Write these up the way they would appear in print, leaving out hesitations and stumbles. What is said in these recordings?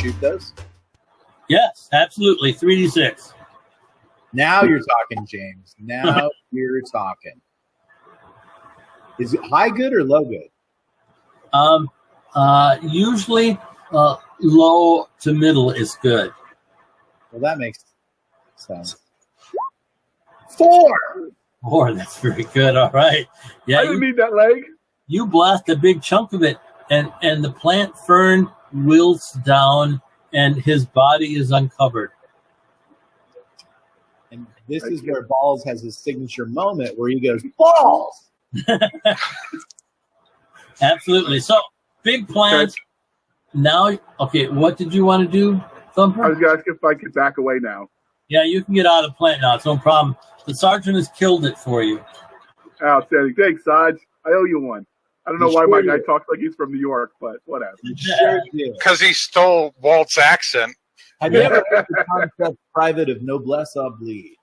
shoot those? Yes, absolutely. 3d6. Now you're talking, James. Now you're talking. Is it high good or low good? Usually low to middle is good. Well, that makes sense. 4. 4, that's very good. All right. Yeah, I didn't need that leg. You blast a big chunk of it, and the plant fern wilts down, and his body is uncovered. And this is where Balls has his signature moment where he goes, Balls! Absolutely. So, big plant. Okay. Now, okay, what did you want to do, Thumper? I was going to ask if I could back away now. Yeah, you can get out of the plant now. It's no problem. The sergeant has killed it for you. Outstanding. Thanks, Sarge. I owe you one. I don't know why my guy talks like he's from New York, but whatever. Because he stole Walt's accent. Have you ever heard the concept private of noblesse oblige?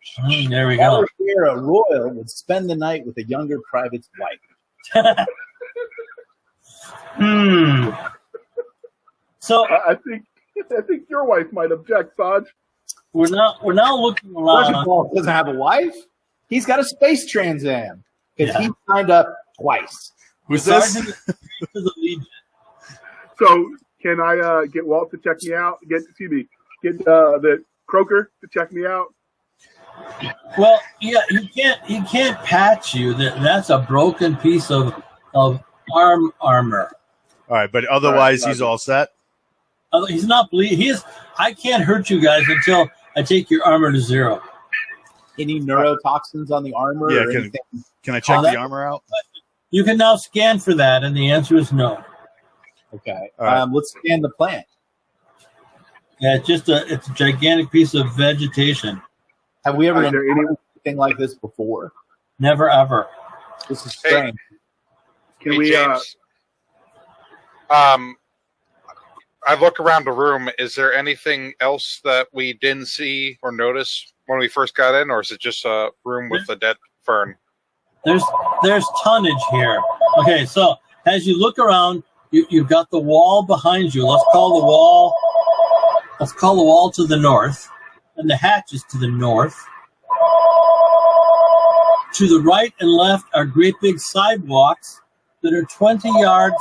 There we go. Here, a royal would spend the night with a younger private's wife. So I think your wife might object, Sarge. we're now looking around. Balls doesn't have a wife. He's got a space Trans Am because he signed up twice. Who's this? Sergeant is to the Legion. So can I get Walt to check me out? Get the Croaker to check me out. Well, yeah, he can't patch you. That's a broken piece of armor. All right, but otherwise he's all set. He's not bleeding. I can't hurt you guys until I take your armor to 0. Any neurotoxins on the armor? Yeah, or anything? can I check the armor out? You can now scan for that, and the answer is no. Okay. Right. Let's scan the plant. Yeah, it's a gigantic piece of vegetation. Have we ever Is done there anything like this before? Never ever. This is strange. Can we? James, I look around the room. Is there anything else that we didn't see or notice when we first got in, or is it just a room with a dead fern? There's tonnage here. Okay, so as you look around, you've got the wall behind you. Let's call the wall to the north, and the hatch is to the north. To the right and left are great big sidewalks that are 20 yards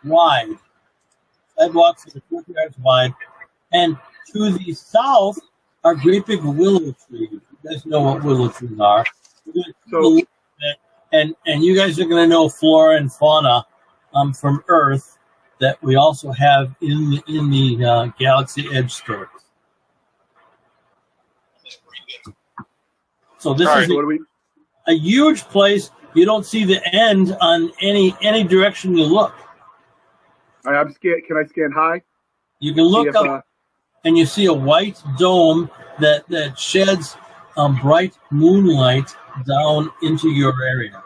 wide. Sidewalks that are 20 yards wide. And to the south are great big willow trees. You guys know what willow trees are. So, and you guys are going to know flora and fauna from Earth that we also have in the Galaxy Edge stories. So this is a huge place. You don't see the end on any direction you look. I'm scared. Can I scan high? You can look up and you see a white dome that sheds bright moonlight down into your area.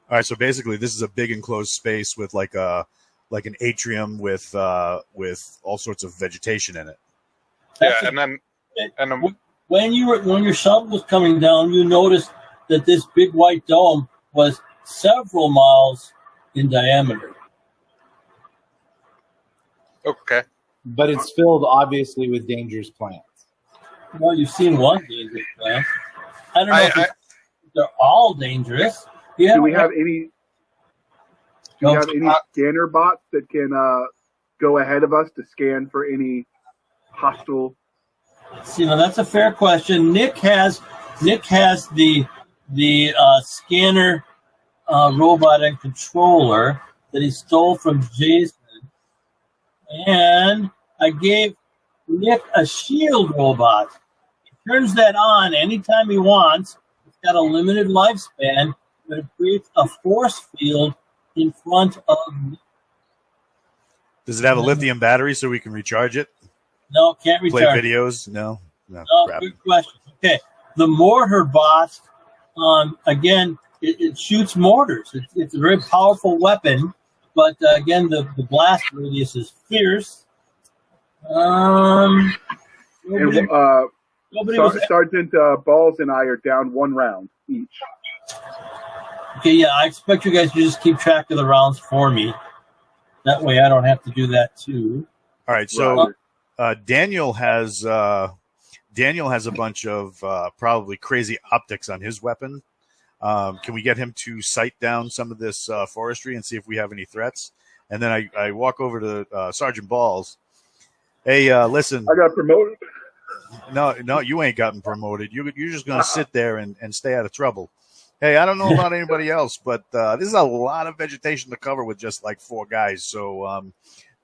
All right, so basically, this is a big enclosed space with like an atrium with all sorts of vegetation in it. When your shuttle was coming down, you noticed that this big white dome was several miles in diameter. Okay. But it's filled, obviously, with dangerous plants. Well, you've seen one dangerous plant. I don't know if they're all dangerous. Do we have any scanner bots that can go ahead of us to scan for any hostile? See, now that's a fair question. Nick has the scanner robot and controller that he stole from Jason, and I gave Nick a shield robot. He turns that on anytime he wants. It's got a limited lifespan, but it creates a force field in front of me. Does it have a lithium battery so we can recharge it? No, can't recharge. Play videos? No, good question. Okay, the mortar bot, again, it shoots mortars. It's a very powerful weapon, but again, the blast radius is fierce. Sergeant Balls and I are down 1 round each. Okay, yeah, I expect you guys to just keep track of the rounds for me. That way I don't have to do that too. All right, so Daniel has a bunch of probably crazy optics on his weapon. Can we get him to sight down some of this forestry and see if we have any threats? And then I walk over to Sergeant Balls. Hey, listen. I got promoted. No, you ain't gotten promoted. You're just going to sit there and stay out of trouble. Hey, I don't know about anybody else, but this is a lot of vegetation to cover with just like 4 guys. So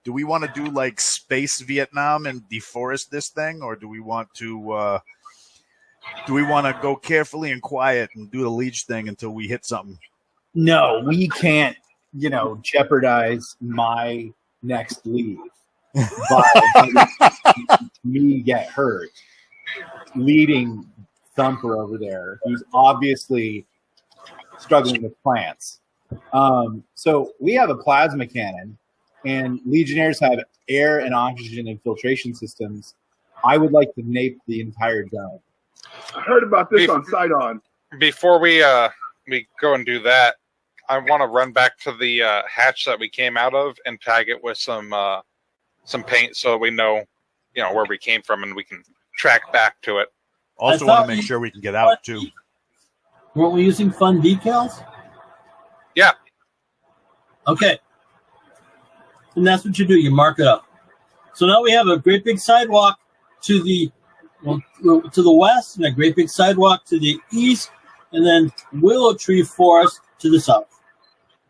do we want to do like Space Vietnam and deforest this thing, or do we want to go carefully and quiet and do the Leej thing until we hit something? No, we can't, jeopardize my next leave by me get hurt leading Thumper over there, who's obviously struggling with plants. So we have a plasma cannon, and Legionnaires have air and oxygen infiltration systems. I would like to nape the entire dome. I heard about this on Sidon. Before we go and do that, I want to run back to the hatch that we came out of and tag it with some paint so we know, where we came from and we can track back to it. Also want to make sure we can get out too. Weren't we using fun decals? Yeah. Okay. And that's what you do. You mark it up. So now we have a great big sidewalk to the west and a great big sidewalk to the east, and then willow tree forest to the south.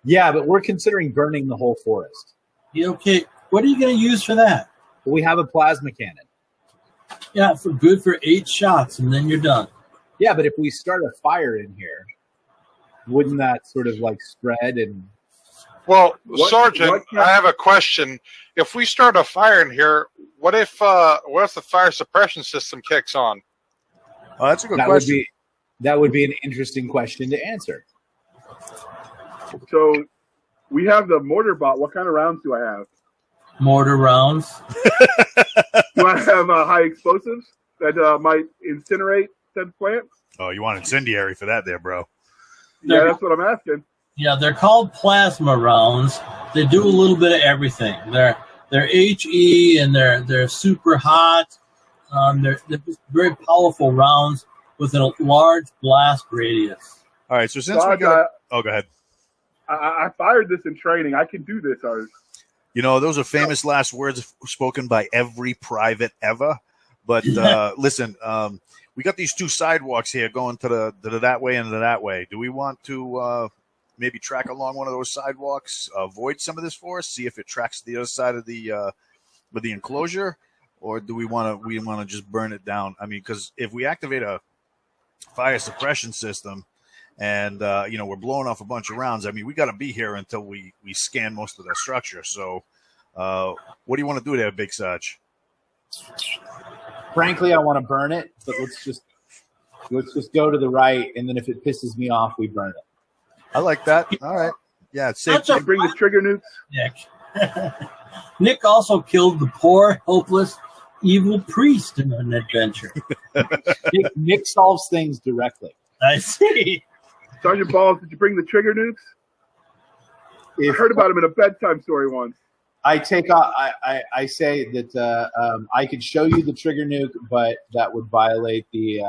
Yeah, but we're considering burning the whole forest. Yeah, okay. What are you going to use for that? We have a plasma cannon. Yeah, for 8 shots, and then you're done. Yeah, but if we start a fire in here, wouldn't that sort of like spread and... Well, Sergeant, I have a question. If we start a fire in here, what if the fire suppression system kicks on? Oh, that's a good question. That would be an interesting question to answer. So we have the mortar bot. What kind of rounds do I have? Mortar rounds. Do I have high explosives that might incinerate said plants? Oh, you want incendiary for that there, bro. Yeah, that's what I'm asking. Yeah, they're called plasma rounds. They do a little bit of everything. They're HE and they're super hot. They're just very powerful rounds with a large blast radius. All right, so since we got... Oh, go ahead. I fired this in training. I can do this. Those are famous last words spoken by every private ever. But listen, we got these 2 sidewalks here going to the that way and to that way. Do we want to maybe track along one of those sidewalks, avoid some of this forest, see if it tracks the other side of the enclosure, or do we want to just burn it down? I mean, because if we activate a fire suppression system and we're blowing off a bunch of rounds, I mean, we got to be here until we scan most of the structure. So what do you want to do there, Big Sarge? Frankly, I want to burn it, but let's just go to the right, and then if it pisses me off, we burn it. I like that. All right. Yeah, it's safe. Bring the trigger nukes. Nick. Nick also killed the poor, hopeless, evil priest in an adventure. Nick solves things directly. I see. Sergeant Balls, did you bring the trigger nukes? I heard about him in a bedtime story once. I say that I could show you the trigger nuke, but that would violate the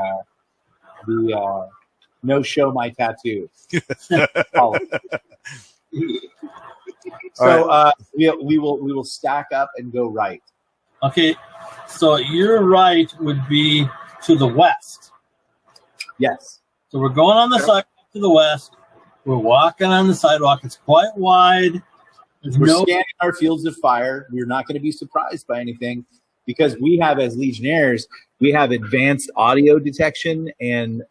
no show my tattoo policy. So we will stack up and go right. Okay, so your right would be to the west. Yes. So we're going on the sidewalk to the west. We're walking on the sidewalk. It's quite wide. We're scanning our fields of fire. We're not going to be surprised by anything because we have, as Legionnaires, we have advanced audio detection and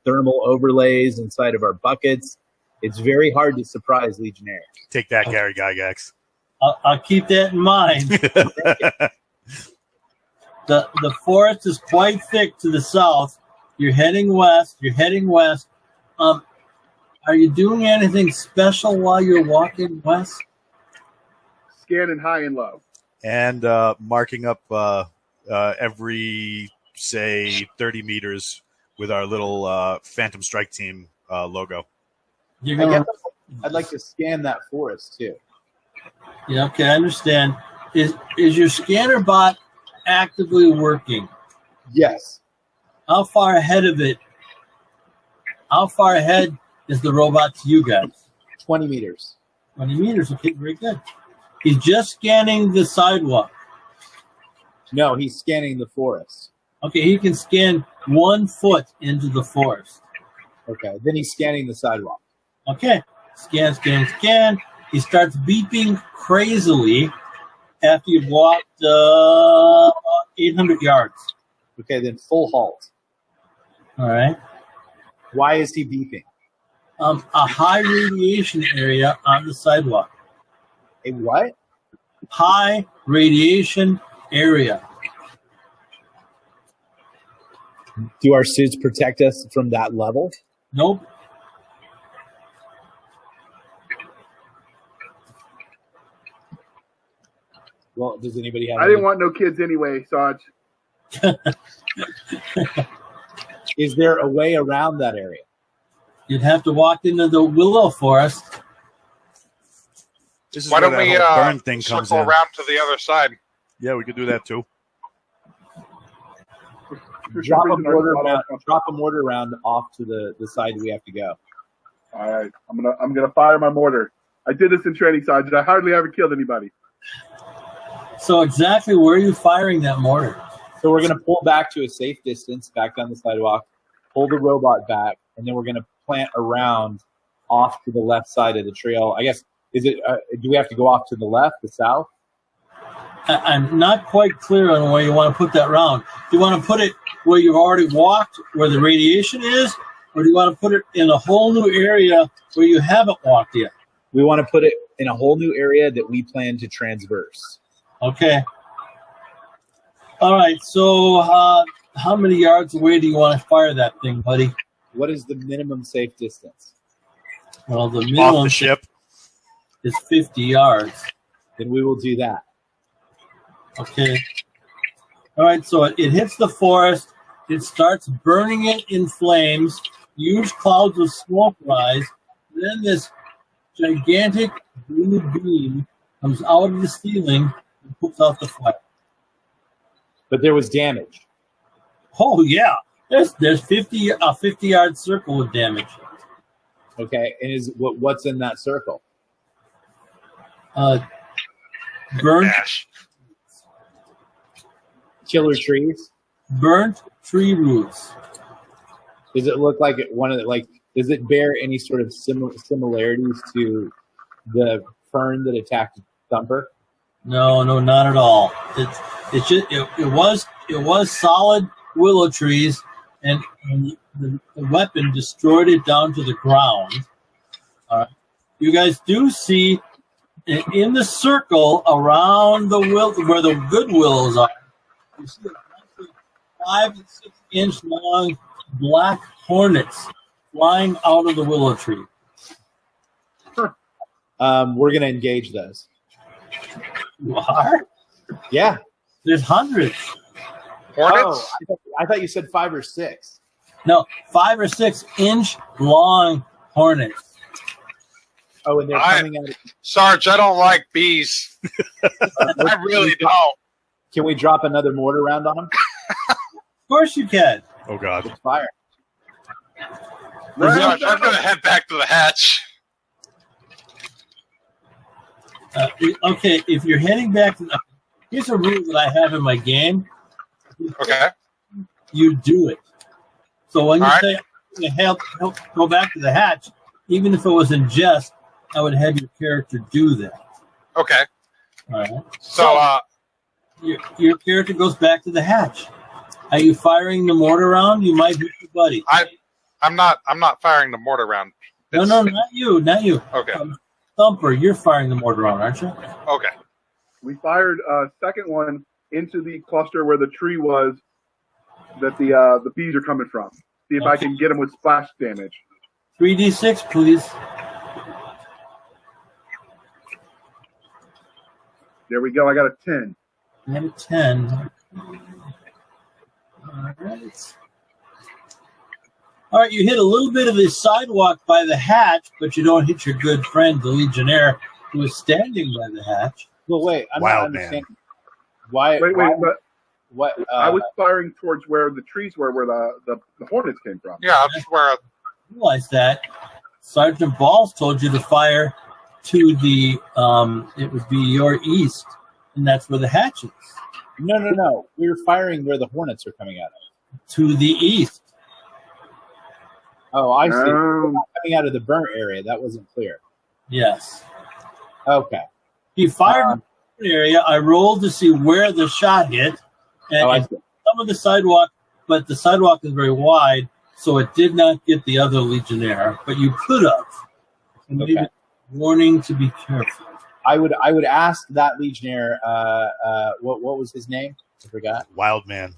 thermal overlays inside of our buckets. It's very hard to surprise Legionnaires. Take that, Gary Gygax. I'll keep that in mind. The forest is quite thick to the south. You're heading west. Are you doing anything special while you're walking west? Scanning high and low. And marking up every, say, 30 meters with our little Phantom Strike Team logo. I'd like to scan that forest, too. Yeah, okay, I understand. Is your scanner bot actively working? Yes. How far ahead of it? How far ahead is the robot to you guys? 20 meters. 20 meters. Okay, very good. He's just scanning the sidewalk. No, he's scanning the forest. Okay, he can scan 1 foot into the forest. Okay, then he's scanning the sidewalk. Okay, scan. He starts beeping crazily after you've walked 800 yards. Okay, then full halt. All right. Why is he beeping? A high radiation area on the sidewalk. A what? High radiation area. Do our suits protect us from that level? Nope. Well, does anybody have I didn't want no kids anyway, Sarge. Is there a way around that area? You'd have to walk into the willow forest. This is Why where don't that we whole burn thing comes circle in. around to the other side? Yeah, we could do that too. Drop a mortar round off to the side we have to go. All right, I'm gonna fire my mortar. I did this in training, Sarge. I hardly ever killed anybody. So exactly where are you firing that mortar? So we're going to pull back to a safe distance, back down the sidewalk, pull the robot back, and then we're going to plant around off to the left side of the trail. I guess, is it? Do we have to go off to the left, the south? I'm not quite clear on where you want to put that round. Do you want to put it where you've already walked, where the radiation is, or do you want to put it in a whole new area where you haven't walked yet? We want to put it in a whole new area that we plan to transverse. Okay. All right. So how many yards away do you want to fire that thing, buddy? What is the minimum safe distance? Well, the Off minimum the ship. is 50 yards. Then we will do that. Okay. All right. So it hits the forest. It starts burning it in flames. Huge clouds of smoke rise. Then this gigantic blue beam comes out of the ceiling and puts out the fire. But there was damage. Oh yeah, there's a 50-yard circle with damage. Okay, and what's in that circle? Burnt Ash. Killer trees. burnt tree roots. Does it look like does it bear any sort of similarities to the fern that attacked Thumper? No, not at all. It was solid willow trees, and the weapon destroyed it down to the ground. You guys do see in the circle around the where the good willows are. You see 5 and 6 inch long black hornets flying out of the willow tree. We're going to engage those. You are? Yeah. There's hundreds. Hornets? Oh, I thought you said 5 or 6. No, 5 or 6 inch long hornets. Oh, and they're coming out. Sarge, I don't like bees. I really don't. Can we drop another mortar round on them? Of course you can. Oh God. Fire. Sarge, I'm going to head back to the hatch. Okay, if you're heading back to here's a rule that I have in my game. Okay. You do it. So when you All right. say I'm gonna help go back to the hatch, even if it was in jest, I would have your character do that. Okay. All right. So, Your character goes back to the hatch. Are you firing the mortar round? You might hit your buddy. I'm not firing the mortar round. No, not you. Okay. Thumper, you're firing the mortar round, aren't you? Okay. We fired a second one into the cluster where the tree was that the bees are coming from. See if I can get them with splash damage. 3d6, please. There we go. I got a 10. And a 10. All right. All right, you hit a little bit of the sidewalk by the hatch, but you don't hit your good friend, the Legionnaire, who is standing by the hatch. Well, wait, I'm not Wild man. understanding why. Wait, but What? I was firing towards where the trees were, where the hornets came from. Yeah, that's where. Realize that Sergeant Balls told you to fire to the it would be your east, and that's where the hatch is. No. We were firing where the hornets are coming out of. To the east. Oh, I see. Coming out of the burnt area. That wasn't clear. Yes. Okay. He fired in the area. I rolled to see where the shot hit, and I see. some of the sidewalk, but the sidewalk is very wide, so it did not get the other Legionnaire. But you could have. And maybe warning to be careful. I would ask that Legionnaire. What was his name? I forgot. Wild man.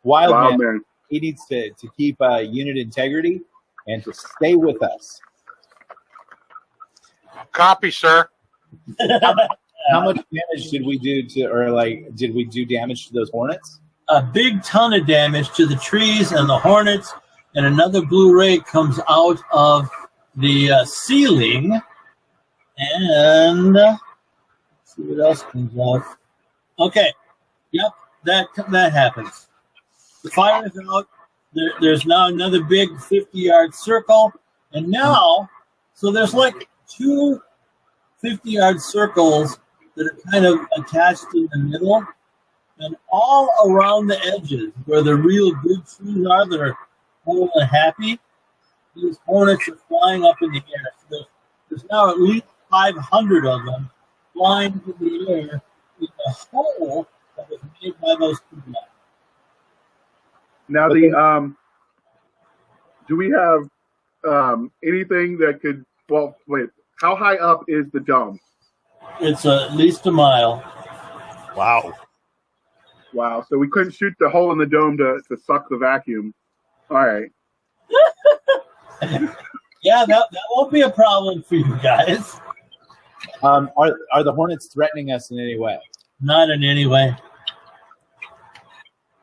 Wild man. He needs to keep unit integrity and to stay with us. Copy, sir. How much damage did we do did we do damage to those hornets? A big ton of damage to the trees and the hornets, and another blue ray comes out of the ceiling, and let's see what else comes out. Okay, yep, that happens. The fire is out. There's now another big 50-yard circle, and now, so there's like two 50-yard circles that are kind of attached in the middle, and all around the edges where the real good trees are that are whole and happy, these hornets are flying up in the air. So there's now at least 500 of them flying in the air in the hole that was made by those two guys. Now, do we have anything that could? Well, wait. How high up is the dome? It's at least a mile. Wow. Wow. So we couldn't shoot the hole in the dome to suck the vacuum. All right. Yeah, that won't be a problem for you guys. Are the hornets threatening us in any way? Not in any way.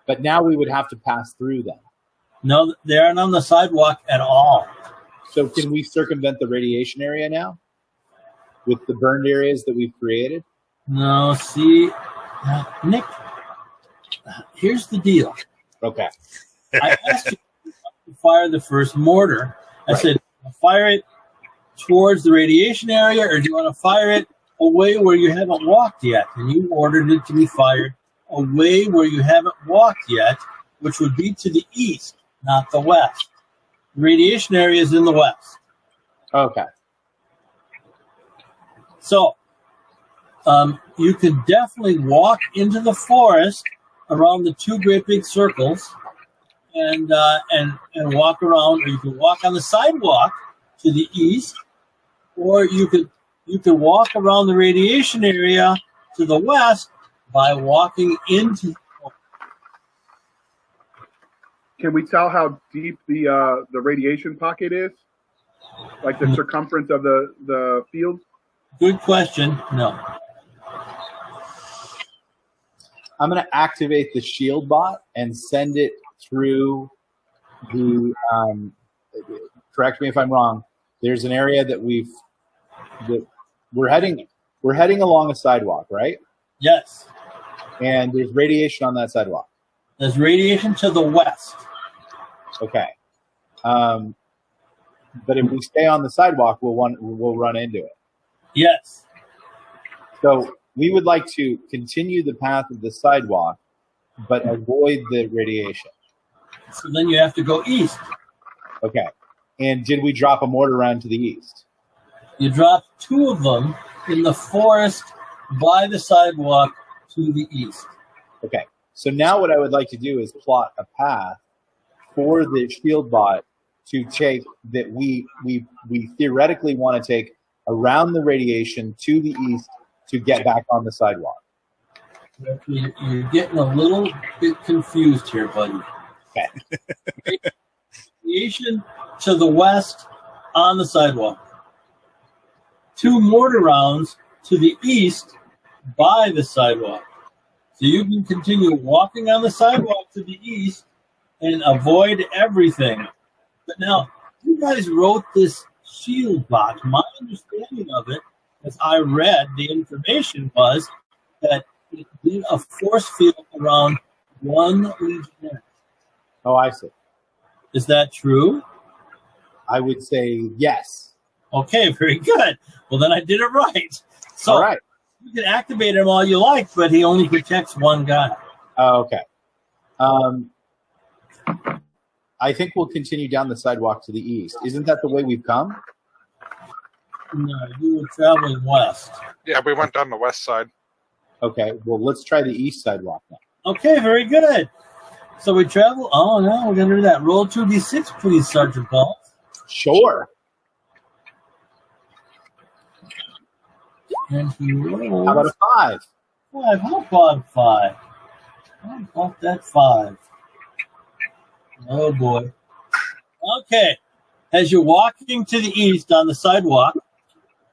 But now we would have to pass through them. No, they aren't on the sidewalk at all. So can we circumvent the radiation area now with the burned areas that we've created? No, see, Nick, here's the deal. Okay. I asked you to fire the first mortar. I said, fire it towards the radiation area, or do you want to fire it away where you haven't walked yet? And you ordered it to be fired away where you haven't walked yet, which would be to the east, not the west. The radiation area is in the west. Okay. So you could definitely walk into the forest around the two great big circles and walk around, or you could walk on the sidewalk to the east, or you could walk around the radiation area to the west by walking into. Can we tell how deep the radiation pocket is? Like the circumference of the field? Good question. No. I'm going to activate the shield bot and send it through the. Correct me if I'm wrong. There's an area that we're heading along a sidewalk, right? Yes. And there's radiation on that sidewalk. There's radiation to the west. Okay. But if we stay on the sidewalk, we'll run into it. Yes. So we would like to continue the path of the sidewalk, but avoid the radiation. So then you have to go east. Okay. And did we drop a mortar round to the east? You drop two of them in the forest by the sidewalk to the east. Okay. So now what I would like to do is plot a path for the shield bot to take that we theoretically want to take around the radiation to the east to get back on the sidewalk. You're getting a little bit confused here, buddy. Okay. Radiation to the west on the sidewalk. Two mortar rounds to the east by the sidewalk. So you can continue walking on the sidewalk to the east and avoid everything. But now, you guys wrote this shield box. My understanding of it as I read, the information was that it did a force field around one legionnaire. Oh, I see. Is that true? I would say yes. Okay, very good. Well, then I did it right. So All right. you can activate him all you like, but he only protects one guy. Oh, okay. I think we'll continue down the sidewalk to the east. Isn't that the way we've come? No, you were traveling west. Yeah, we went down the west side. Okay. Well, let's try the east sidewalk now. Okay, very good. So we travel. Oh, no, we're going to do that. Roll 2d6, please, Sergeant Balls. Sure. And he rolls. How about a 5? 5. How about 5? How about that 5? Oh, boy. Okay. As you're walking to the east on the sidewalk,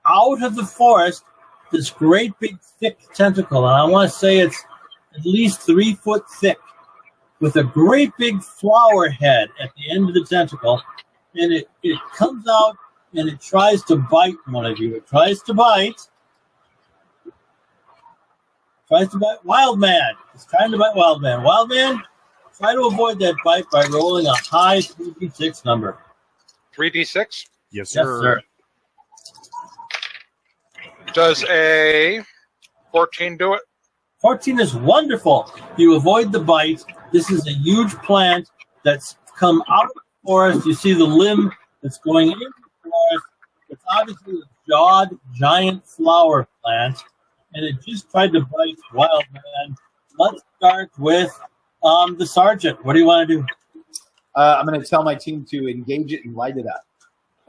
out of the forest, this great big thick tentacle, and I want to say it's at least 3 foot thick, with a great big flower head at the end of the tentacle, and it comes out and it tries to bite one of you. It tries to bite. Wildman. It's trying to bite Wildman. Wildman, try to avoid that bite by rolling a high 3d6 number. 3d6? Yes, Yes, sir. sir. Does a 14 do it? 14 is wonderful. You avoid the bite. This is a huge plant that's come out of the forest. You see the limb that's going into the forest. It's obviously a jawed, giant flower plant, and it just tried to bite Wildman. Let's start with the sergeant. What do you want to do? I'm going to tell my team to engage it and light it up.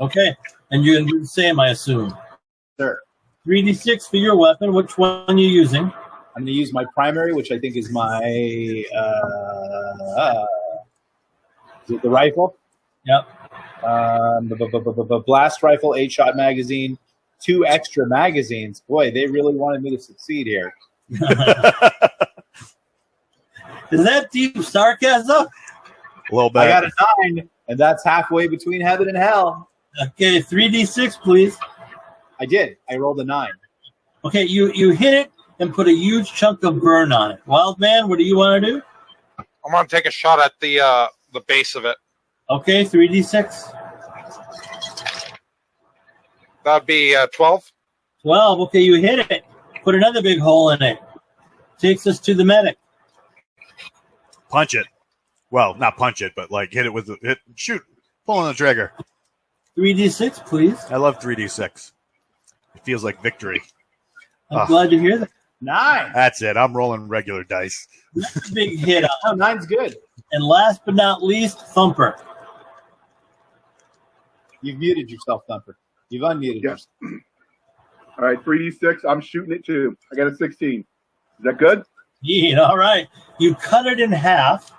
Okay, and you're going to do the same, I assume. Sure. 3d6 for your weapon. Which one are you using? I'm going to use my primary, which I think is my is it the rifle? Yep. Blast rifle, 8-shot magazine, 2 extra magazines. Boy, they really wanted me to succeed here. Is that deep sarcasm? A little bit. I got a 9, and that's halfway between heaven and hell. Okay, 3d6, please. I did. I rolled a 9. Okay, you hit it and put a huge chunk of burn on it. Wildman, what do you want to do? I'm going to take a shot at the base of it. Okay, 3d6. That would be 12. 12. Okay, you hit it. Put another big hole in it. Takes us to the medic. Punch it. Well, not punch it, but like hit it with the hit. Shoot. Pull on the trigger. 3d6, please. I love 3d6. It feels like victory. I'm glad to hear that. 9. That's it. I'm rolling regular dice. That's a big hit. Oh, 9's good. And last but not least, Thumper. You've muted yourself, Thumper. You've unmuted Yes. yourself. All right, 3d6. I'm shooting it too. I got a 16. Is that good? Yeah, all right. You cut it in half,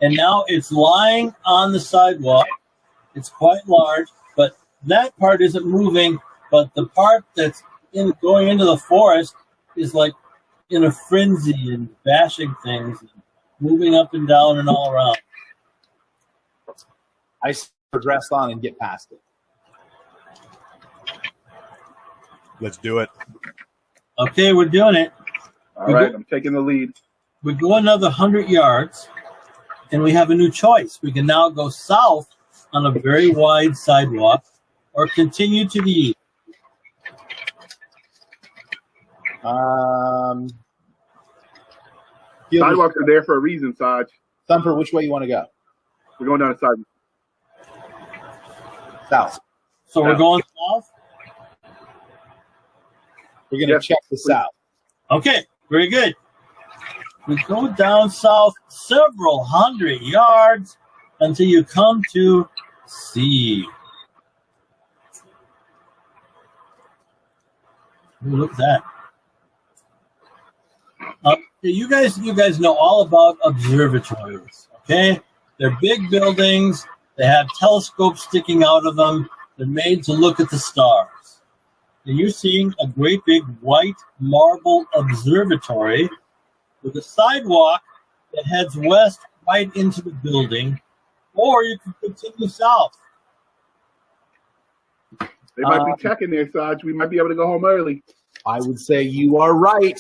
and now it's lying on the sidewalk. It's quite large, but that part isn't moving, but the part that's going into the forest is like in a frenzy and bashing things, and moving up and down and all around. I progress on and get past it. Let's do it. Okay, we're doing it. All right, I'm taking the lead. We go another 100 yards, and we have a new choice. We can now go south on a very wide sidewalk or continue to the east. Sidewalks are there for a reason, Saj. Thumper, which way you want to go? We're going down the side. South. So we're going south? We're going to Yes, check the please. south. Okay, very good. We go down south several hundred yards until you come to C. Ooh, look at that. You guys know all about observatories, okay? They're big buildings. They have telescopes sticking out of them. They're made to look at the stars. And you're seeing a great big white marble observatory with a sidewalk that heads west right into the building, or you can continue south. I They might be checking there, Sarge. We might be able to go home early. I would say you are right.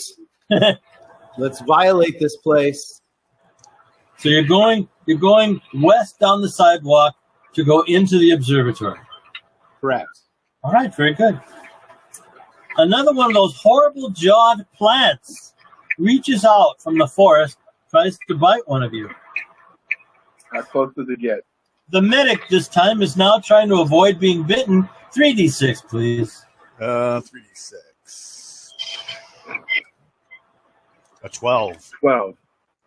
Let's violate this place. So you're going west down the sidewalk to go into the observatory. Correct. All right, very good. Another one of those horrible jawed plants reaches out from the forest, tries to bite one of you. As close as it gets. The medic this time is now trying to avoid being bitten. 3d6, please. 3d6. A 12. 12.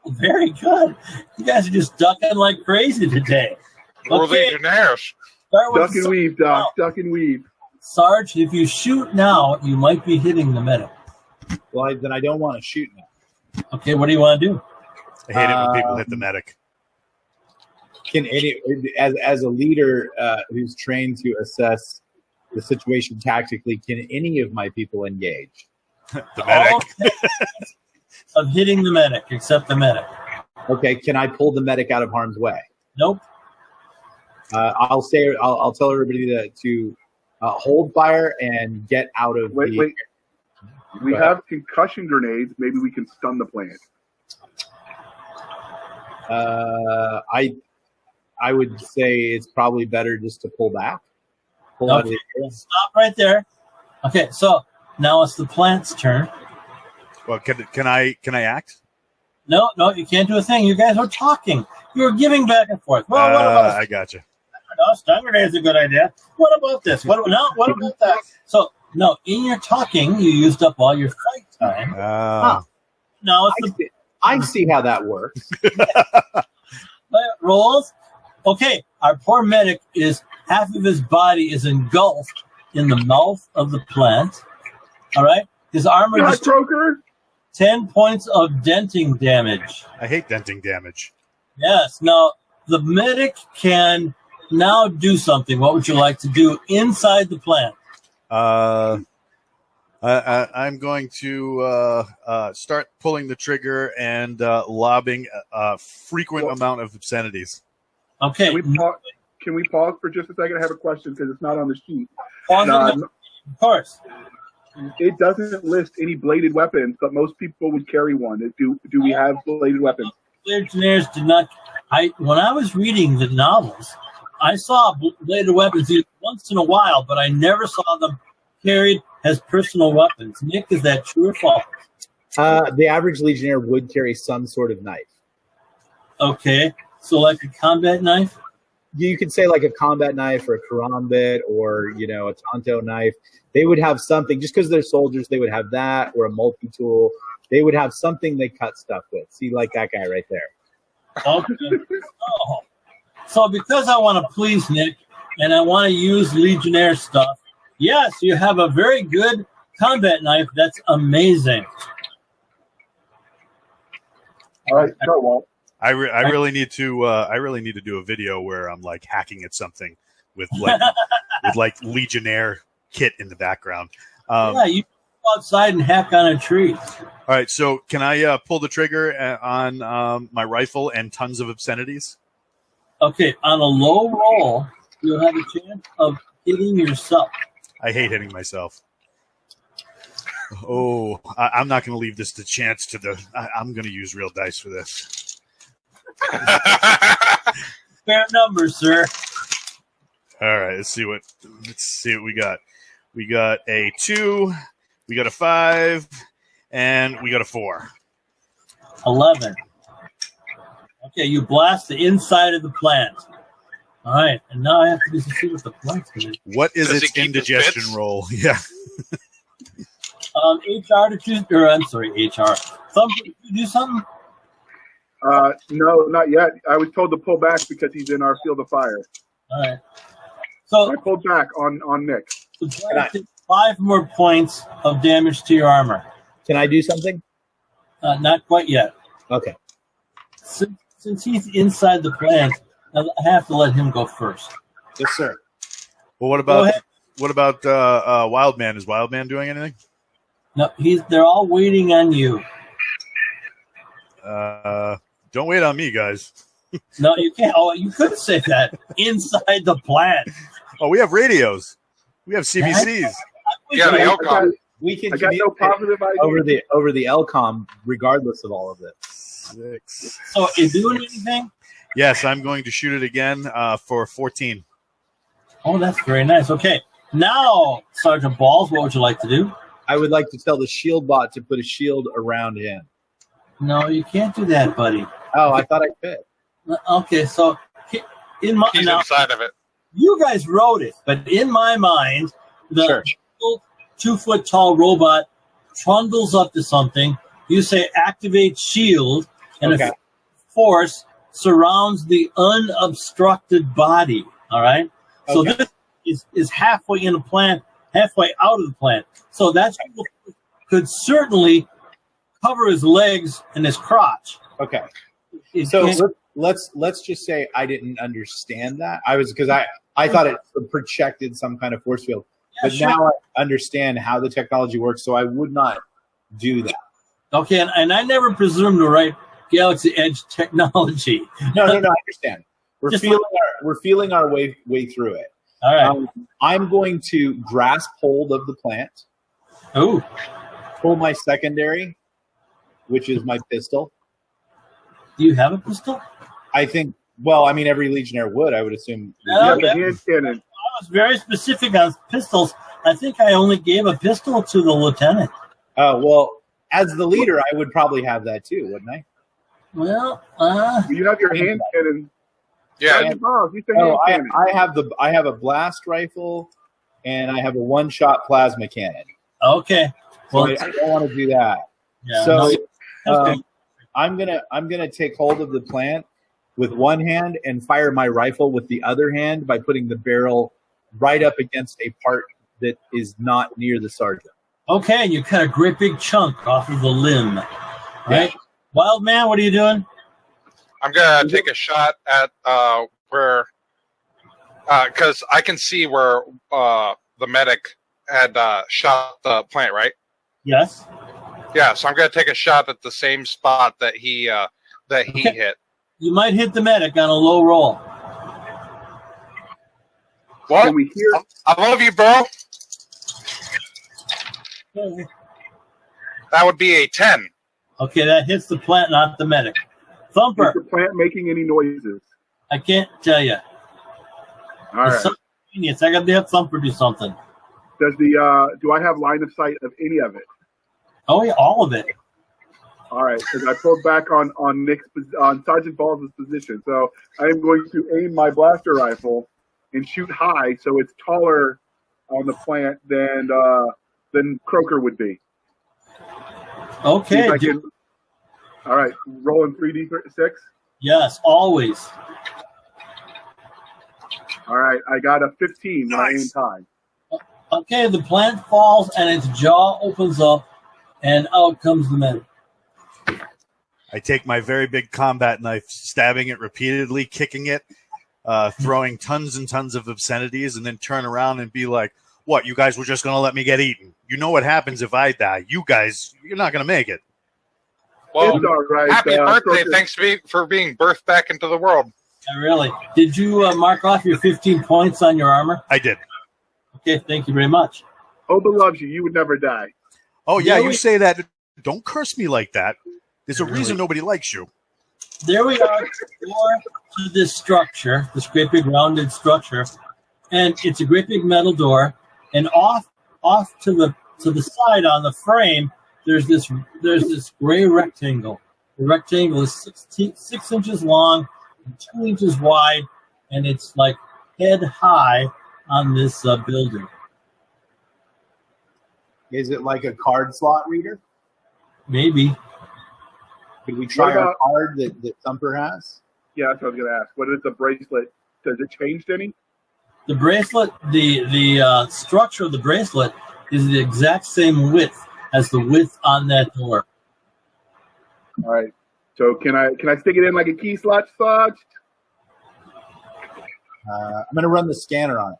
Very good. You guys are just ducking like crazy today. We're Okay, legionnaires. start with Duck and weave, Doc. Duck and weave. Sarge, if you shoot now, you might be hitting the medic. Well, then I don't want to shoot now. Okay, what do you want to do? I hate it when people hit the medic. Can any, as a leader who's trained to assess the situation tactically, can any of my people engage? The medic. Of hitting the medic, except the medic. Okay, can I pull the medic out of harm's way? Nope. I'll tell everybody to hold fire and get out of Wait. We have concussion grenades. Maybe we can stun the plant. I would say it's probably better just to pull back. Pull out of the area. Stop right there. Okay, so now it's the plant's turn. Well, can I act? No, you can't do a thing. You guys were talking. You were giving back and forth. Well, what about I got you. no, stun grenade is a good idea. What about this? What about that? So, no, in your talking, you used up all your fight time. Now it's the I see how that works. rolls. Okay, our poor medic is half of his body is engulfed in the mouth of the plant. All right, his armor God, just Croaker. 10 points of denting damage. I hate denting damage. Yes. Now the medic can now do something. What would you like to do inside the plant? I'm going to start pulling the trigger and lobbing a frequent amount of obscenities. Okay. Can we pause for just a second? I have a question because it's not on the sheet. Pause it. Of course. It doesn't list any bladed weapons, but most people would carry one. Do we have bladed weapons? Legionnaires did not. When I was reading the novels, I saw bladed weapons once in a while, but I never saw them carried as personal weapons. Nick, is that true or false? The average legionnaire would carry some sort of knife. Okay, so like a combat knife. You could say like a combat knife or a karambit or a tonto knife. They would have something just because they're soldiers. They would have that or a multi-tool. They would have something they cut stuff with. See, like that guy right there. Okay. Oh. So because I want to please Nick and I want to use Legionnaire stuff, yes, you have a very good combat knife. That's amazing. All right, go, Walt. I really need to do a video where I'm like hacking at something with like Legionnaire kit in the background. Yeah, you go outside and hack on a tree. All right, so can I pull the trigger on my rifle and tons of obscenities? Okay, on a low roll, you'll have a chance of hitting yourself. I hate hitting myself. Oh, I'm not going to leave this to chance I'm going to use real dice for this. Fair number, sir. All right, let's see what we got. We got a 2, we got a 5, and we got a 4. 11. Okay, you blast the inside of the plant. All right, and now I have to see what the plant's going to do. What is Does its it keep indigestion its bits? roll? Yeah. HR to choose, or I'm sorry, HR. Thumper, did you do something? No, not yet. I was told to pull back because he's in our field of fire. All right. So I pulled back on Nick. the plant takes 5 more points of damage to your armor. Can I do something? Not quite yet. Okay. Since he's inside the plant, I have to let him go first. Yes, sir. Well, what about Wildman? Is Wildman doing anything? No, they're all waiting on you. Don't wait on me, guys. No, you can't. Oh, you could say that inside the plant. Oh, we have radios. We have CBCs. Yeah, the Elcom. We can I got no communicate positive ID. over the Elcom, regardless of all of this. 6. So, is doing anything? Yes, I'm going to shoot it again for 14. Oh, that's very nice. Okay. Now, Sergeant Balls, what would you like to do? I would like to tell the shield bot to put a shield around him. No, you can't do that, buddy. Oh, I thought I could. Okay, so in my He's now, inside of it. you guys wrote it, but in my mind, the Sure. 2-foot tall robot trundles up to something. You say activate shield, and Okay. a force surrounds the unobstructed body. All right. So Okay. this is halfway in the plant, halfway out of the plant. So that could certainly cover his legs and his crotch. Okay. It So can't- let's just say I didn't understand that. I thought it projected some kind of force field, yeah, but sure. now I understand how the technology works. So I would not do that. Okay, and I never presumed to write Galaxy Edge technology. No, I understand. We're Just feeling our way through it. All right. I'm going to grasp hold of the plant, Oh, pull my secondary, which is my pistol. do you have a pistol? I think. Well, I mean, every Legionnaire would. I would assume. You have the Okay. hand cannon. I was very specific on pistols. I think I only gave a pistol to the lieutenant. Oh well, as the leader, I would probably have that too, wouldn't I? Well, You have your hand cannon. Yeah, Sergeant Balls, you say hand Oh, cannon. I have a blast rifle, and I have a one-shot plasma cannon. okay. So Well, I don't want to do that. yeah. So no, okay. I'm gonna take hold of the plant with one hand and fire my rifle with the other hand by putting the barrel right up against a part that is not near the sergeant. Okay, and you cut a great big chunk off of the limb. Right? Wild man, what are you doing? I'm gonna take a shot at where, because I can see where the medic had shot the plant, right? Yes. Yeah, so I'm gonna take a shot at the same spot that he Okay. hit. You might hit the medic on a low roll. Well, Can we hear? I love you, bro. That would be a 10. Okay, that hits the plant, not the medic. Is Thumper, the plant making any noises? I can't tell you. All right. It's so genius. I got to have Thumper do something. Does the do I have line of sight of any of it? Oh, yeah, all of it. All right, because I pulled back on Sergeant Balls' position, so I am going to aim my blaster rifle and shoot high, so it's taller on the plant than Croaker would be. See Okay. if I can- all right, rolling 3d6. Yes, always. All right, I got a 15 when I aim high. Okay, the plant falls and its jaw opens up, and out comes the medic. I take my very big combat knife, stabbing it repeatedly, kicking it, throwing tons and tons of obscenities, and then turn around and be like, what, you guys were just going to let me get eaten? You know what happens if I die. You guys, you're not going to make it. Well, It's all right. happy birthday! Croaker. Thanks for being birthed back into the world. Yeah, really. Did you mark off your 15 points on your armor? I did. Okay, thank you very much. Oba loves you. You would never die. Oh, yeah, Really? you say that. Don't curse me like that. There's a reason nobody likes you. There we are, door to this structure, this great big rounded structure, and it's a great big metal door. And off to the side on the frame, there's this gray rectangle. The rectangle is 6 inches long, and 2 inches wide, and it's like head high on this building. Is it like a card slot reader? Maybe. Could we try What our about- card that Thumper has? Yeah, that's what I was going to ask. What is the bracelet? Does it change any? The bracelet, the structure of the bracelet is the exact same width as the width on that door. All right. So can I stick it in like a key slot? I'm going to run the scanner on it.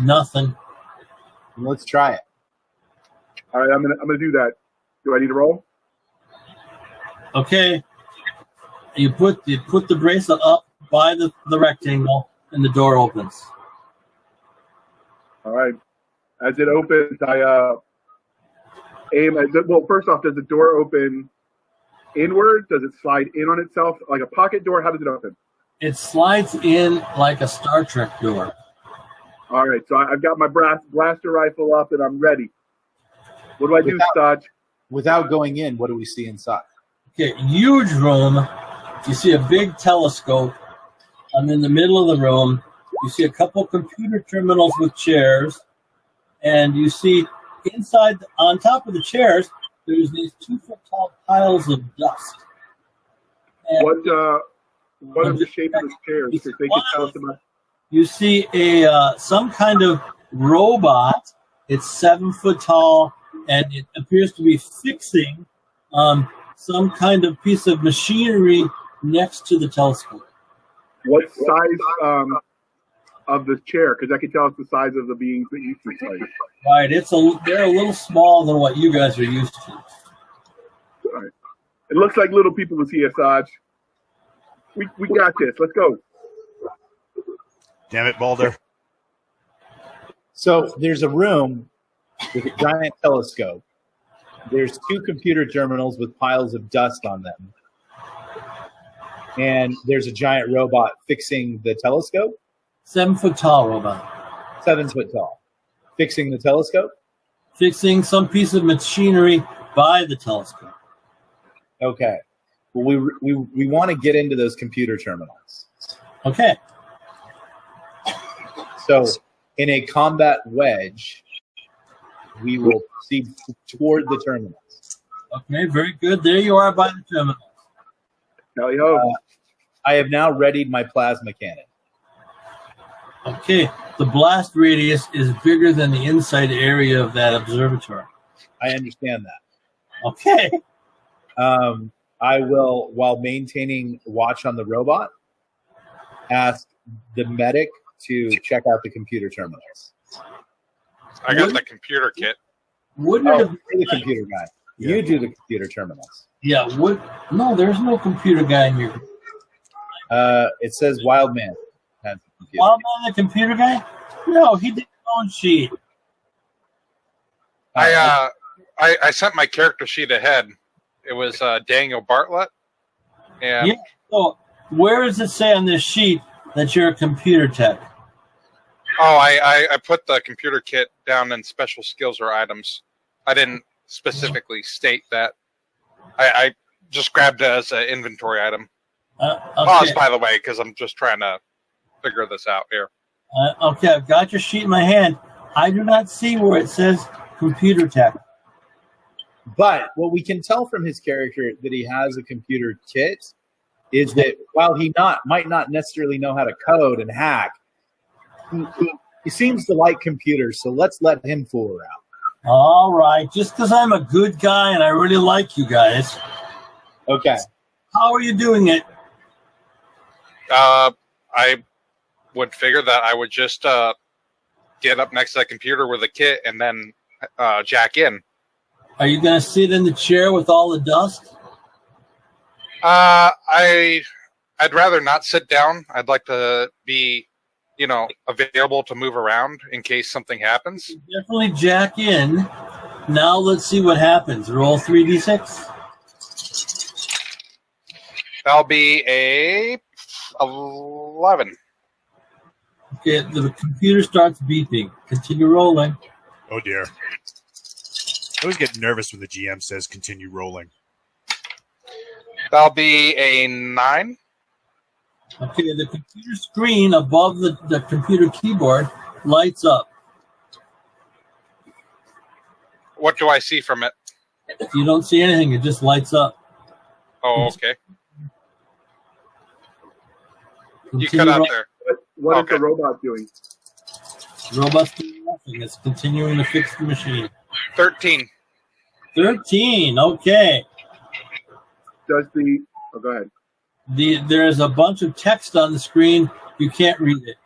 Nothing. Let's try it. All right, I'm gonna do that. Do I need to roll? Okay. You put the bracelet up by the rectangle, and the door opens. All right. As it opens, I aim at well, first off, does the door open inward? Does it slide in on itself? Like a pocket door? How does it open? It slides in like a Star Trek door. All right. So I've got my blaster rifle up and I'm ready. What do I do, Stodge? Without going in, what do we see inside? Okay, huge room. You see a big telescope. I'm in the middle of the room. You see a couple computer terminals with chairs. And you see inside, on top of the chairs, there's these 2-foot-tall piles of dust. And what is the shape of the chairs? If they could tell us about. You see some kind of robot. It's 7 foot tall, and it appears to be fixing some kind of piece of machinery next to the telescope. What size of the chair? Because that could tell us the size of the beings that you see. Right, they're a little smaller than what you guys are used to. All right. It looks like little people was here, Saj. We got this. Let's go. Damn it, Balder. So there's a room with a giant telescope. There's 2 computer terminals with piles of dust on them. And there's a giant robot fixing the telescope. 7 foot tall robot. 7 foot tall. Fixing the telescope? Fixing some piece of machinery by the telescope. Okay. Well, we want to get into those computer terminals. Okay. So in a combat wedge, we will proceed toward the terminals. Okay, very good. There you are by the terminals. Tally ho. I have now readied my plasma cannon. Okay, the blast radius is bigger than the inside area of that observatory. I understand that. Okay. I will, while maintaining watch on the robot, ask the medic to check out the computer terminals. I got the computer kit. Wouldn't Oh, it have, you're the computer guy. Yeah. You do the computer terminals. yeah, no, there's no computer guy in here. It says Wild Man has the computer. Wild Man, the computer guy? No, he did his own sheet. I sent my character sheet ahead. It was Daniel Bartlett. And Yeah. So where does it say on this sheet that you're a computer tech? I put the computer kit down in special skills or items. I didn't specifically state that. I just grabbed it as an inventory item. Pause, by the way, because I'm just trying to figure this out here. Okay, I've got your sheet in my hand. I do not see where it says computer tech. But what we can tell from his character that he has a computer kit is that while he might not necessarily know how to code and hack, he seems to like computers, so let's let him fool around. All right, just because I'm a good guy and I really like you guys. Okay. How are you doing it? I would figure that I would just get up next to the computer with a kit and then jack in. Are you going to sit in the chair with all the dust? I'd rather not sit down. I'd like to be, available to move around in case something happens. Definitely jack in. Now let's see what happens. Roll 3d6. That'll be a 11. Okay, the computer starts beeping. Continue rolling. Oh, dear. I always get nervous when the GM says continue rolling. That'll be a 9. Okay, the computer screen above the computer keyboard lights up. What do I see from it? You don't see anything. It just lights up. Oh, okay. You Continue cut out roll- there. What Okay. is the robot doing? The robot's doing nothing. It's continuing to fix the machine. 13. 13. Okay. Go ahead. There's a bunch of text on the screen. You can't read it.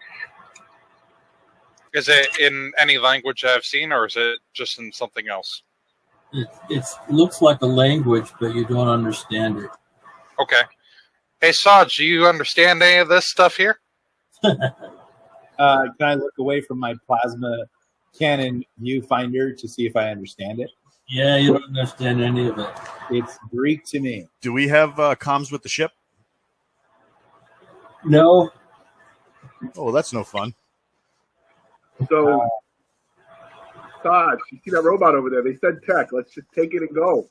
Is it in any language I've seen, or is it just in something else? It looks like a language, but you don't understand it. Okay. Hey, Saj, do you understand any of this stuff here? Can I look away from my plasma Canon viewfinder to see if I understand it. Yeah, you don't understand any of it. It's Greek to me. Do we have comms with the ship? No. Oh, that's no fun. So, Todd, you see that robot over there? They said tech. Let's just take it and go.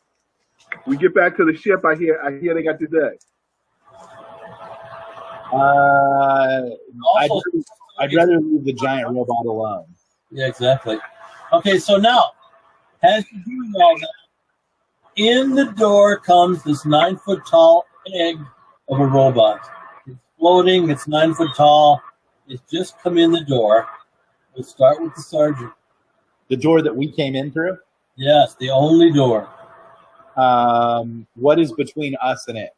We get back to the ship. I hear they got today. I'd rather leave the giant robot alone. Yeah, exactly. Okay, so now, as you're doing all that, in the door comes this 9-foot-tall egg of a robot. It's floating. It's 9 foot tall. It's just come in the door. We'll start with the sergeant. The door that we came in through? Yes, the only door. What is between us and it?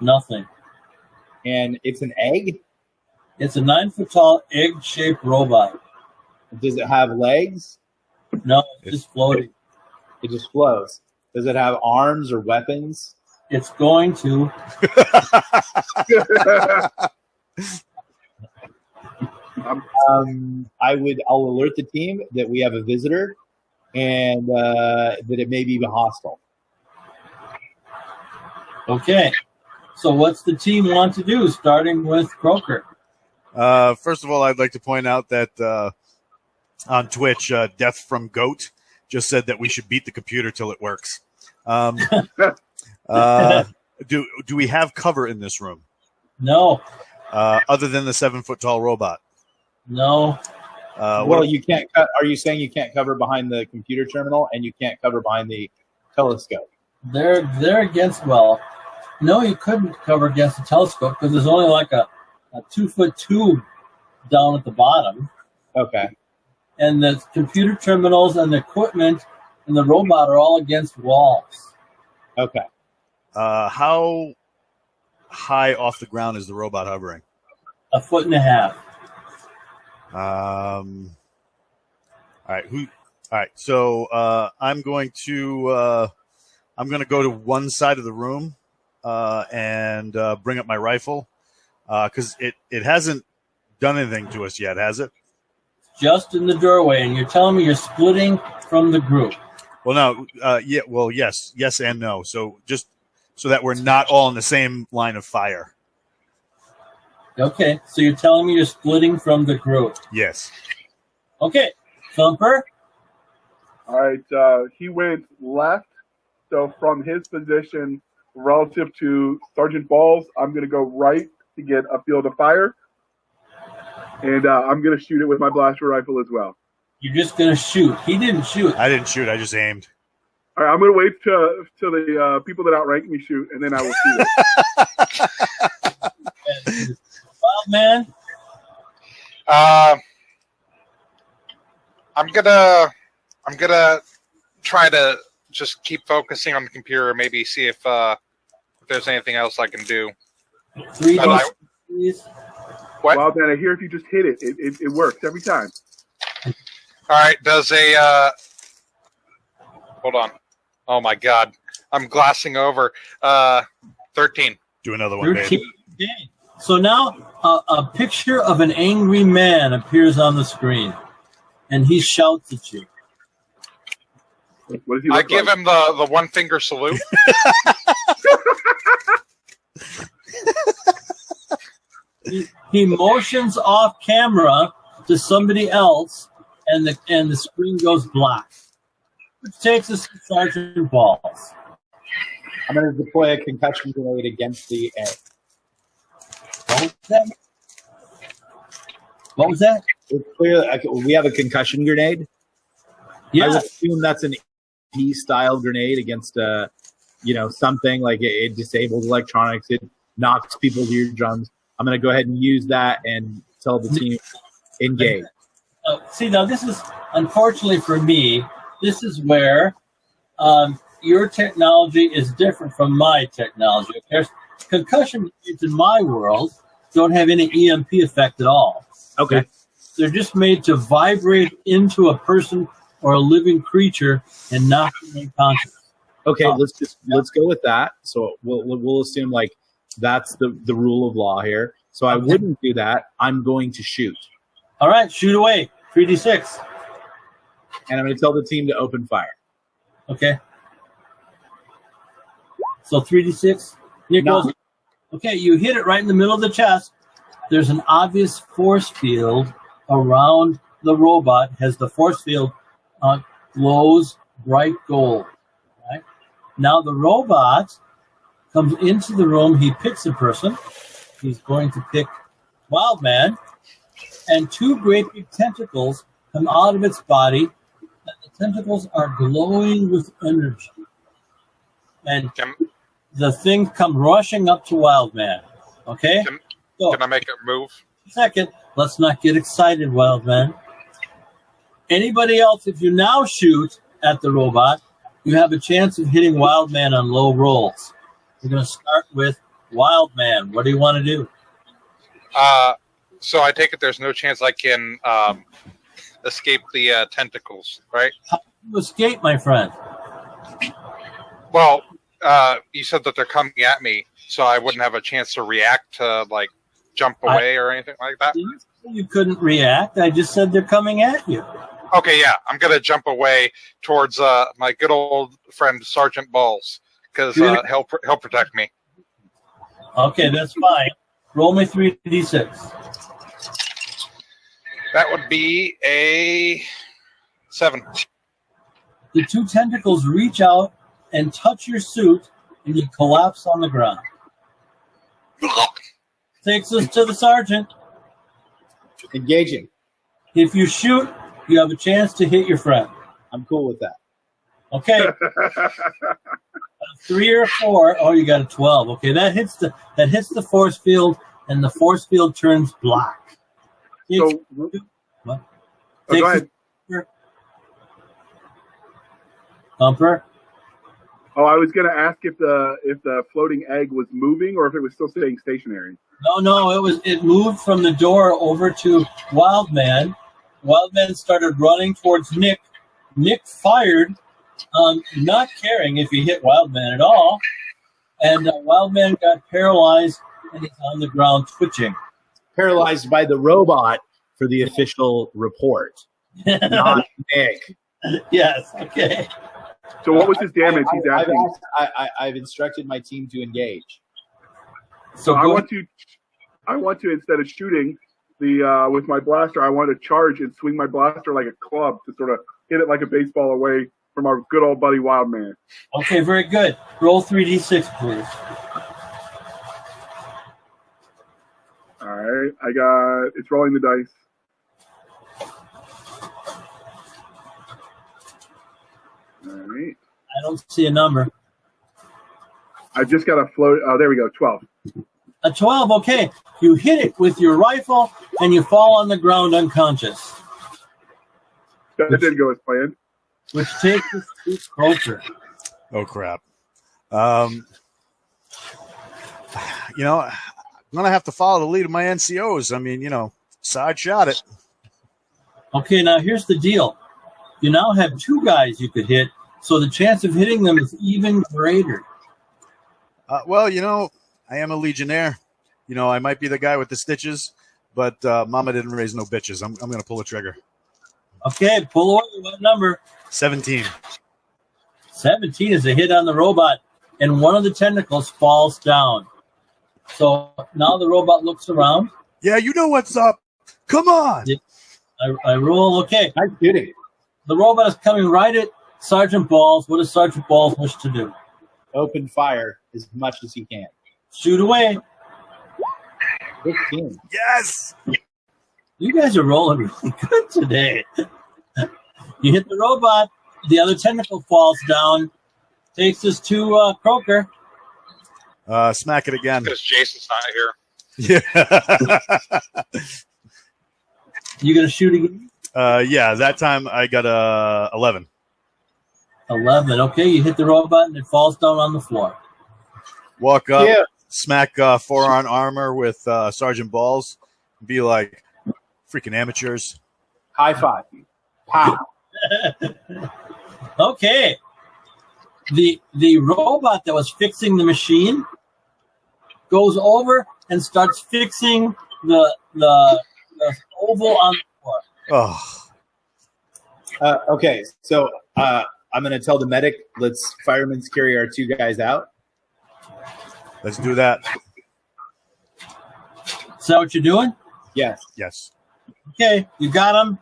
Nothing. And it's an egg? It's a 9-foot-tall egg-shaped robot. Does it have legs? No, it's just floating. It just floats. Does it have arms or weapons? It's going to. I'll alert the team that we have a visitor and that it may be hostile. Okay. So what's the team want to do, starting with Croaker? First of all, I'd like to point out that on Twitch, Death from Goat just said that we should beat the computer till it works. Do we have cover in this room? No. Other than the 7-foot-tall robot? No. Well, you can't. Are you saying you can't cover behind the computer terminal and you can't cover behind the telescope? They're against. Well, no, you couldn't cover against the telescope because there's only like a 2-foot tube down at the bottom. Okay. And the computer terminals and the equipment and the robot are all against walls. Okay. How high off the ground is the robot hovering? 1.5 feet. All right. All right. So I'm going to go to one side of the room and bring up my rifle because it hasn't done anything to us yet, has it? Just in the doorway, and you're telling me you're splitting from the group. Well, no. Yeah. Well, yes and no. So just so that we're not all in the same line of fire. Okay, so you're telling me you're splitting from the group. Yes. Okay, Thumper. All right, he went left. So from his position relative to Sergeant Balls, I'm going to go right to get a field of fire. And I'm going to shoot it with my blaster rifle as well. You're just going to shoot. He didn't shoot. I didn't shoot. I just aimed. All right, I'm going to wait till the people that outrank me shoot, and then I will shoot it. Wild man. I'm gonna try to just keep focusing on the computer. Maybe see if there's anything else I can do. 3 But please. What? Wild man, I hear if you just hit it, it works every time. All right. Does a hold on? Oh my God, I'm glassing over. 13. Do another one, 13. babe. Okay. So now a picture of an angry man appears on the screen, and he shouts at you. What does he I look give like? him the one finger salute. He motions off camera to somebody else, and the screen goes black, which takes us to Sergeant Balls. I'm going to deploy a concussion grenade against the egg. What was that? It's clear, we have a concussion grenade. I would Yes. assume that's an EP style grenade against something like it disables electronics. It knocks people's eardrums. I'm going to go ahead and use that and tell the team engage. See, now this is, unfortunately for me, this is where your technology is different from my technology. There's concussion grenades in my world don't have any EMP effect at all. Okay. They're just made to vibrate into a person or a living creature and knock them unconscious. Okay, let's go with that. So we'll assume like that's the rule of law here. So I wouldn't do that. I'm going to shoot. All right, shoot away. 3d6. And I'm going to tell the team to open fire. Okay. So 3d6. Here No. goes. Okay, you hit it right in the middle of the chest. There's an obvious force field around the robot. Has the force field glows bright gold. Right? Now the robot comes into the room. He picks a person. He's going to pick Wildman, and two great big tentacles come out of its body. And the tentacles are glowing with energy. And the thing come rushing up to Wildman. Okay? Can I make it move? Second, let's not get excited, Wildman. Anybody else, if you now shoot at the robot, you have a chance of hitting Wildman on low rolls. We're going to start with Wildman. What do you want to do? So I take it there's no chance I can escape the tentacles, right? How do you escape, my friend? Well, you said that they're coming at me, so I wouldn't have a chance to react to, like, jump away or anything like that? You couldn't react. I just said they're coming at you. Okay, yeah. I'm going to jump away towards my good old friend Sergeant Balls, because he'll protect me. Okay, that's fine. Roll me 3d6. That would be a 7. The two tentacles reach out and touch your suit, and you collapse on the ground. Takes us to the sergeant. Engaging. If you shoot, you have a chance to hit your friend. I'm cool with that. Okay. A 3 or 4. Oh, you got a 12. Okay, that hits the force field, and the force field turns black. So, What? go ahead. Thumper. Oh, I was going to ask if the floating egg was moving or if it was still staying stationary. No, it moved from the door over to Wildman. Wildman started running towards Nick. Nick fired, not caring if he hit Wildman at all. And Wildman got paralyzed, and he's on the ground twitching. Paralyzed by the robot for the official report, not Nick. Yes, okay. So what was his damage? He's asking. I've instructed my team to engage. So I want to instead of shooting the with my blaster, I want to charge and swing my blaster like a club to sort of hit it like a baseball away from our good old buddy Wildman. Okay, very good. Roll 3d6, please. All right, it's rolling the dice. All right. I don't see a number. I've just got to float. Oh, there we go. 12. A 12, okay. You hit it with your rifle, and you fall on the ground unconscious, That didn't go as planned. which takes us to Croaker. Oh crap! You know, I'm gonna have to follow the lead of my NCOs. I mean, side shot it. Okay, now here's the deal. You now have two guys you could hit, so the chance of hitting them is even greater. Well, I am a Legionnaire. I might be the guy with the stitches, but Mama didn't raise no bitches. I'm gonna pull a trigger. Okay, pull away. What number? 17. 17 is a hit on the robot, and one of the tentacles falls down. So now the robot looks around. Yeah, you know what's up. Come on. I roll. Okay. I'm kidding. The robot is coming right at Sergeant Balls. What does Sergeant Balls wish to do? Open fire as much as he can. Shoot away. 15. Yes. You guys are rolling really good today. You hit the robot. The other tentacle falls down. Takes us to Croaker. Smack it again. Because Jason's not here. Yeah. You going to shoot again? Yeah, that time I got 11. 11. Okay, you hit the robot and it falls down on the floor. Walk up, Yeah. smack forearm armor with Sergeant Balls. Be like, freaking amateurs. High five. Pow. Okay. The robot that was fixing the machine goes over and starts fixing the oval on the floor. Oh, Okay, so I'm going to tell the medic, let's firemen's carry our 2 guys out. Let's do that. Is that what you're doing? Yes. Yes. Okay, you got them.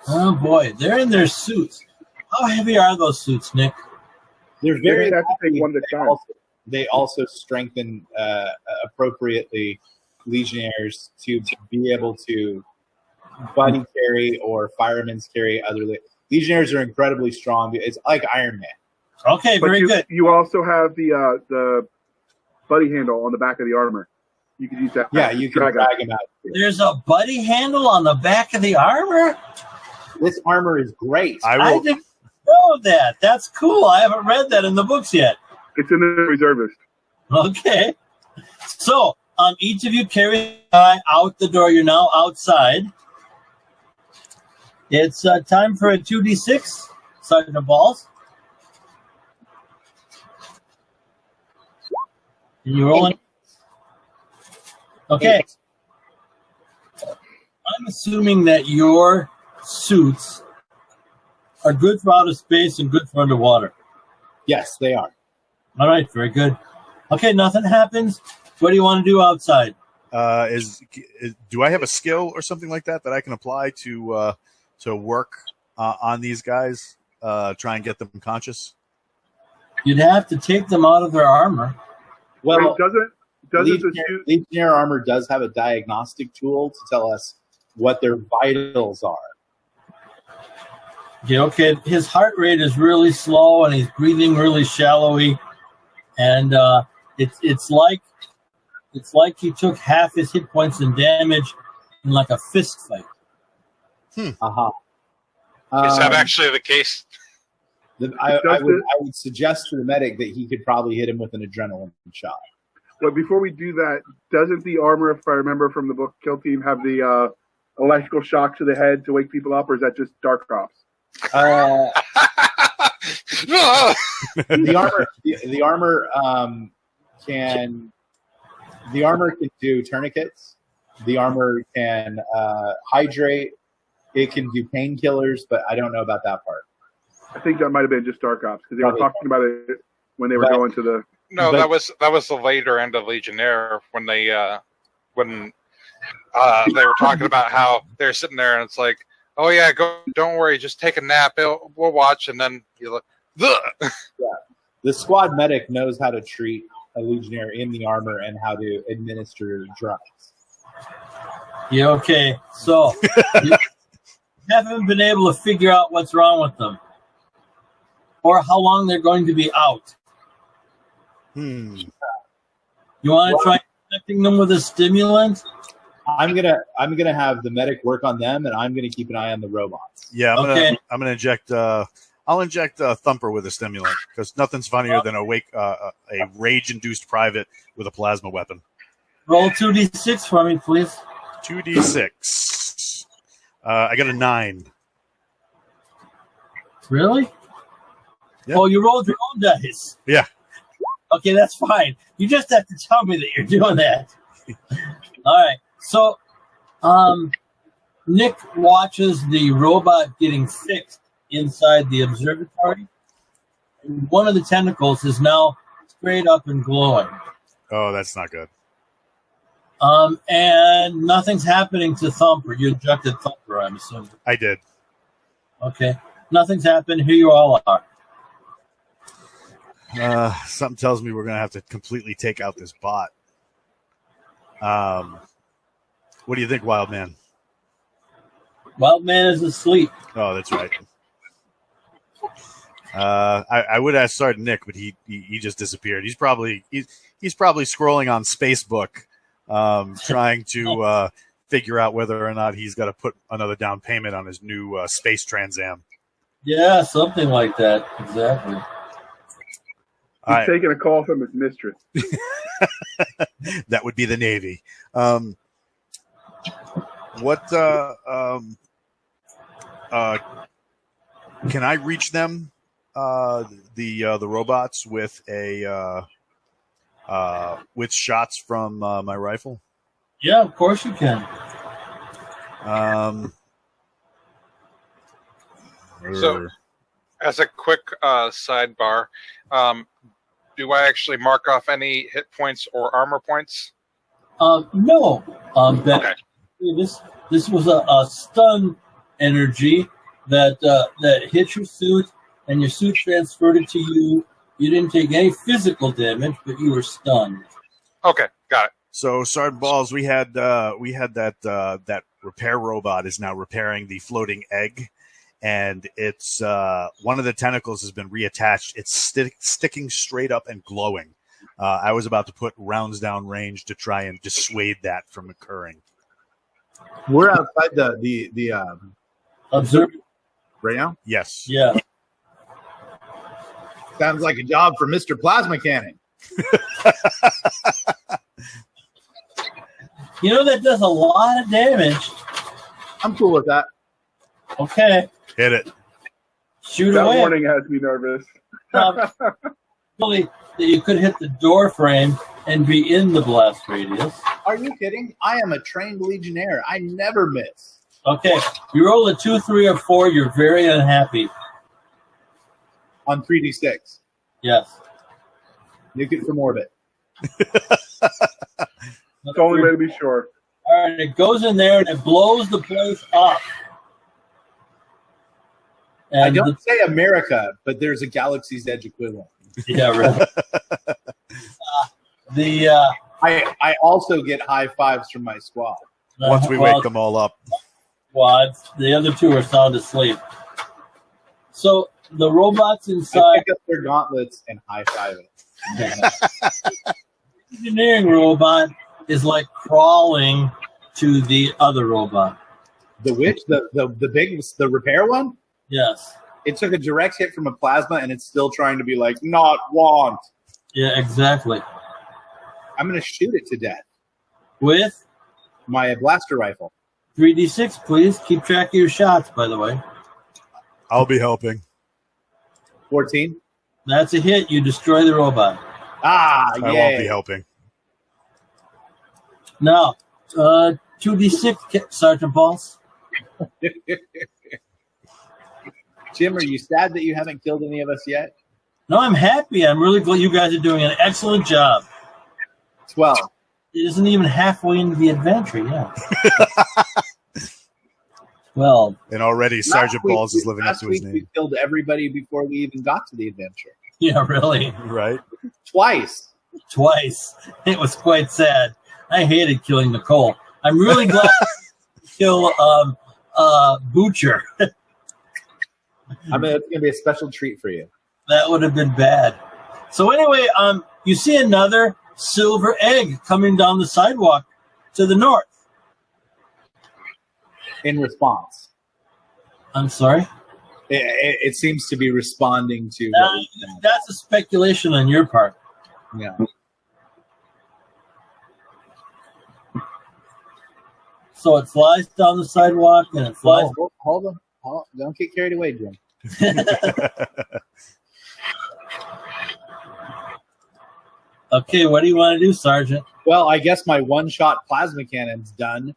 Oh boy, they're in their suits. How heavy are those suits, Nick? They're They very have to take heavy. one at a time. They also strengthen appropriately Legionnaires to be able to buddy carry or firemen's carry other Legionnaires are incredibly strong. It's like Iron Man. Okay, But very good. you also have the buddy handle on the back of the armor. You can use that. Yeah, you can drag him out. There's a buddy handle on the back of the armor? This armor is great. I didn't know that. That's cool. I haven't read that in the books yet. It's in the reservist. Okay. So, each of you carry a guy out the door. You're now outside. It's time for a 2d6, Sergeant Balls. You rolling? Okay. I'm assuming that your suits are good for outer space and good for underwater. Yes, they are. All right, very good. Okay, nothing happens. What do you want to do outside? Do I have a skill or something like that I can apply to work on these guys? Try and get them conscious. You'd have to take them out of their armor. Well, doesn't the suit? Legionnaire armor does have a diagnostic tool to tell us what their vitals are. Yeah, okay. His heart rate is really slow, and he's breathing really shallowly, and it's like he took half his hit points in damage in like a fist fight. Is that actually the case? I would suggest to the medic that he could probably hit him with an adrenaline shot. But before we do that, doesn't the armor, if I remember from the book Kill Team, have the electrical shock to the head to wake people up, or is that just Dark Ops? The armor can do tourniquets. The armor can hydrate. It can do painkillers, but I don't know about that part. I think that might have been just Dark Ops because they were talking about it when they were going to the. No, that was the later end of Legionnaire when they were talking about how they're sitting there and it's like, oh yeah, don't worry, just take a nap. We'll watch, and then you look. Yeah, the squad medic knows how to treat a Legionnaire in the armor and how to administer drugs. Yeah, okay. So you haven't been able to figure out what's wrong with them or how long they're going to be out. You want to try injecting them with a stimulant? I'm gonna have the medic work on them, and I'm gonna keep an eye on the robots. Yeah, I'm gonna inject. I'll inject Thumper with a stimulant because nothing's funnier than a rage-induced private with a plasma weapon. Roll 2d6 for me, please. 2d6. I got a 9. Really? Yeah. Oh, you rolled your own dice. Yeah. Okay, that's fine. You just have to tell me that you're doing that. All right. So, Nick watches the robot getting fixed inside the observatory. And one of the tentacles is now straight up and glowing. Oh, that's not good. And nothing's happening to Thumper. You injected Thumper, I'm assuming. I did. Okay. Nothing's happened. Here you all are. Something tells me we're going to have to completely take out this bot. What do you think, Wild Man? Wild Man is asleep. Oh, that's right. I would ask Sergeant Nick, but he just disappeared. He's probably scrolling on Facebook, trying to figure out whether or not he's got to put another down payment on his new space Trans Am. Yeah, something like that. Exactly. He's taking a call from his mistress. That would be the Navy. Can I reach them, the robots, with with shots from my rifle? Yeah, of course you can. So, as a quick sidebar, do I actually mark off any hit points or armor points? No. Okay. This was a stun energy that hit your suit, and your suit transferred it to you. You didn't take any physical damage, but you were stunned. Okay, got it. So, Sergeant Balls, we had that repair robot is now repairing the floating egg, and it's one of the tentacles has been reattached. It's sticking straight up and glowing. I was about to put rounds down range to try and dissuade that from occurring. We're outside the Observe. right now. Yes. Yeah. Sounds like a job for Mr. Plasma Cannon. You know that does a lot of damage. I'm cool with that. Okay. Hit it. Shoot That away. warning has me nervous. Really, that you could hit the door frame and be in the blast radius. Are you kidding? I am a trained Legionnaire. I never miss. Okay. You roll a 2, 3, or 4. You're very unhappy. On 3d6. Yes. Nuke it from orbit. It's the only way to be sure. All right. It goes in there and it blows the place up. And I don't say America, but there's a Galaxy's Edge equivalent. yeah, really. I also get high fives from my squad. Once we wake them all up. Squads. The other two are sound asleep. So the robots I inside pick up their gauntlets and high five it. the engineering robot is like crawling to the other robot. The which? The repair one? Yes. It took a direct hit from a plasma and it's still trying to be like, not want. Yeah, exactly. I'm going to shoot it to death. With My blaster rifle. 3d6, please. Keep track of your shots, by the way. I'll be helping. 14. That's a hit. You destroy the robot. Ah, I won't be yay. helping. Now, 2d6, Sergeant Balls. Jim, are you sad that you haven't killed any of us yet? No, I'm happy. I'm really glad you guys are doing an excellent job. 12. It isn't even halfway into the adventure yet. 12. And already Sergeant Balls is living up last to his week name. we killed everybody before we even got to the adventure. Yeah, really. Right? Twice. Twice. It was quite sad. I hated killing Nicole. I'm really glad to kill Butcher. I mean, it's going to be a special treat for you. That would have been bad. So anyway, you see another silver egg coming down the sidewalk to the north. In response. I'm sorry? It seems to be responding to... That's a speculation on your part. Yeah. So it flies down the sidewalk and it flies... Hold on. Don't get carried away, Jim. Okay, what do you want to do, Sergeant? Well, I guess my one-shot plasma cannon's done.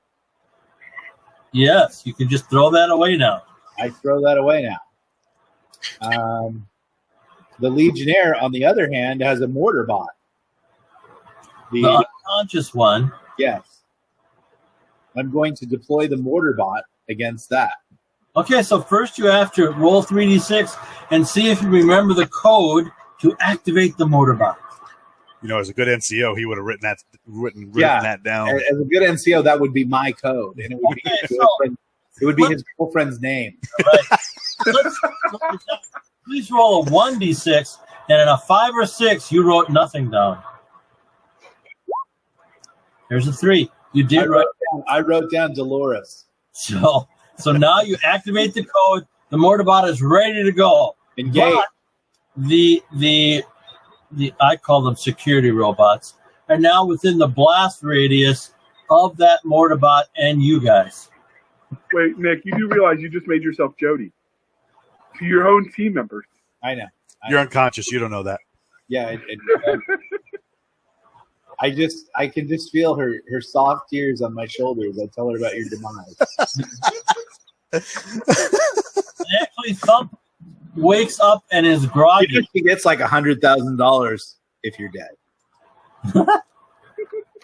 Yes, you can just throw that away now. I throw that away now. The Legionnaire, on the other hand, has a mortar bot. The unconscious one. Yes. I'm going to deploy the mortar bot against that. Okay, so first you have to roll 3d6 and see if you remember the code to activate the motor bot. You know, as a good NCO, he would have written that down. As a good NCO, that would be my code, and it would be his girlfriend's name. Right. Please roll a 1d6, and in a 5 or 6, you wrote nothing down. There's a 3. You did right. I wrote down Dolores. So now you activate the code. The mortar bot is ready to go. Engage. But the I call them security robots are now within the blast radius of that mortar bot and you guys. Wait, Nick, you do realize you just made yourself Jody to your own team members. I know. You're unconscious. You don't know that. Yeah. I can just feel her soft tears on my shoulders. I tell her about your demise. Actually, Thumper wakes up and is groggy. She gets like $100,000 if you're dead.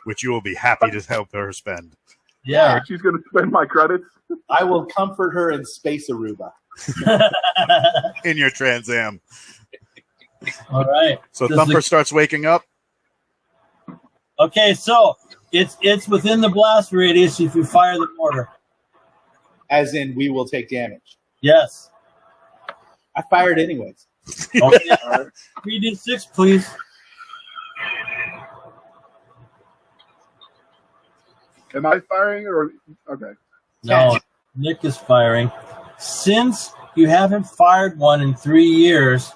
Which you will be happy to help her spend. Yeah. She's going to spend my credits. I will comfort her in Space Aruba. In your Trans Am. All right. So Thumper starts waking up. Okay, so it's within the blast radius if you fire the mortar. As in, we will take damage. Yes. I fired anyways. Okay. 3d6, please. Am I firing or okay? No, Nick is firing. Since you haven't fired one in 3 years,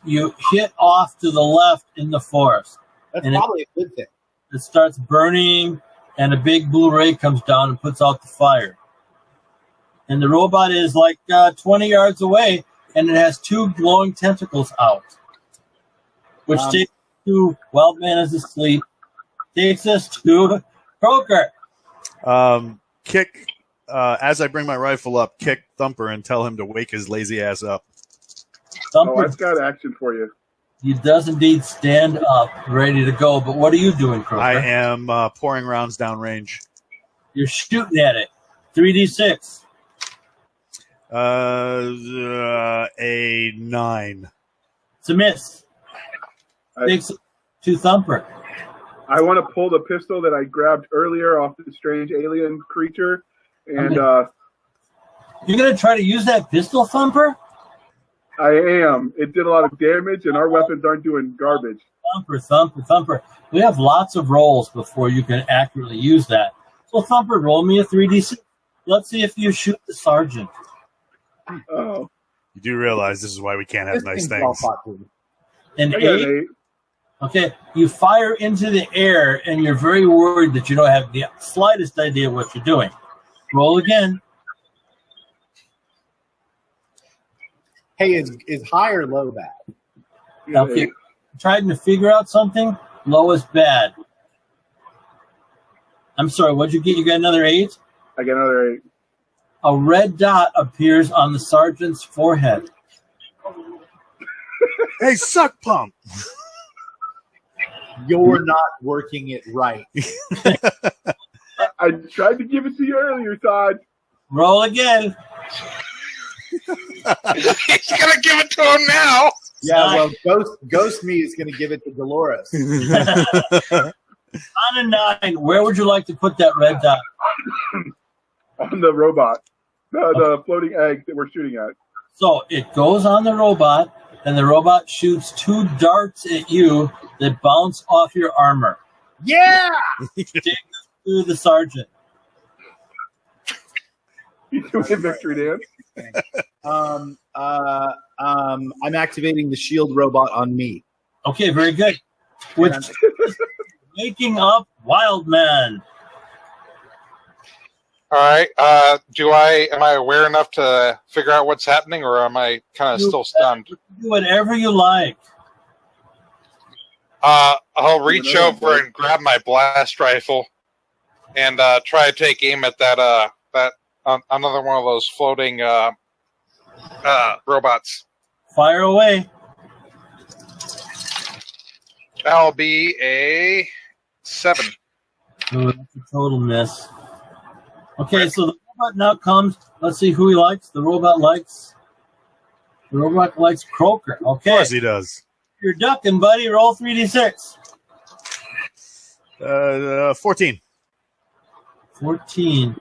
you hit off to the left in the forest. That's And probably a good thing. It starts burning, and a big blue ray comes down and puts out the fire. And the robot is like 20 yards away, and it has 2 glowing tentacles out. Which takes us to Wild Man is asleep. Takes us to Croaker. Kick, as I bring my rifle up, kick Thumper and tell him to wake his lazy ass up. Thumper, I've got action for you. he does indeed stand up, ready to go. But what are you doing, Croaker? I am pouring rounds downrange. You're shooting at it. 3d6. A 9. It's a miss. Takes it to Thumper. I want to pull the pistol that I grabbed earlier off the strange alien creature, and You're going to try to use that pistol, Thumper? I am. It did a lot of damage, and our weapons aren't doing garbage. Thumper. We have lots of rolls before you can accurately use that. So, Thumper, roll me a 3d6. Let's see if you shoot the sergeant. Oh, You do realize this is why we can't have This nice thing's all things. popular. An I got 8. an 8. Okay, you fire into the air, and you're very worried that you don't have the slightest idea what you're doing. Roll again. Hey, is high or low bad? Now, if you're trying to figure out something, low is bad. I'm sorry, what'd you get? You got another 8? I got another 8. A red dot appears on the sergeant's forehead. Hey, suck pump! You're not working it right. I tried to give it to you earlier, Todd. Roll again. He's gonna give it to him now. Yeah, well, Ghost Me is going to give it to Dolores. On a 9, where would you like to put that red dot? On the robot. The floating egg that we're shooting at. So it goes on the robot, and the robot shoots 2 darts at you that bounce off your armor. Yeah! To the sergeant. You doing a victory dance? I'm activating the shield robot on me. Okay, very good. Which waking up Wild Man. All right. Am I aware enough to figure out what's happening, or am I kind of still stunned? Do whatever you like. I'll reach over and grab my blast rifle and try to take aim at that another one of those floating robots. Fire away. That'll be a 7. Ooh, that's a total miss. Okay, so the robot now comes. Let's see who he likes. The robot likes Croaker. Of Okay, course he does. you're ducking, buddy. Roll 3d6. 14. 14.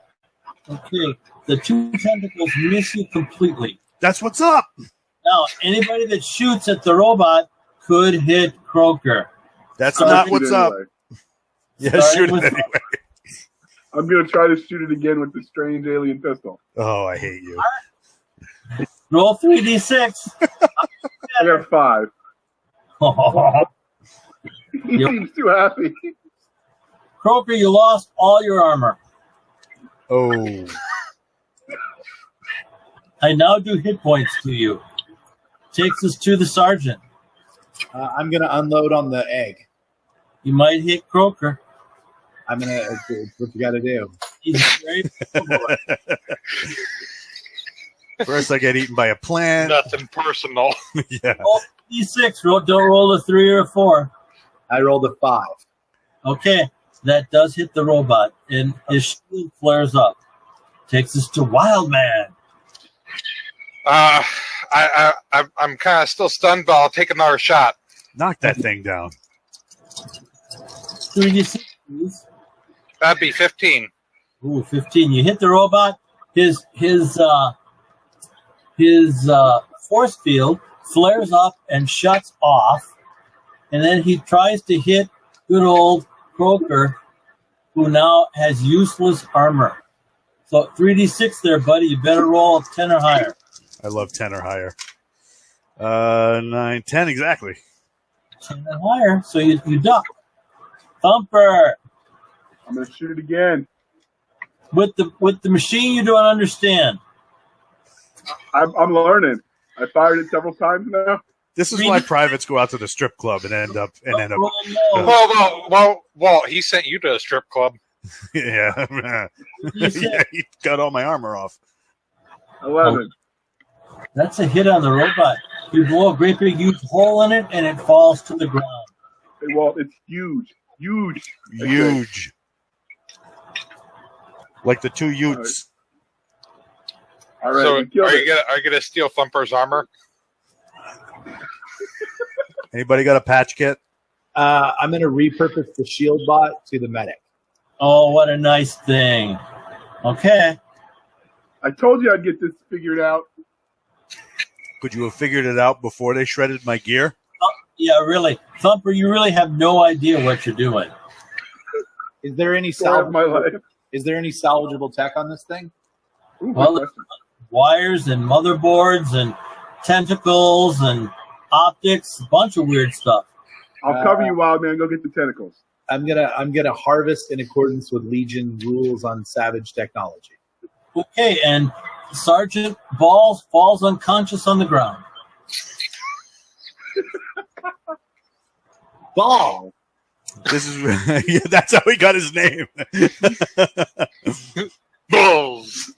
Okay, the 2 tentacles miss you completely. That's what's up. Now, anybody that shoots at the robot could hit Croaker. That's Starting not what's up. Anyway. Yeah, Starting shoot it with- anyway. I'm going to try to shoot it again with the strange alien pistol. Oh, I hate you. Roll 3d6. I got 5. He Yep. seems too happy. Croaker, you lost all your armor. Oh. I now do hit points to you. Takes us to the sergeant. I'm going to unload on the egg. You might hit Croaker. I'm going to, what you got to do. He's very First, I get eaten by a plant. Nothing personal. Yeah. Roll D6. Don't roll a 3 or a 4. I rolled a 5. Okay, that does hit the robot, and his shield flares up. Takes us to Wild Man. I'm kind of still stunned, but I'll take another shot. Knock that thing down. 3d6, please. That'd be 15. Ooh, 15. You hit the robot. His force field flares up and shuts off, and then he tries to hit good old Croaker, who now has useless armor. So 3d6 there, buddy. You better roll a 10 or higher. I love 10 or higher. 9, 10 exactly. 10 or higher. So you duck. Thumper. I'm going to shoot it again. With the machine you don't understand. I'm learning. I fired it several times now. This is why privates go out to the strip club and end up. Well, Walt, he sent you to a strip club. Yeah. Yeah, he got all my armor off. 11. That's a hit on the robot. You blow a great big huge hole in it, and it falls to the ground. Hey, Walt, it's huge. Huge. Huge. Like the 2 Utes. All right. So we killed are it. you gonna steal Thumper's armor? Anybody got a patch kit? I'm going to repurpose the shield bot to the medic. Oh, what a nice thing. Okay. I told you I'd get this figured out. Could you have figured it out before they shredded my gear? Yeah, really. Thumper, you really have no idea what you're doing. Is there any Story of my life. Is there any salvageable tech on this thing? Ooh, Well, good question. Wires and motherboards and tentacles and optics, a bunch of weird stuff. I'll cover you, Wild Man. Go get the tentacles. I'm gonna harvest in accordance with Legion rules on savage technology. Okay, and Sergeant Balls falls unconscious on the ground. Ball. This is yeah, that's how he got his name. Balls.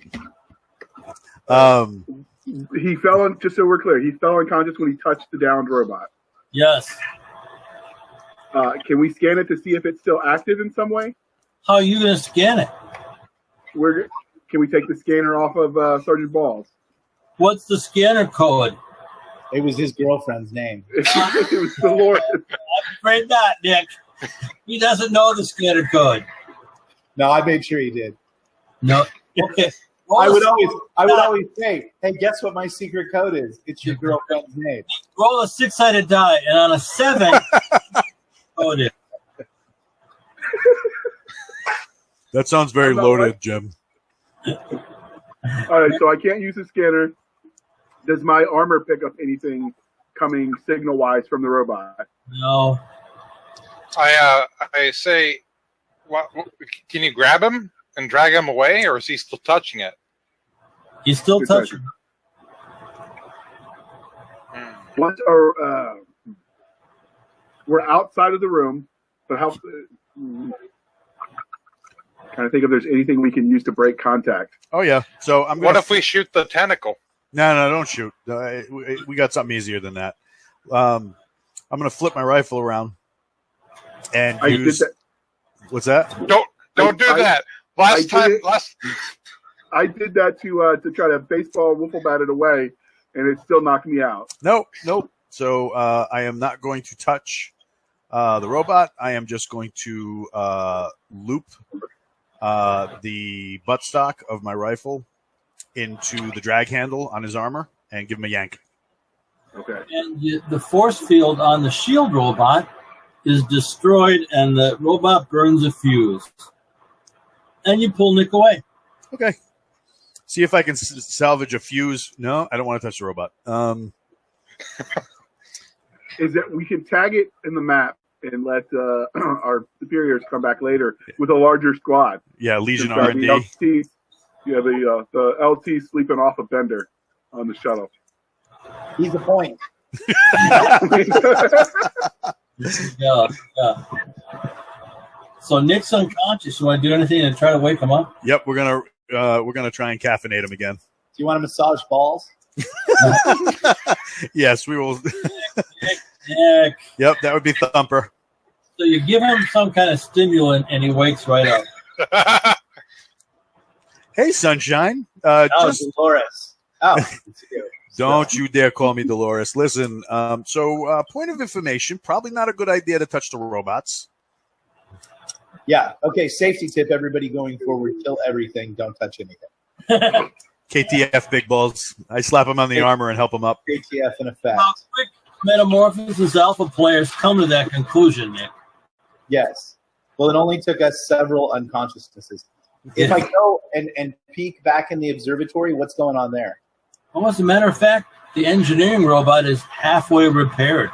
He fell on. Just so we're clear, he fell unconscious when he touched the downed robot. Yes. Can we scan it to see if it's still active in some way? How are you going to scan it? Can we take the scanner off of Sergeant Balls? What's the scanner code? It was his girlfriend's name. It was Dolores. I'm afraid not, Nick. He doesn't know the scanner code. No, I made sure he did. No. Okay. I would always say, hey, guess what my secret code is? It's your girlfriend's name. Roll a 6-sided die, and on a 7, code it. That sounds very loaded, Jim. All right, so I can't use the scanner. Does my armor pick up anything coming signal-wise from the robot? No. I say, can you grab him and drag him away, or is he still touching it? He's still Good touching. What are we're outside of the room, but how? Trying to think if there's anything we can use to break contact. Oh yeah. So I'm. What if we shoot the tentacle? No, don't shoot. We got something easier than that. I'm going to flip my rifle around and use. What's that? Don't do that. I did that to try to baseball wiffle bat it away, and it still knocked me out. Nope. So I am not going to touch the robot. I am just going to loop the buttstock of my rifle into the drag handle on his armor and give him a yank. Okay. And the force field on the shield robot is destroyed, and the robot burns a fuse. And you pull Nick away. Okay. See if I can salvage a fuse. No, I don't want to touch the robot. Is that we can tag it in the map and let our superiors come back later with a larger squad. Yeah, Legion The R&D. LT, yeah, the LT sleeping off a bender on the shuttle. He's the point. Yeah. So Nick's unconscious. You want to do anything to try to wake him up? Yep, we're gonna try and caffeinate him again. you want to massage balls? Yes, we will. Nick. Yep, that would be Thumper. So you give him some kind of stimulant, and he wakes right up. Hey, Sunshine. Oh, Just Dolores. Oh, it's you. don't you dare call me Dolores. Listen, point of information, probably not a good idea to touch the robots. Yeah. Okay. Safety tip: everybody going forward, kill everything. Don't touch anything. KTF big balls. I slap them on the armor and help them up. KTF in effect. How quick Metamorphosis Alpha players come to that conclusion, Nick? Yes. Well, it only took us several unconsciousnesses. If I go and peek back in the observatory, what's going on there? Well, as a matter of fact, the engineering robot is halfway repaired.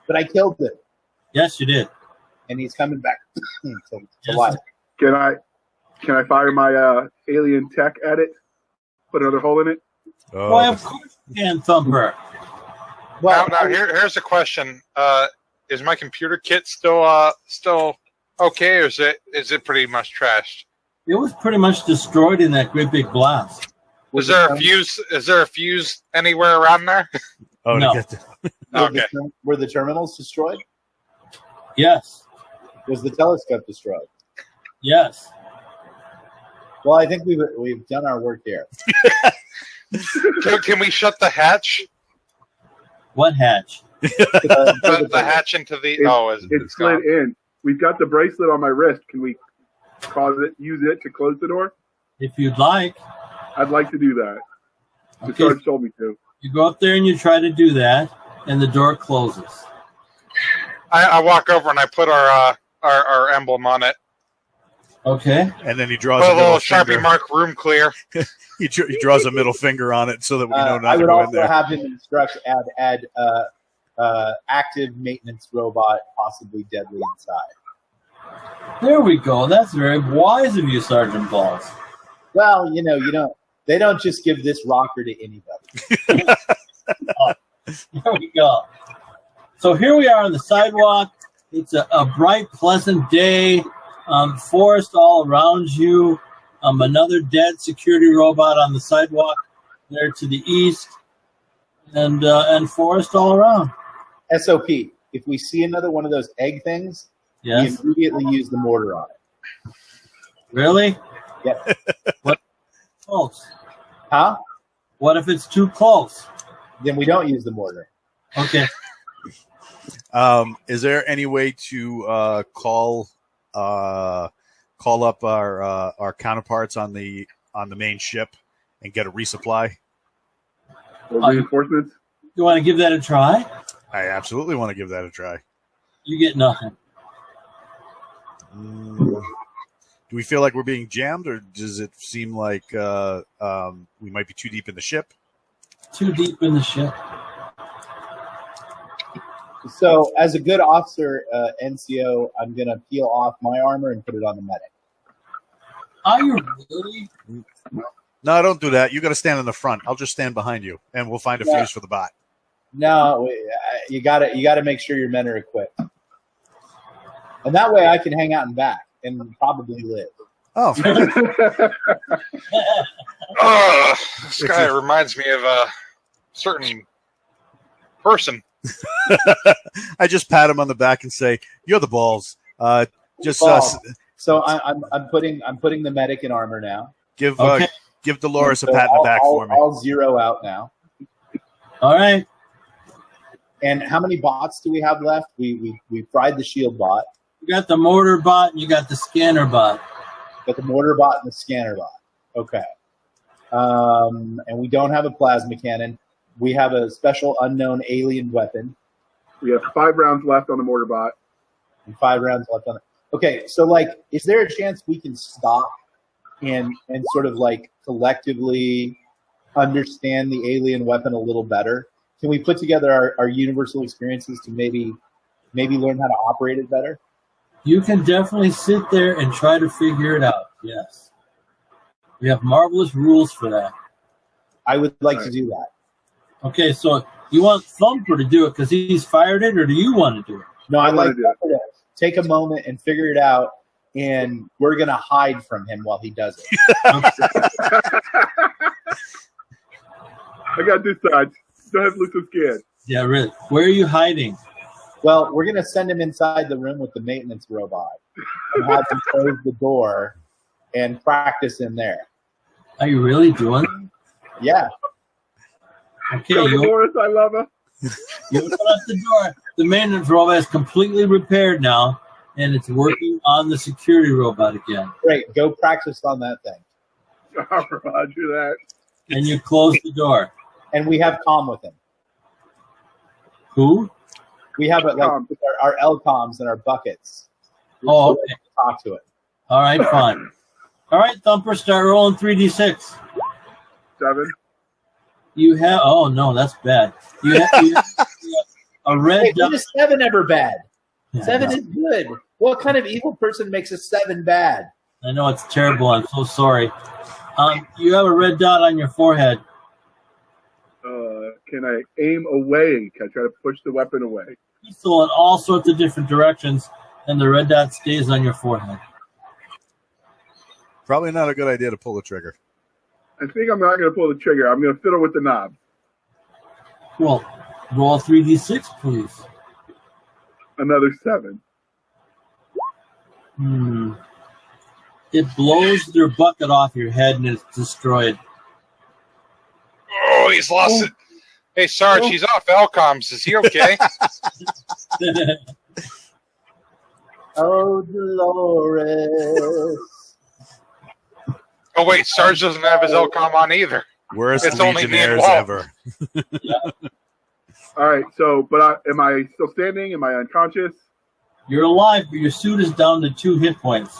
But I killed it, Yes, you did. and he's coming back to Yes. life. Can I fire my alien tech at it? Put another hole in it? Oh, Why, of course you can, Thumper. Well, now here's a question: is my computer kit still okay, or is it pretty much trashed? It was pretty much destroyed in that great big blast. Is there a fuse? Is there a fuse anywhere around there? oh, No. to get the- Okay. Were the terminals destroyed? Yes. Was the telescope destroyed? Yes. Well, I think we've done our work here. Can we shut the hatch? What hatch? The hatch into the It's slid in. We've got the bracelet on my wrist. Can we use it to close the door? If you'd like. I'd like to do that. The Okay. Sarge told me to. You go up there and you try to do that, and the door closes. I walk over and I put our emblem on it. Okay. and then he draws Put a a little middle Sharpie finger. mark, room clear. He draws a middle finger on it so that we know I not to would go in also there. have him instruct add active maintenance robot, possibly deadly inside. There we go. That's very wise of you, Sergeant Balls. Well, they don't just give this rocker to anybody. There we go. So here we are on the sidewalk. It's a bright, pleasant day. Forest all around you. Another dead security robot on the sidewalk there to the east. And forest all around. SOP. If we see another one of those egg things, Yes. we immediately use the mortar on it. Really? Yep. Close. Huh? What if it's too close? Then we don't use the mortar. Okay. Is there any way to call up our counterparts on the main ship and get a resupply? Or reinforcements? You want to give that a try? I absolutely want to give that a try. You get nothing. Do we feel like we're being jammed, or does it seem like we might be too deep in the ship? Too deep in the ship. So, as a good officer, NCO, I'm going to peel off my armor and put it on the medic. Are you really? No, don't do that. You got to stand in the front. I'll just stand behind you, and we'll find a fuse for the bot. No, you got to make sure your men are equipped, and that way I can hang out in back and probably live. Oh, This guy reminds me of a certain person. I just pat him on the back and say, "You're the balls." So I'm putting the medic in armor now. Give Dolores a So pat in the back for me. I'll zero out now. All right. And how many bots do we have left? We fried the shield bot. You got the mortar bot and you got the scanner bot. Got the mortar bot and the scanner bot. Okay. And we don't have a plasma cannon. We have a special unknown alien weapon. We have 5 rounds left on the mortar bot. And 5 rounds left on it. Okay, so is there a chance we can stop and sort of collectively understand the alien weapon a little better? Can we put together our universal experiences to maybe learn how to operate it better? You can definitely sit there and try to figure it out. Yes. We have marvelous rules for that. I would like to do that. Okay, so you want Thumper to do it because he's fired it, or do you want to do it? No, I'd like wanna do to take a moment and figure it out, and we're going to hide from him while he does it. I got this side. Don't have to look so scared. Yeah, really. Where are you hiding? Well, we're going to send him inside the room with the maintenance robot and have him close the door and practice in there. Are you really doing it? Yeah. Okay, Dolores, I love her. you open up the door. The maintenance robot is completely repaired now, and it's working on the security robot again. Great. Go practice on that thing. Roger that. And you close the door. And we have comm with him. Who? We have it like our L-coms and our buckets. Oh, okay. Talk to it. All right, fine. All right, Thumper, start rolling 3d6. 7. You have. Oh no, that's bad. You have a red Hey, dot. when is 7 ever bad? Yeah, 7 is good. What kind of evil person makes a 7 bad? I know it's terrible. I'm so sorry. You have a red dot on your forehead. Can I aim away? Can I try to push the weapon away? Pistol in all sorts of different directions, and the red dot stays on your forehead. Probably not a good idea to pull the trigger. I think I'm not going to pull the trigger. I'm going to fiddle with the knob. Well, roll 3d6, please. Another 7. It blows their bucket off your head, and it's destroyed. Oh, he's lost it. Hey, Sarge, he's off Alcoms. Is he okay? Oh, Dolores. Oh, wait, Sarge doesn't have his Alcom on either. Worst It's only me and Legionnaires Walt. ever. All right, so, but am I still standing? Am I unconscious? You're alive, but your suit is down to 2 hit points.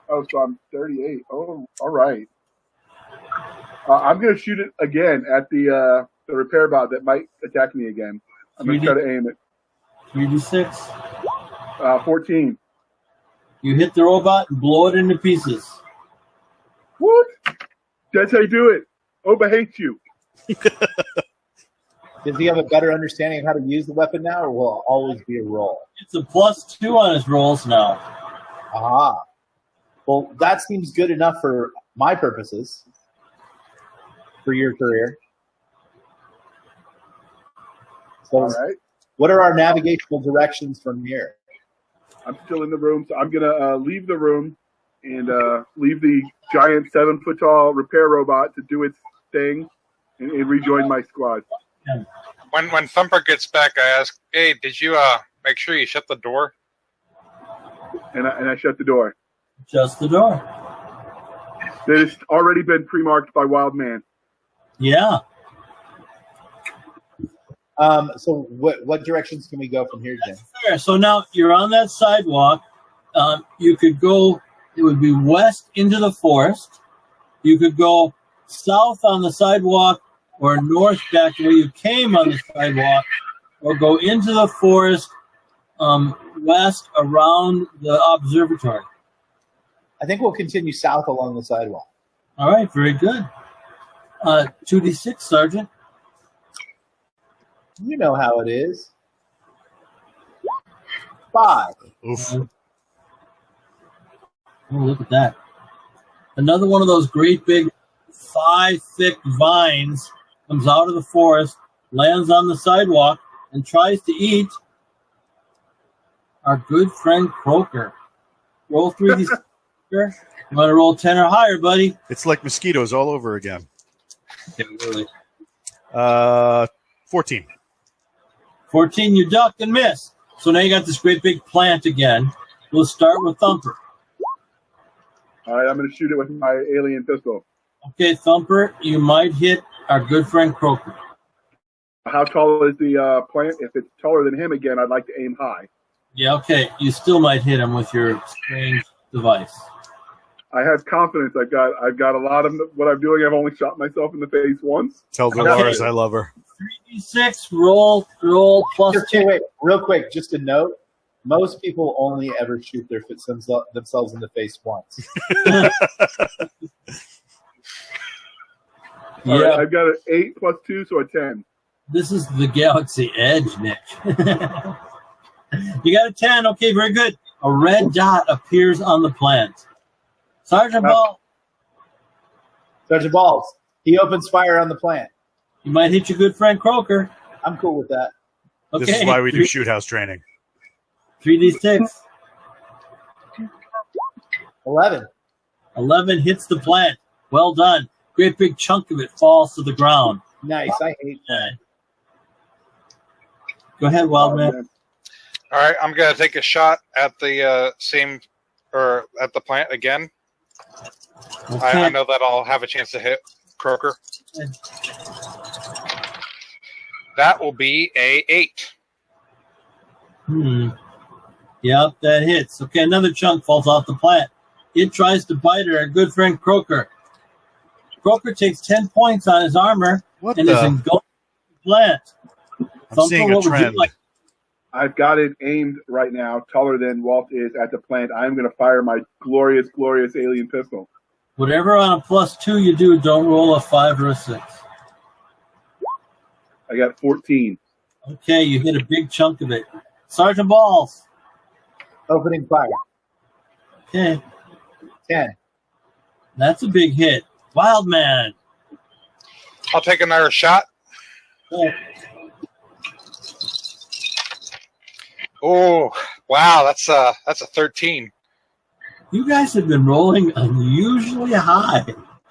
Oh, so I'm 38. Oh, all right. I'm going to shoot it again at the repair bot that might attack me again. I'm going to try to aim it. 3d6. 14. You hit the robot and blow it into pieces. What? That's how you do it. Oba hates you. Does he have a better understanding of how to use the weapon now, or will it always be a roll? It's a +2 on his rolls now. Aha. Well, that seems good enough for my purposes. For your career. So, All right. what are our navigational directions from here? I'm still in the room, so I'm going to leave the room and leave the giant 7-foot-tall repair robot to do its thing and rejoin my squad. When Thumper gets back, I ask, hey, did you make sure you shut the door? And I shut the door. Just the door. That has already been pre-marked by Wild Man. Yeah. So what directions can we go from here, Jim? Fair. So now you're on that sidewalk. You could go, it would be west into the forest. You could go south on the sidewalk or north back where you came on the sidewalk, or go into the forest west around the observatory. I think we'll continue south along the sidewalk. All right, very good. 2d6, Sergeant. You know how it is. 5. Oof. Oh, look at that. Another one of those great big 5 thick vines comes out of the forest, lands on the sidewalk, and tries to eat our good friend Croaker. Roll 3d6. You want to roll 10 or higher, buddy? It's like mosquitoes all over again. Yeah, really. 14. 14, you duck and miss. So now you got this great big plant again. We'll start with Thumper. All right, I'm going to shoot it with my alien pistol. Okay, Thumper, you might hit our good friend Croaker. How tall is the plant? If it's taller than him again, I'd like to aim high. Yeah, okay. You still might hit him with your strange device. I have confidence. I've got a lot of what I'm doing. I've only shot myself in the face once. Tell Dolores I love her. 3d6, roll +2. Wait, real quick, just a note. Most people only ever shoot themselves in the face once. All Yeah, right, I've got an 8 + 2, so a 10. this is the Galaxy Edge, Nick. You got a 10. Okay, very good. A red dot appears on the plant. Sergeant Ball. Sergeant Balls, He opens fire on the plant. You might hit your good friend Croaker. I'm cool with that. Okay. This is why we do shoot house training. 3d6. 11. 11 hits the plant. Well done. Great big chunk of it falls to the ground. Nice. I hate that. Go ahead, Wildman. All right, I'm gonna take a shot at the at the plant again. Okay. I know that I'll have a chance to hit Croaker. That will be a 8. Yep, that hits. Okay, another chunk falls off the plant. It tries to bite our good friend Croaker. Croaker takes 10 points on his armor What and the? is engulfed in the plant. I'm seeing a what would you trend. like? I've got it aimed right now, taller than Walt is at the plant. I'm going to fire my glorious, glorious alien pistol. Whatever on a +2 you do, don't roll a 5 or a 6. I got 14. Okay, you hit a big chunk of it. Sergeant Balls. Opening fire. Okay, 10. that's a big hit. Wildman. I'll take another shot. Okay. Oh, wow, that's a 13. You guys have been rolling unusually high.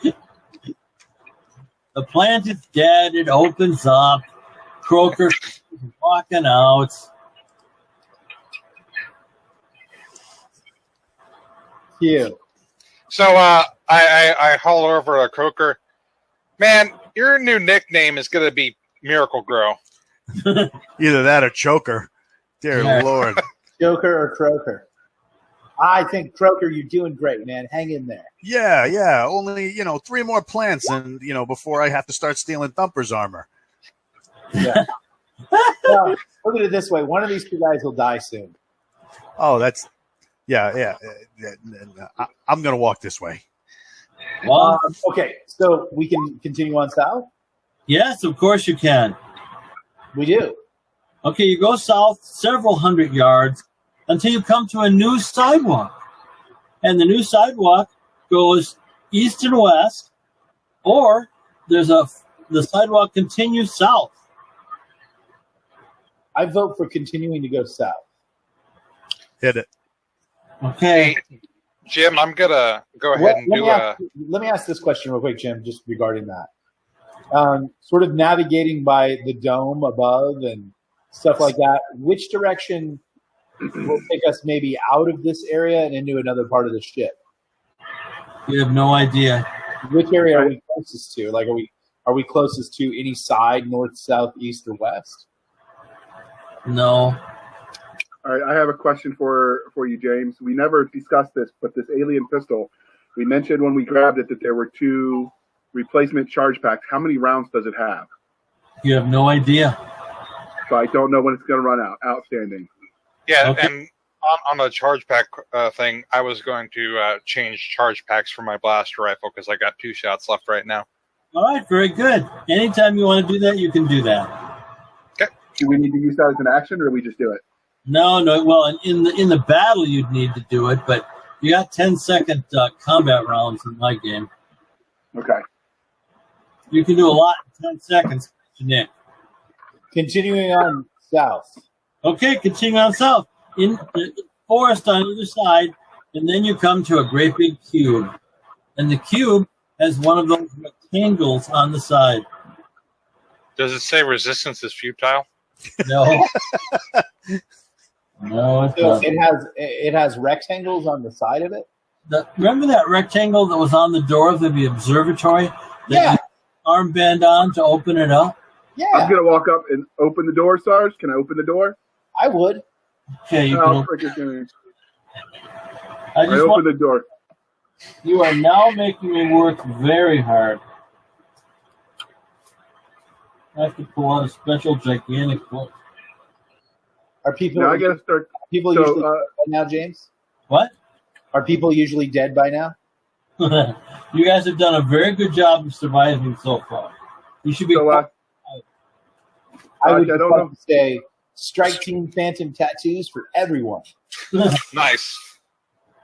The plant is dead. It opens up. Croaker walking out. Cute. So I haul over to Croaker. Man, your new nickname is gonna be Miracle Grow. Either that or choker. Dear Yeah. Lord. Joker or Croaker? I think Croaker, you're doing great, man. Hang in there. Yeah. Only, 3 more plants and, before I have to start stealing Thumper's armor. Yeah. Well, look at it this way. One of these 2 guys will die soon. Oh, that's, yeah. I'm going to walk this way. Well, Okay, so we can continue on south? yes, of course you can. We do. Okay, you go south several hundred yards until you come to a new sidewalk. And the new sidewalk goes east and west, or the sidewalk continues south. I vote for continuing to go south. Hit it. Okay. Jim, I'm gonna go ahead and do a. Let me ask this question real quick, Jim, just regarding that. Sort of navigating by the dome above and stuff like that, which direction will take us maybe out of this area and into another part of the ship? You have no idea. Which area are we closest to? Like, are we closest to any side, north, south, east, or west? No. All right, I have a question for you, James. We never discussed this, but this alien pistol, we mentioned when we grabbed it that there were 2 replacement charge packs. How many rounds does it have? You have no idea. So I don't know when it's going to run out. Outstanding. Yeah, Okay. and on the charge pack thing, I was going to change charge packs for my blaster rifle because I got 2 shots left right now. All right, very good. Anytime you want to do that, you can do that. Do we need to use that as an action, or do we just do it? No. Well, in the battle, you'd need to do it, but you got 10-second combat rounds in my game. Okay. You can do a lot in 10 seconds, Nick. Continuing on south. Okay, continue on south. In the forest on either side, and then you come to a great big cube. And the cube has one of those rectangles on the side. Does it say resistance is futile? No. No, it's So not. it has rectangles on the side of it? Remember that rectangle that was on the door of the observatory? That Yeah. you armband on to open it up? Yeah, I'm going to walk up and open the door, Sarge. Can I open the door? I would. Okay, you No, can. freaking I I just open want, the door. you are now making me work very hard. I have to pull out a special gigantic book. Are people Now I got to start. people So, usually dead by now, James? What? Are people usually dead by now? You guys have done a very good job of surviving so far. You should be. So, I would I just don't like know. to say, strike Team Phantom tattoos for everyone. Nice.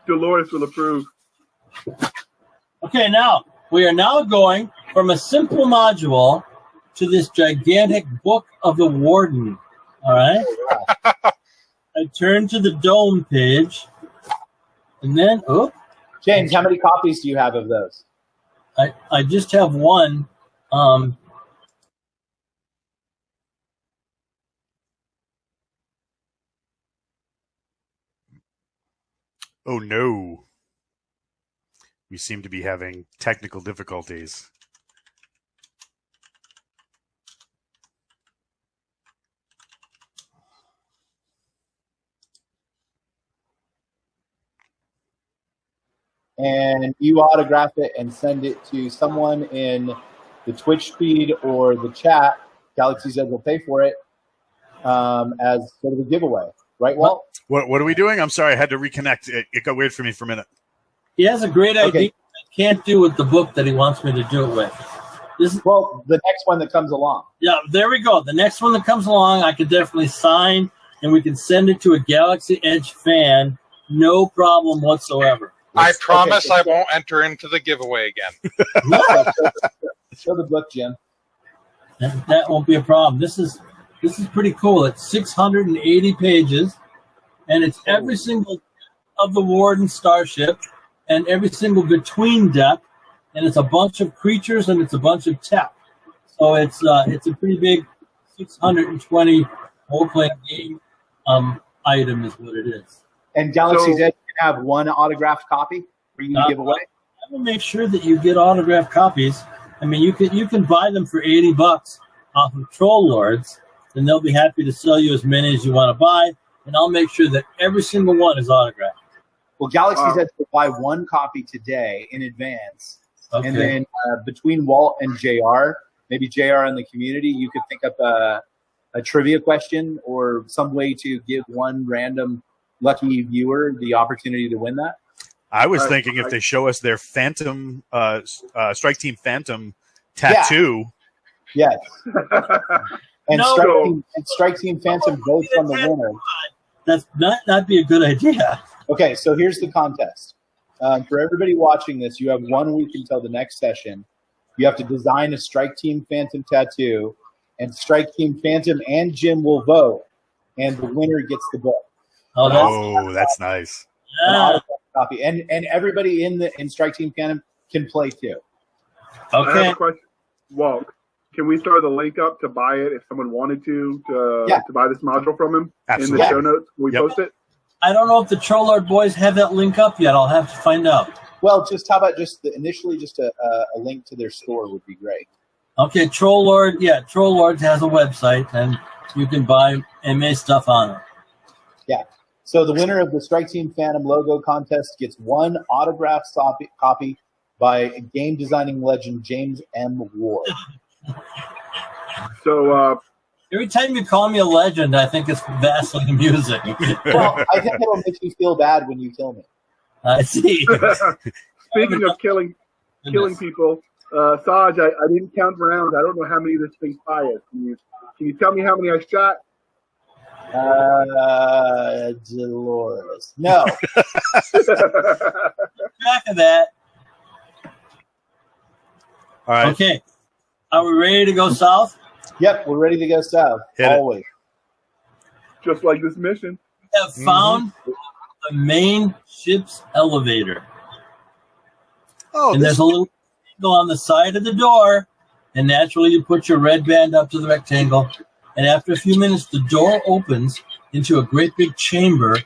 Dolores will approve. Okay, now we are now going from a simple module to this gigantic book of the Warden. All right. I turn to the dome page, and then, James, how many copies do you have of those? I just have one. Oh no. We seem to be having technical difficulties. And you autograph it and send it to someone in the Twitch feed or the chat. Galaxy's Edge will pay for it as sort of a giveaway. Right, Walt? What are we doing? I'm sorry, I had to reconnect. It got weird for me for a minute. He has a great idea. I can't do with the book that he wants me to do it with. Well, the next one that comes along. Yeah, there we go. The next one that comes along, I could definitely sign, and we can send it to a Galaxy Edge fan. No problem whatsoever. I promise I won't enter into the giveaway again. Show the book, Jim. That won't be a problem. This is pretty cool. It's 680 pages, and it's every single of the Warden starship and every single between deck, and it's a bunch of creatures and it's a bunch of tech. So it's a pretty big 620 role-playing game item is what it is. And Galaxy's Edge can have one autographed copy for you to give away? I will make sure that you get autographed copies. I mean, you can buy them for $80 off of Troll Lords, and they'll be happy to sell you as many as you want to buy, and I'll make sure that every single one is autographed. Well, Galaxy's Edge will buy one copy today in advance. Okay. And then between Walt and JR, maybe JR in the community, you could think up a trivia question or some way to give one random lucky viewer the opportunity to win that. I was thinking if they show us their Phantom, Strike Team Phantom tattoo. Yeah. Yes. And Strike Team Phantom votes on the winner. That's not be a good idea. Okay, so here's the contest. For everybody watching this, you have 1 week until the next session. You have to design a Strike Team Phantom tattoo, and Strike Team Phantom and Jim will vote, and the winner gets the book. Oh, that's nice. Yeah. Copy. And everybody in Strike Team Phantom can play too. Okay. I have a question. Walt, can we throw the link up to buy it if someone wanted to buy this module from him? Absolutely. In the show notes? Can we post it? I don't know if the Troll Lord boys have that link up yet. I'll have to find out. Well, how about initially a link to their store would be great. Okay, Troll Lord. Yeah, Troll Lord has a website, and you can buy MA stuff on it. Yeah. So the winner of the Strike Team Phantom logo contest gets one autographed copy by game designing legend James M. Ward. So every time you call me a legend, I think it's vastly amusing. Well, I think it'll make you feel bad when you kill me. I see. Speaking of killing people, Saj, I didn't count rounds. I don't know how many this thing fires. Can you tell me how many I shot? Dolores. No. Back of that. All right. Okay. Are we ready to go south? Yep, we're ready to go south. Always. Just like this mission. We have found the main ship's elevator. Oh, and there's a little rectangle on the side of the door, and naturally you put your red band up to the rectangle, and after a few minutes the door opens into a great big chamber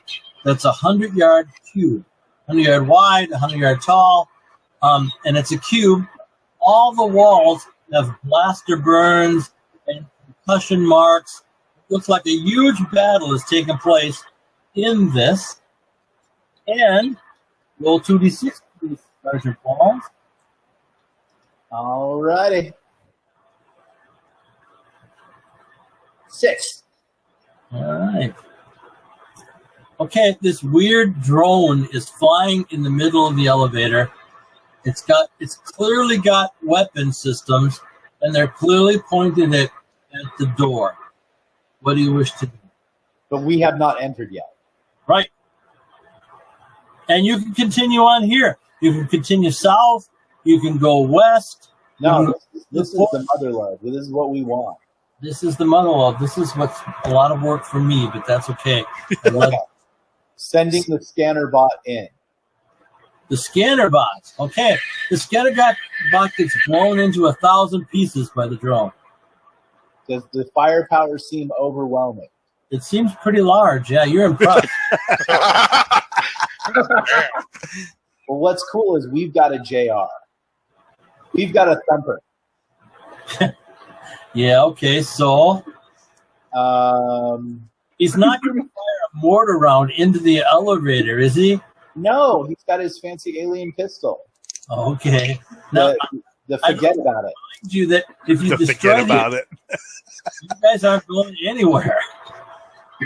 that's 100-yard cube, 100-yard wide, 100-yard tall, and it's a cube. All the walls have blaster burns and concussion marks. It looks like a huge battle is taking place in this. And roll 2d6, please, Sergeant Balls. All righty. 6. All right. Okay, this weird drone is flying in the middle of the elevator. It's clearly got weapon systems, and they're clearly pointing it at the door. What do you wish to do? But we have not entered yet. Right. And you can continue on here. You can continue south. You can go west. No, this is the mother lode. This is what we want. This is the mother lode. This is what's a lot of work for me, but that's okay. Sending the scanner bot in. The scanner bot. Okay. The scanner bot gets blown into 1,000 pieces by the drone. Does the firepower seem overwhelming? It seems pretty large. Yeah, you're impressed. Well, what's cool is we've got a JR. We've got a Thumper. Yeah, okay, so he's not going to fire a mortar round into the elevator, is he? No, he's got his fancy alien pistol. Okay. Now, Forget about it. You that if you destroy forget about it. You guys aren't going anywhere.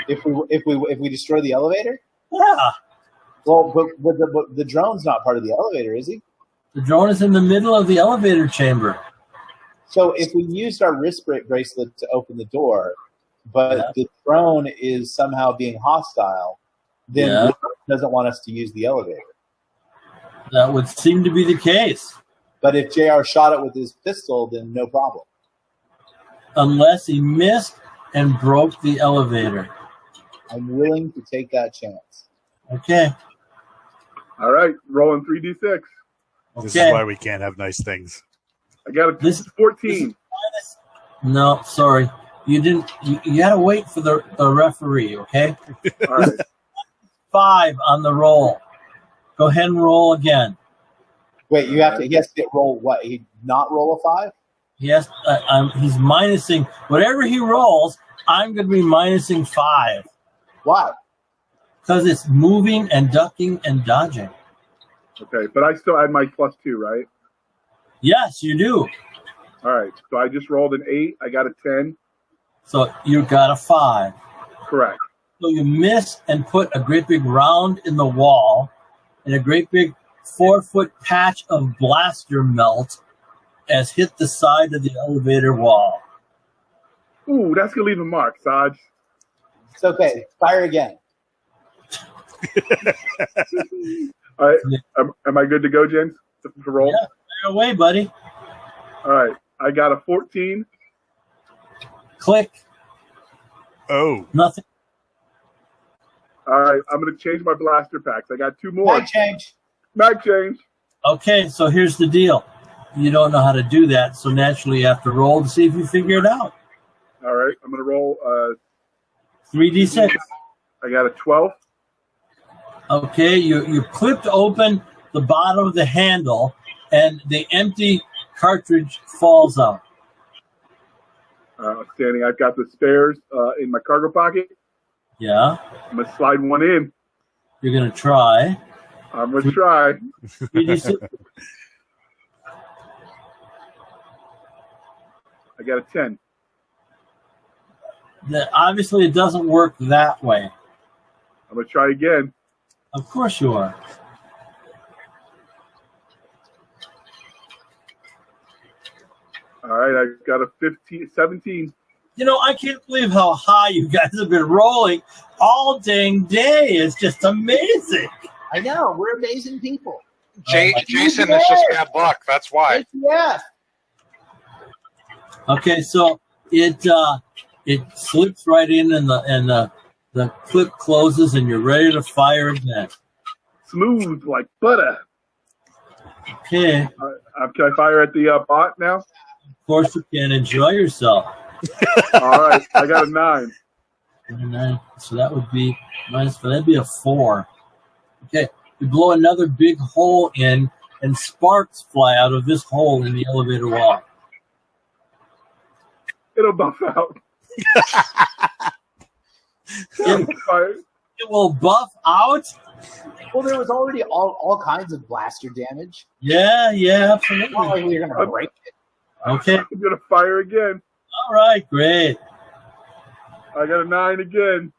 If we destroy the elevator? Yeah. Well, but the drone's not part of the elevator, is he? The drone is in the middle of the elevator chamber. So if we used our wrist bracelet to open the door, but the drone is somehow being hostile, then it doesn't want us to use the elevator. That would seem to be the case. But if JR shot it with his pistol, then no problem. Unless he missed and broke the elevator. I'm willing to take that chance. Okay. All right, rolling 3d6. This is why we can't have nice things. I got a 14. No, sorry. You didn't. You got to wait for the referee, okay? All right. 5 on the roll. Go ahead and roll again. Wait, he has to roll what? He not roll a 5? Yes, he's minusing whatever he rolls. I'm going to be minusing 5. Why? Because it's moving and ducking and dodging. Okay, but I still add my +2, right? Yes, you do. All right, so I just rolled an 8. I got a 10. So you got a 5. Correct. So you miss and put a great big round in the wall and a great big 4-foot patch of blaster melt has hit the side of the elevator wall. Ooh, that's going to leave a mark, Saj. It's okay. Fire again. All right, am I good to go, James, to roll? Yeah, fire away, buddy. All right, I got a 14. Click. Oh. Nothing. All right, I'm going to change my blaster packs. I got 2 more. Mag change. Mag change. Okay, so here's the deal. You don't know how to do that, so naturally you have to roll to see if you figure it out. All right, I'm going to roll 3d6. I got a 12. Okay, you clipped open the bottom of the handle, and the empty cartridge falls out. Outstanding. I've got the spares in my cargo pocket. Yeah. I'm going to slide one in. You're going to try. I'm going to try. 3d6. I got a 10. Obviously, it doesn't work that way. I'm going to try again. Of course you are. All right, I got a 17. You know, I can't believe how high you guys have been rolling all dang day. It's just amazing. I know. We're amazing people. Jason is just bad luck. That's why. Yeah. Okay, so it slips right in, and the clip closes, and you're ready to fire again. Smooth like butter. Okay. Can I fire at the bot now? Of course you can. Enjoy yourself. All right, I got a 9. 9. So that would be minus 4. That'd be a 4. Okay. You blow another big hole in, and sparks fly out of this hole in the elevator wall. It'll buff out. It will buff out? Well, there was already all kinds of blaster damage. Yeah, absolutely. It's not like we're going to break it. Okay. I'm going to fire again. All right, great. I got a 9 again.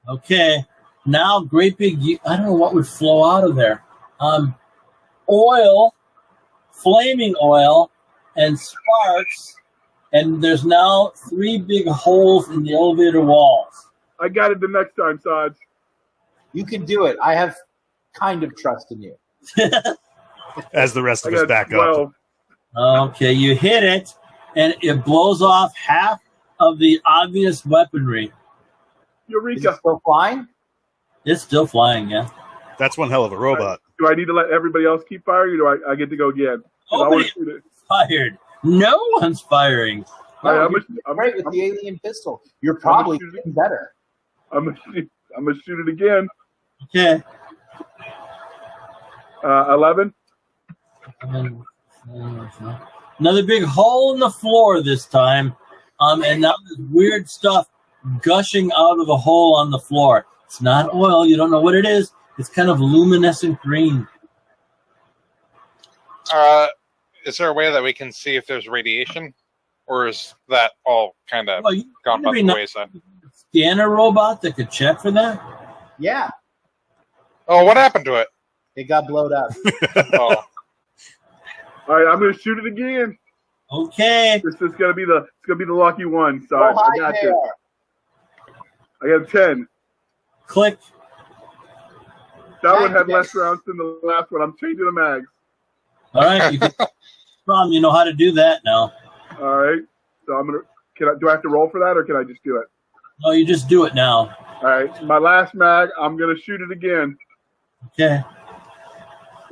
Okay. Now, great big, I don't know what would flow out of there. Oil, flaming oil, and sparks, and there's now 3 big holes in the elevator walls. I got it the next time, Saj. You can do it. I have kind of trust in you. As the rest I of us got back 12. up. Okay, you hit it, and it blows off half of the obvious weaponry. Is Eureka! it still flying? It's still flying, yeah. That's one hell of a robot. Do I need to let everybody else keep firing, or do I get to go again? 'Cause I wanna Nobody shoot it. fired. No one's firing. All right, No, you're great with the alien pistol. You're probably shoot it. getting better. I'm gonna shoot it again. Okay. 11. Another big hole in the floor this time. And now there's weird stuff gushing out of the hole on the floor. It's not oil. You don't know what it is. It's kind of luminescent green. Is there a way that we can see if there's radiation, or is that all kind of Well, you gone by the wayside? Scanner robot that could check for that? Yeah, Oh, what happened to it? it got blowed up. Oh, All right, I'm gonna shoot it again. Okay. This is gonna be the lucky one. So Go I high got there. you. I got 10. Click. That one had less rounds than the last one. I'm changing the mags. All right. You know how to do that now. All right. So I'm gonna. Do I have to roll for that, or can I just do it? No, you just do it now. All right. My last mag. I'm gonna shoot it again. Okay.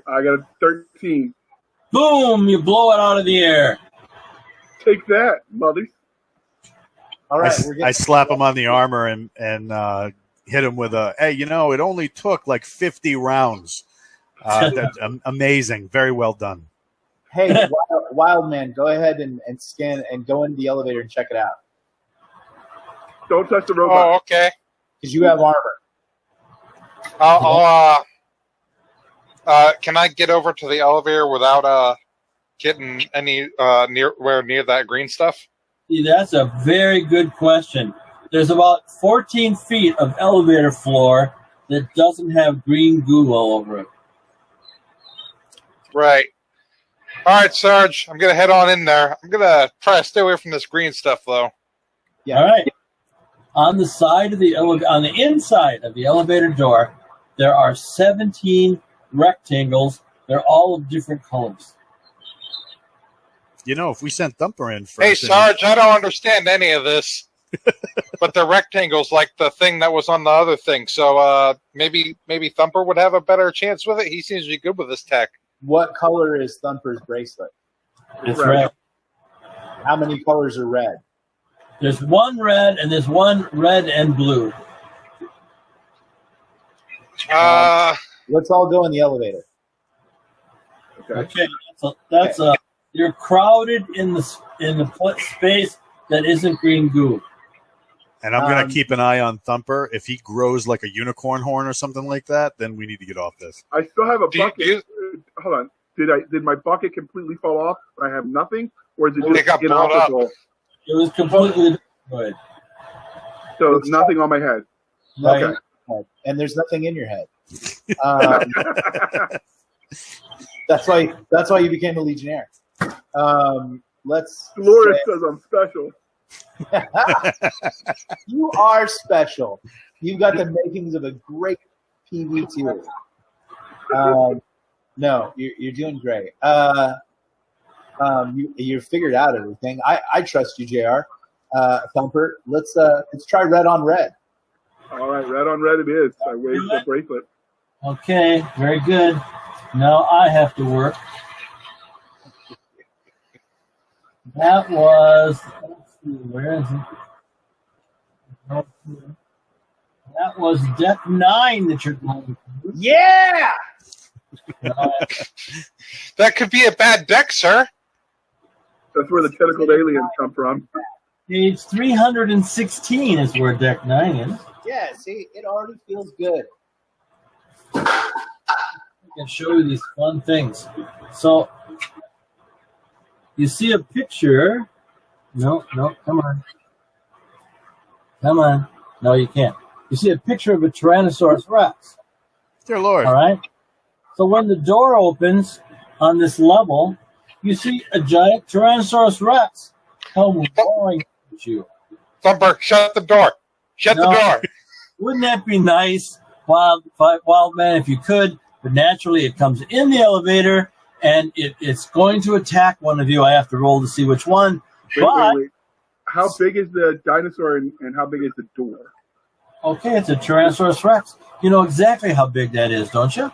I got a 13. Boom! You blow it out of the air. Take that, mother. All right, I slap him on the armor and hit him with a, hey, it only took like 50 rounds. That's amazing. Very well done. Hey, wild man, go ahead and scan and go into the elevator and check it out Don't touch the oh, robot. okay. because you have armor. Can I get over to the elevator without getting near that green stuff? See, that's a very good question. There's about 14 feet of elevator floor that doesn't have green goo all over it. Right. All right, Sarge. I'm gonna head on in there. I'm gonna try to stay away from this green stuff, though. Yeah. All right. On the side of the on the inside of the elevator door, there are 17 rectangles. They're all of different colors. If we sent Thumper in first. Hey, Sarge, I don't understand any of this. But the rectangle's like the thing that was on the other thing. So maybe Thumper would have a better chance with it. He seems to be good with this tech. What color is Thumper's bracelet? It's Red. red. How many colors are red? There's one red and there's one red and blue. Let's all go in the elevator. Okay. Okay, that's you're crowded in the space that isn't green goo. And I'm going to keep an eye on Thumper. If he grows like a unicorn horn or something like that, then we need to get off this. I still have a bucket. Hold on. Did my bucket completely fall off? I have nothing, or is it just got blown up. inoperable? It was completely destroyed. So nothing on my head. Right? Okay. And there's nothing in your head. That's why you became a Legionnaire. Let's. Dolores says I'm special. You are special. You've got the makings of a great PV2. No, you're doing great. You figured out everything. I trust you, JR. Thumper, let's try red on red. All right, red on red it is. I waved the bracelet. Okay, very good. Now I have to work. That was, let's see, where is it? That was deck 9 that you're going to. Yeah. That could be a bad deck, sir. That's where the tentacled aliens come from. Page 316 is where deck 9 is. Yeah. See, it already feels good. I can show you these fun things. So, you see a picture. No, come on. Come on. No, you can't. You see a picture of a Tyrannosaurus Rex. Dear Lord. All right? So when the door opens on this level, you see a giant Tyrannosaurus Rex come roaring at you. Thumper, shut the door. Shut the door. Wouldn't that be nice, wild man, if you could? But naturally, it comes in the elevator, and it's going to attack one of you. I have to roll to see which one. Wait. How big is the dinosaur and how big is the door? Okay, it's a Tyrannosaurus Rex. You know exactly how big that is, don't you?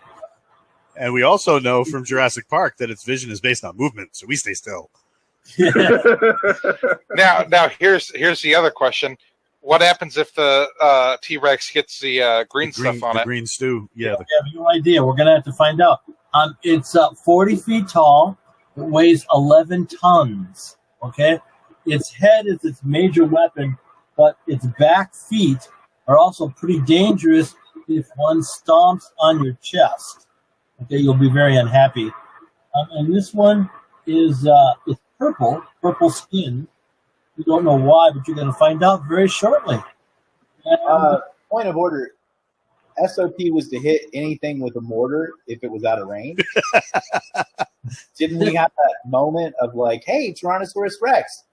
And we also know from Jurassic Park that its vision is based on movement, so we stay still. Now here's the other question: what happens if the T-Rex gets the green stuff on it? Green stew. Yeah. I have no idea. We're gonna have to find out. It's 40 feet tall. It weighs 11 tons. Okay, its head is its major weapon, but its back feet are also pretty dangerous if one stomps on your chest. Okay, you'll be very unhappy. And this one is it's purple skin. You don't know why, but you're going to find out very shortly. Point of order. SOP was to hit anything with a mortar if it was out of range. Didn't we have that moment of like, hey, Tyrannosaurus Rex,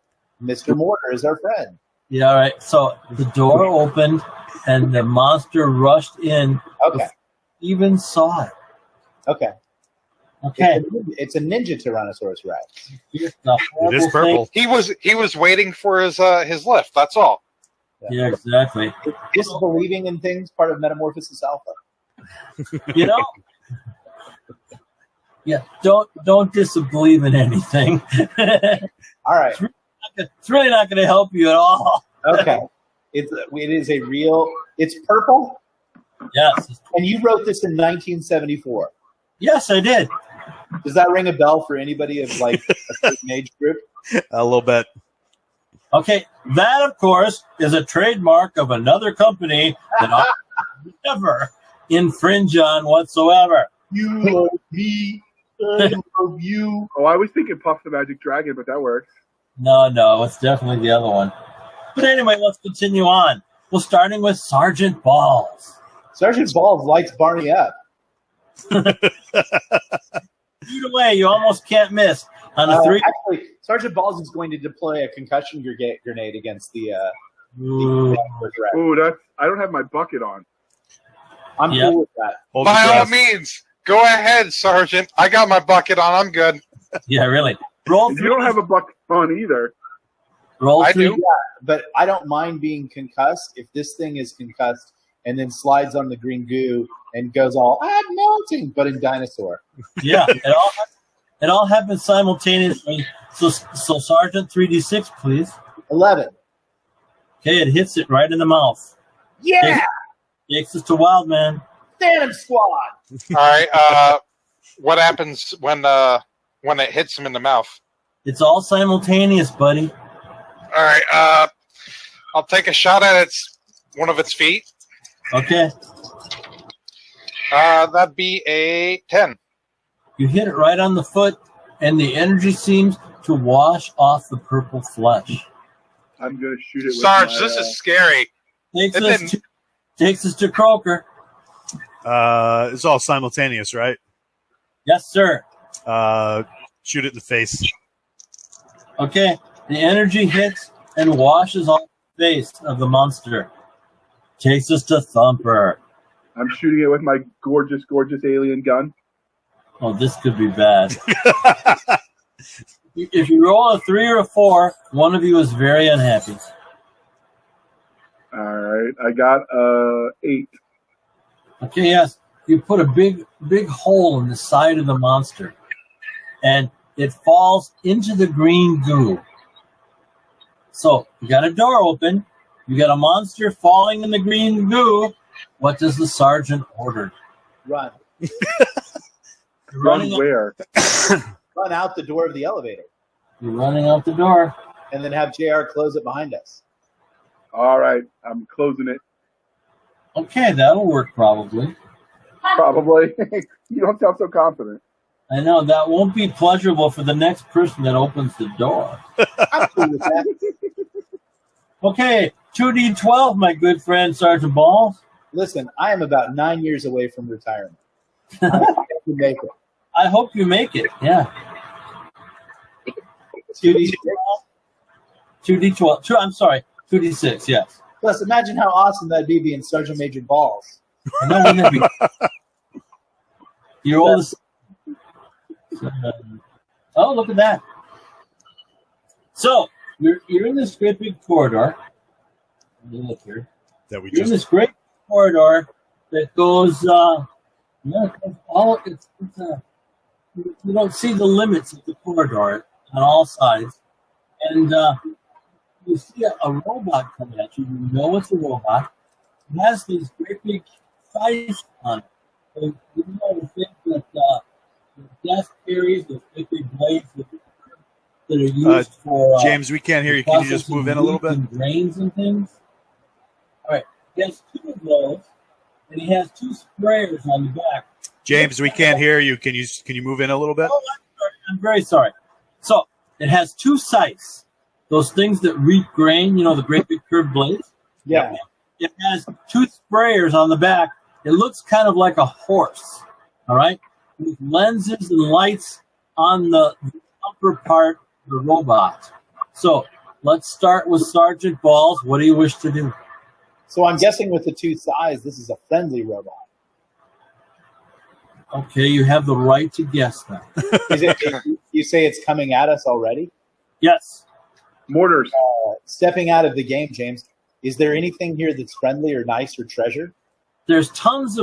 Mr. Mortar is our friend? Yeah, all right. So the door opened and the monster rushed in. Okay. Even saw it. Okay. It's a ninja Tyrannosaurus Rex. It is purple. He was waiting for his lift. That's all. Yeah, exactly. Is disbelieving in things part of Metamorphosis Alpha? You know? Yeah, don't disbelieve in anything. All right. It's really not going to help you at all. Okay. It is a real. It's purple. Yes. And you wrote this in 1974. Yes, I did. Does that ring a bell for anybody of like a certain age group? A little bit. Okay, that of course is a trademark of another company that I never infringe on whatsoever. You love me. I love you. Oh, I was thinking Puff the Magic Dragon, but that works. No, it's definitely the other one. But anyway, let's continue on. We're starting with Sergeant Balls. Sergeant Balls lights Barney up. Shoot away, you almost can't miss. On a three. Actually, Sergeant Balls is going to deploy a concussion grenade against the. Ooh. Ooh, I don't have my bucket on. I'm cool with that. By all means, go ahead, Sergeant. I got my bucket on. I'm good. Yeah, really. Roll. You don't have a bucket on either. Roll. I three. do. Yeah, but I don't mind being concussed if this thing is concussed and then slides on the green goo and goes all melting, but in dinosaur. Yeah, it all happens simultaneously. So Sergeant, 3d6, please. 11. Okay, it hits it right in the mouth. Yeah, Takes us to Wildman. Phantom Squad. All right. What happens when it hits him in the mouth? It's all simultaneous, buddy. All right. I'll take a shot at one of its feet. Okay. That'd be a 10. You hit it right on the foot, and the energy seems to wash off the purple flesh. I'm going to shoot it with Sarge, my, this is scary. Takes us to Croaker. It's all simultaneous, right? Yes, sir. Shoot it in the face. Okay. The energy hits and washes off the face of the monster. Takes us to Thumper. I'm shooting it with my gorgeous, gorgeous alien gun. Oh, this could be bad. If you roll a 3 or a 4, one of you is very unhappy. All right. I got 8. Okay, yes. You put a big hole in the side of the monster, and it falls into the green goo. So you got a door open. You got a monster falling in the green goo. What does the sergeant order? Run. Run where? Run out the door of the elevator. You're running out the door. And then have JR close it behind us. All right. I'm closing it. Okay, that'll work probably. Probably. You don't sound so confident. I know that won't be pleasurable for the next person that opens the door. I'm cool with that. Okay, 2d12, my good friend Sergeant Balls. Listen, I am about 9 years away from retirement. I hope you make it. I hope you make it. Yeah. 2D6. 2d12. I'm sorry. 2d6. Yes. Plus, imagine how awesome that'd be being Sergeant Major Balls. I know, wouldn't it be? You roll this. Oh, look at that. So, you're in this great big corridor. Let me look here. That we You're in just this great corridor that goes, you don't see the limits of the corridor on all sides. And you see a robot come at you. You know it's a robot. It has these great big size on it. So you know the thing that the death carries, the big blades that are used for James, we can't hear you. Can you just move in a little bit? And grains and things. All right. He has 2 of those, and he has 2 sprayers on the back. James, we can't hear you. Can you move in a little bit? Oh, I'm very sorry. So it has 2 sights. Those things that reap grain, you know, the great big curved blades. Yeah. It has 2 sprayers on the back. It looks kind of like a horse. All right, with lenses and lights on the upper part of the robot. So let's start with Sergeant Balls. What do you wish to do? So I'm guessing with the 2 sides, this is a friendly robot. Okay, you have the right to guess that. You say it's coming at us already? Yes. Mortars. Stepping out of the game, James, is there anything here that's friendly or nice or treasure? There's tons.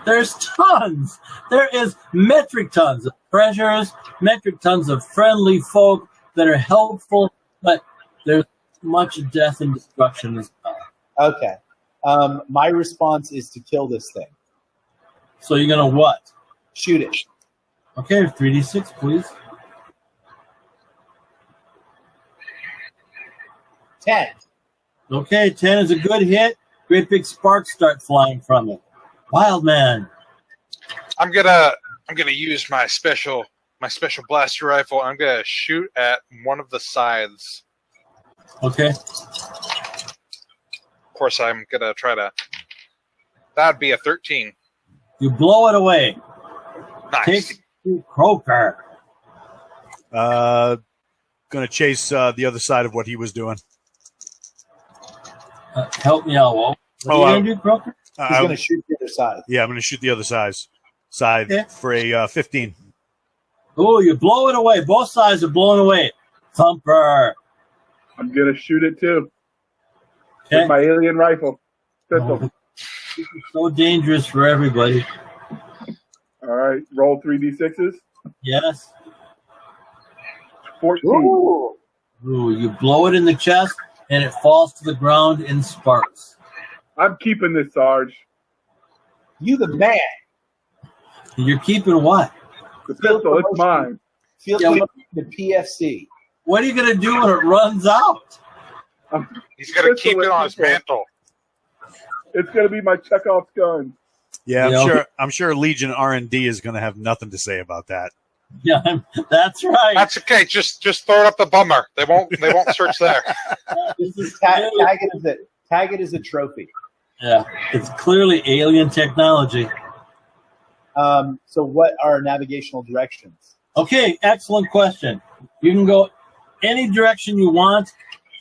There is metric tons of treasures, metric tons of friendly folk that are helpful, but there's much death and destruction as well. Okay. My response is to kill this thing. So you're going to what? Shoot it. Okay, 3d6, please. 10. Okay, 10 is a good hit. Great big sparks start flying from it. Wild man. I'm gonna use my special blaster rifle. I'm gonna shoot at one of the sides. Okay. Of course, I'm gonna try to. That'd be a 13. You blow it away. Nice. Take to Croaker. Gonna chase the other side of what he was doing. Help me out, Walt. What are you going to do, Croaker? He's going to shoot the other side. Yeah, I'm gonna shoot the other side Okay. for a 15. Oh, you blow it away. Both sides are blown away. Thumper. I'm gonna shoot it too Okay. with my alien rifle. Pistol. This is so dangerous for everybody. All right, roll 3d6s. Yes. 14. Ooh. Ooh, you blow it in the chest, and it falls to the ground in sparks. I'm keeping this, Sarge. You the man. You're keeping what? The pistol, it's mine. Feels Yeah, like what- the PFC. What are you going to do when it runs out? He's gonna Pistol keep it with on his pistol. mantle. It's gonna be my Chekhov's gun. Yeah, Yeah. I'm sure Legion R&D is gonna have nothing to say about that. Yeah, that's right. That's okay. Just throw it up the bummer. They won't search there. This is Tag clearly- it as a trophy. yeah, it's clearly alien technology. So what are navigational directions? Okay, excellent question. You can go any direction you want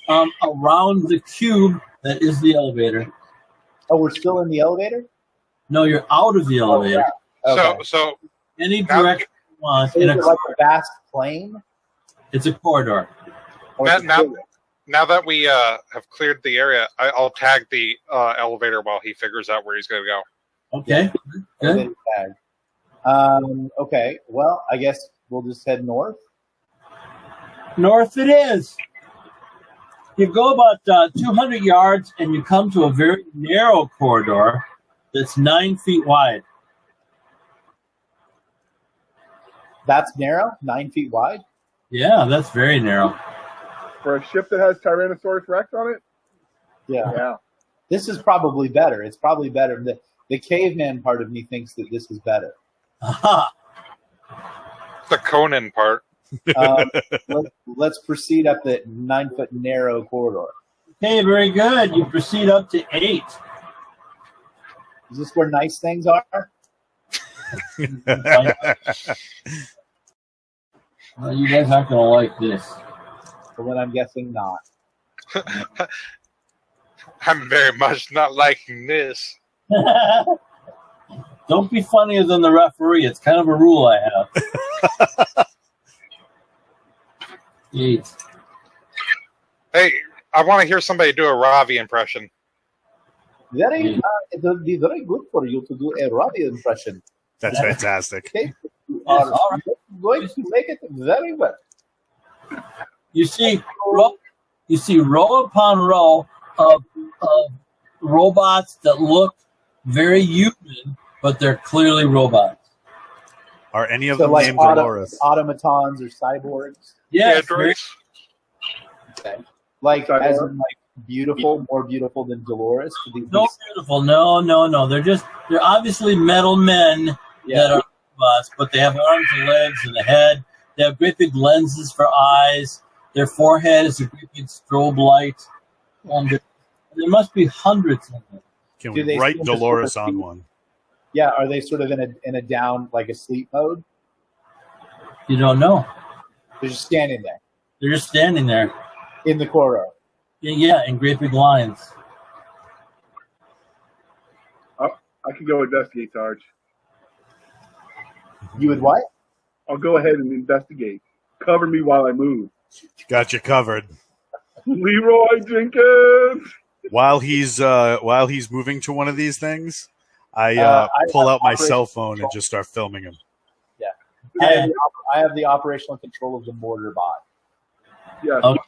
around the cube that is the elevator. Oh, we're still in the elevator? No, you're out of the elevator. Okay. So Any Now- direction you want. Is In it a, like a vast plane? it's a corridor. Or Now- is it now- bigger? now that we have cleared the area, I'll tag the elevator while he figures out where he's gonna go. Okay, good. Elevator tag. Okay, well, I guess we'll just head north. North it is. You go about 200 yards and you come to a very narrow corridor that's 9 feet wide. That's narrow, 9 feet wide. Yeah, that's very narrow. For a ship that has Tyrannosaurus Rex on it? Yeah. Yeah. This is probably better. It's probably better. The caveman part of me thinks that this is better. Aha. The Conan part. Let's proceed up the 9 foot narrow corridor. Okay, very good. You proceed up to 8. Is this where nice things are? Well, you guys aren't going to like this. So then I'm guessing not. I'm very much not liking this. Don't be funnier than the referee. It's kind of a rule I have. Jeez. Hey, I want to hear somebody do a Ravi impression. It will be very good for you to do a Robbie impression. That's fantastic. Okay? You Yes, are all right. going to make it very well. You see row upon row of robots that look very human, but they're clearly robots. Are any of So them like named Dolores? automatons or cyborgs? Yes, Androids. Okay. Like Cyborg. as in like beautiful, more beautiful than Dolores? no beautiful. No. They're obviously metal men that are robots, but they have arms and legs and a head. They have great big lenses for eyes. Their forehead is a great big strobe light. There must be hundreds of them. Can Do we they write seem to Dolores sort of on be- one? Yeah, are they sort of in a down, like a sleep mode? You don't know. They're just standing there They're just standing there. in the Koro. Yeah, in great big lines. I can go investigate, Sarge. You would what? I'll go ahead and investigate. Cover me while I move. Got you covered. Leroy Jenkins. While he's moving to one of these things, I pull have out my operational cell phone and control. just start filming him. I have the operational control of the mortar bot. Yes. Okay.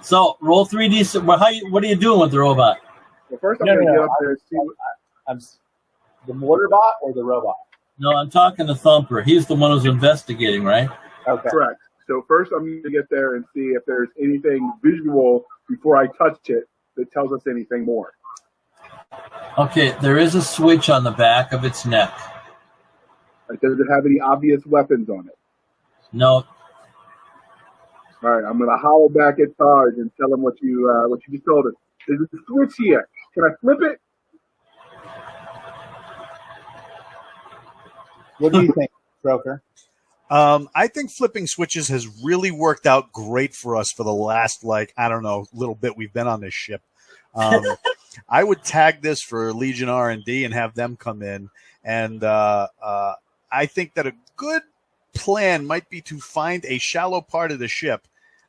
So roll 3D. What are you doing with the robot? Well, first I'm No, going to no, get no, up there and see what, I'm the mortar bot or the robot? No, I'm talking to Thumper. He's the one who's investigating, right? Okay. correct. So first I'm going to get there and see if there's anything visual before I touch it that tells us anything more. Okay, there is a switch on the back of its neck. Like, does it have any obvious weapons on it? No, All right, I'm going to holler back at Sarge and tell him what you just told us. There's a switch here. Can I flip it? What do you think, Croaker? I think flipping switches has really worked out great for us for the last, little bit we've been on this ship. I would tag this for Legion R&D and have them come in. And I think that a good plan might be to find a shallow part of the ship,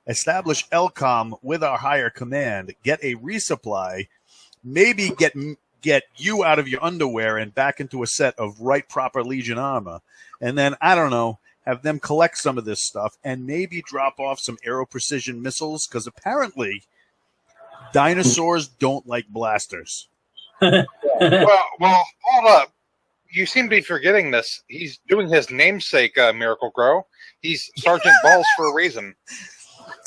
establish LCOM with our higher command, get a resupply, maybe get you out of your underwear and back into a set of right proper Legion armor. And then, I don't know, have them collect some of this stuff and maybe drop off some aero precision missiles, because apparently dinosaurs don't like blasters. Well, hold up. You seem to be forgetting this. He's doing his namesake, Miracle Grow. He's Sergeant Balls for a reason.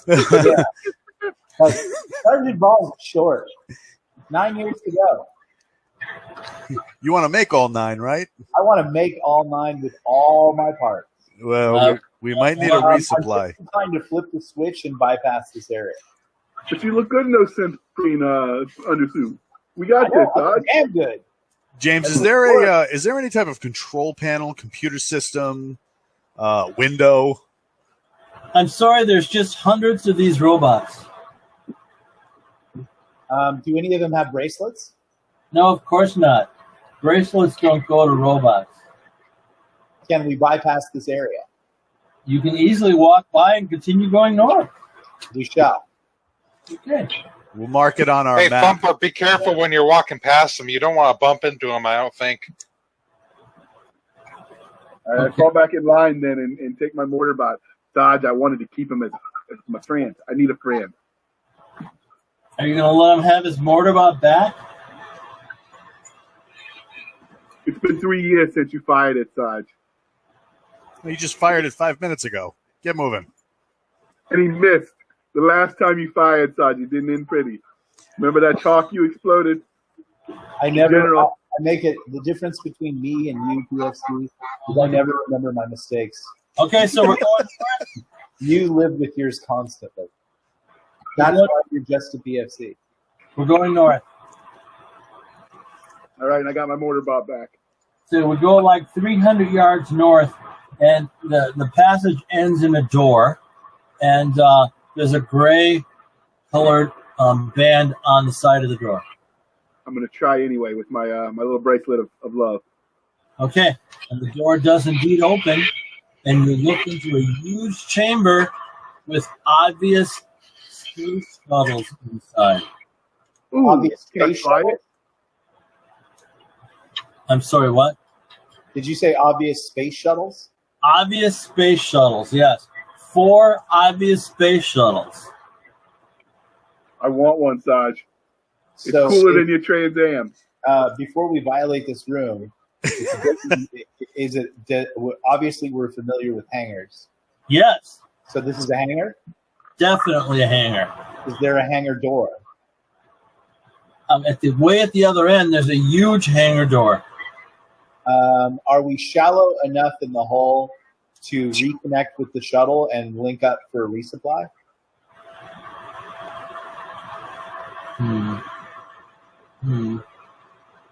Yeah. Sergeant Balls is short. 9 years to go. You want to make all 9, right? I want to make all 9 with all my parts. Well, we might need a resupply. I'm trying to flip the switch and bypass this area. But you look good in those sunscreen undersuit. We got this, Sarge. Damn good. James, is there any type of control panel, computer system, window? I'm sorry, there's just hundreds of these robots. Do any of them have bracelets? No, of course not. Bracelets don't go to robots. Can we bypass this area? You can easily walk by and continue going north. We shall. Okay. We'll mark it on our Hey, map. Thumper, be careful when you're walking past them. You don't want to bump into them, I don't think. All right, I fall back in line then and take my mortar bot. Sarge, I wanted to keep him as my friend. I need a friend. Are you going to let him have his mortar bot back? It's been 3 years since you fired it, Sarge. You just fired it 5 minutes ago. Get moving. And he missed. The last time you fired, Sarge, it didn't end pretty. Remember that chalk you exploded? I never. General. I make it the difference between me and you, PFC, is I never remember my mistakes. Okay, so we're going. You live with yours constantly. That's why you're just a PFC. We're going north. All right, and I got my mortar bot back. So we go like 300 yards north, and the passage ends in a door, and there's a gray-colored band on the side of the door. I'm going to try anyway with my my little bracelet of love. Okay, and the door does indeed open, and you look into a huge chamber with obvious space shuttles inside. Ooh, Obvious can I space try shuttle? it? I'm sorry, what? Did you say obvious space shuttles? Obvious space shuttles, yes. 4 obvious space shuttles. I want one, Saj. It's So cooler than your Trans Am. before we violate this room, obviously we're familiar with hangars. Yes, So this is a hangar? definitely a hangar. Is there a hangar door? At the other end, there's a huge hangar door. Are we shallow enough in the hull to reconnect with the shuttle and link up for a resupply?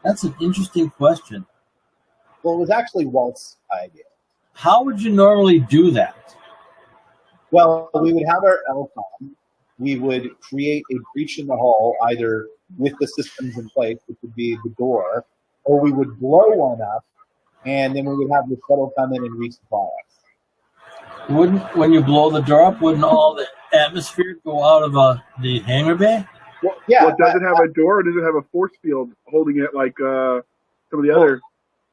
That's an interesting question. Well, it was actually Walt's idea. How would you normally do that? Well, we would have our LCOM. We would create a breach in the hull, either with the systems in place, which would be the door, or we would blow one up, and then we would have the shuttle come in and resupply us. When you blow the door up, wouldn't all the atmosphere go out of the hangar bay? Well, yeah. Well, does it have a door or does it have a force field holding it like some of the other?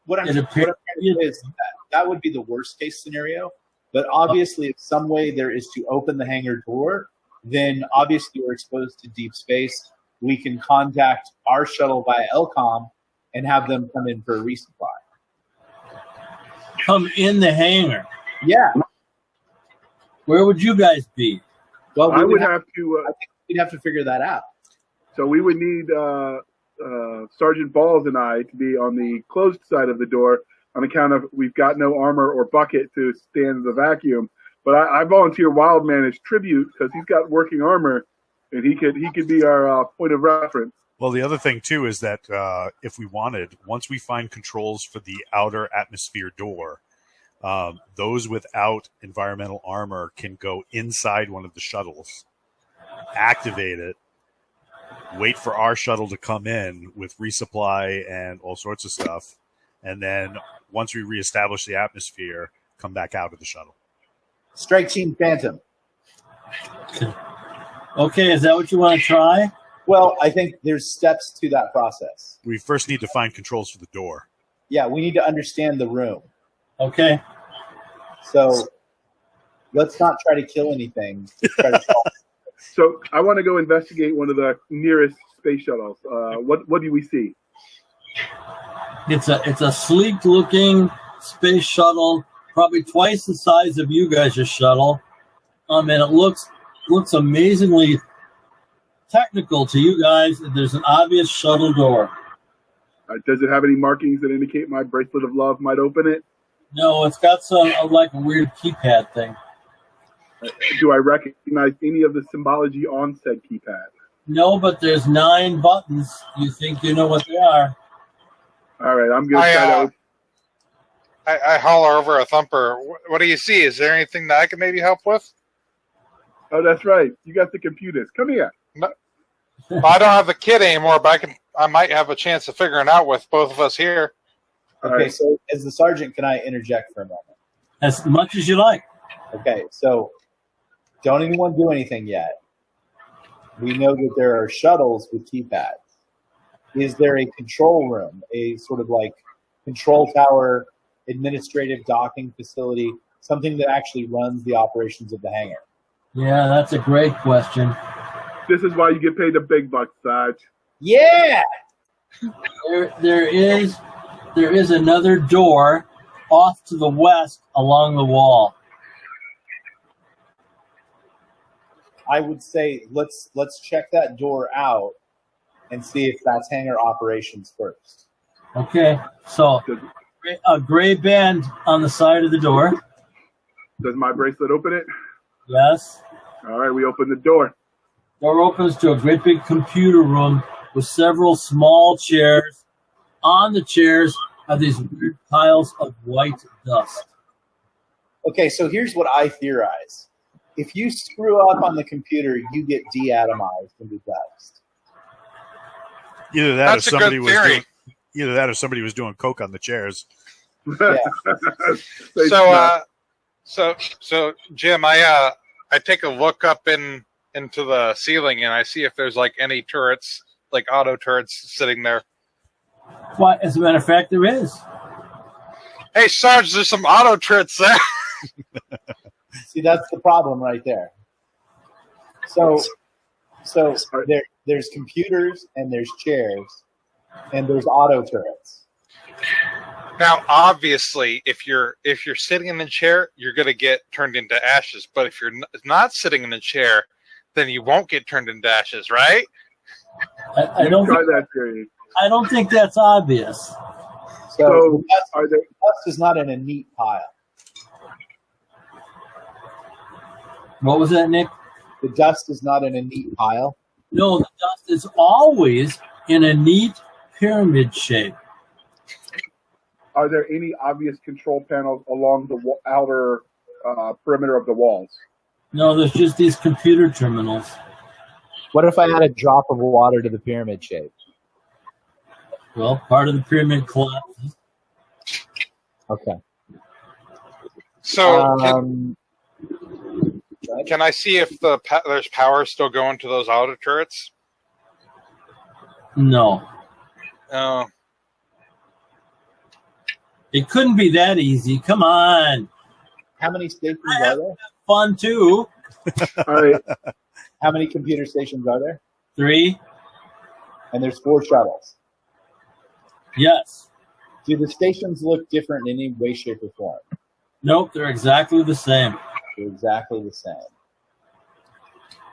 What I'm It appears- saying is that would be the worst case scenario. But obviously, if some way there is to open the hangar door, then obviously we're exposed to deep space. We can contact our shuttle via LCOM and have them come in for a resupply. Come in the hangar. Yeah. Where would you guys be? Well, I would have to. I think we'd have to figure that out. So we would need Sergeant Balls and I to be on the closed side of the door on account of we've got no armor or bucket to stand the vacuum. But I volunteer Wildman as tribute because he's got working armor, and he could be our point of reference. Well, the other thing too is that if we wanted, once we find controls for the outer atmosphere door, those without environmental armor can go inside one of the shuttles, activate it, wait for our shuttle to come in with resupply and all sorts of stuff, and then once we reestablish the atmosphere, come back out of the shuttle. Strike Team Phantom. Okay, is that what you want to try? Well, I think there's steps to that process. We first need to find controls for the door. Yeah, we need to understand the room. Okay. So let's not try to kill anything. Just try to solve it. So I want to go investigate one of the nearest space shuttles. What do we see? It's a sleek looking space shuttle, probably twice the size of you guys' shuttle. And it looks amazingly technical to you guys. There's an obvious shuttle door. Does it have any markings that indicate my bracelet of love might open it? No, it's got some like a weird keypad thing. Do I recognize any of the symbology on said keypad? No, but there's 9 buttons. You think you know what they are? All right, I'm going to try to. I holler over a Thumper. What do you see? Is there anything that I can maybe help with? Oh, that's right. You got the computers. Come here. No. Well, I don't have the kit anymore, but I might have a chance of figuring out with both of us here. Okay, so as the sergeant, can I interject for a moment? As much as you like. Okay, so don't anyone do anything yet. We know that there are shuttles with keypads. Is there a control room, a sort of like control tower, administrative docking facility, something that actually runs the operations of the hangar? Yeah, that's a great question. This is why you get paid the big bucks, Saj. Yeah! There is another door off to the west along the wall. I would say let's check that door out and see if that's hangar operations first. Okay, so a gray band on the side of the door. Does my bracelet open it? Yes. All right, we open the door. Door opens to a great big computer room with several small chairs. On the chairs are these weird piles of white dust. Okay, so here's what I theorize. If you screw up on the computer, you get deatomized into dust. Either that, That's or a somebody good was theory. doing. Either that, or somebody was doing coke on the chairs. Yeah. So Jim, I take a look up into the ceiling and I see if there's like any turrets, like auto turrets, sitting there. Why, as a matter of fact, there is. Hey, Sarge, there's some auto turrets there. See, that's the problem right there. So there's computers and there's chairs and there's auto turrets. Now, obviously, if you're sitting in the chair, you're going to get turned into ashes. But if you're not sitting in the chair, then you won't get turned into ashes, right? I don't think that's obvious. So the dust is not in a neat pile. What was that, Nick? The dust is not in a neat pile. No, the dust is always in a neat pyramid shape. Are there any obvious control panels along the outer perimeter of the walls? No, there's just these computer terminals. What if I add a drop of water to the pyramid shape? Well, part of the pyramid collapses. Okay. So can I see if there's power still going to those auto turrets? No. Oh. It couldn't be that easy. Come on. How many stations are there? Fun, too. All right. How many computer stations are there? 3. And there's 4 shuttles. Yes. Do the stations look different in any way, shape, or form? Nope, they're exactly the same. They're exactly the same.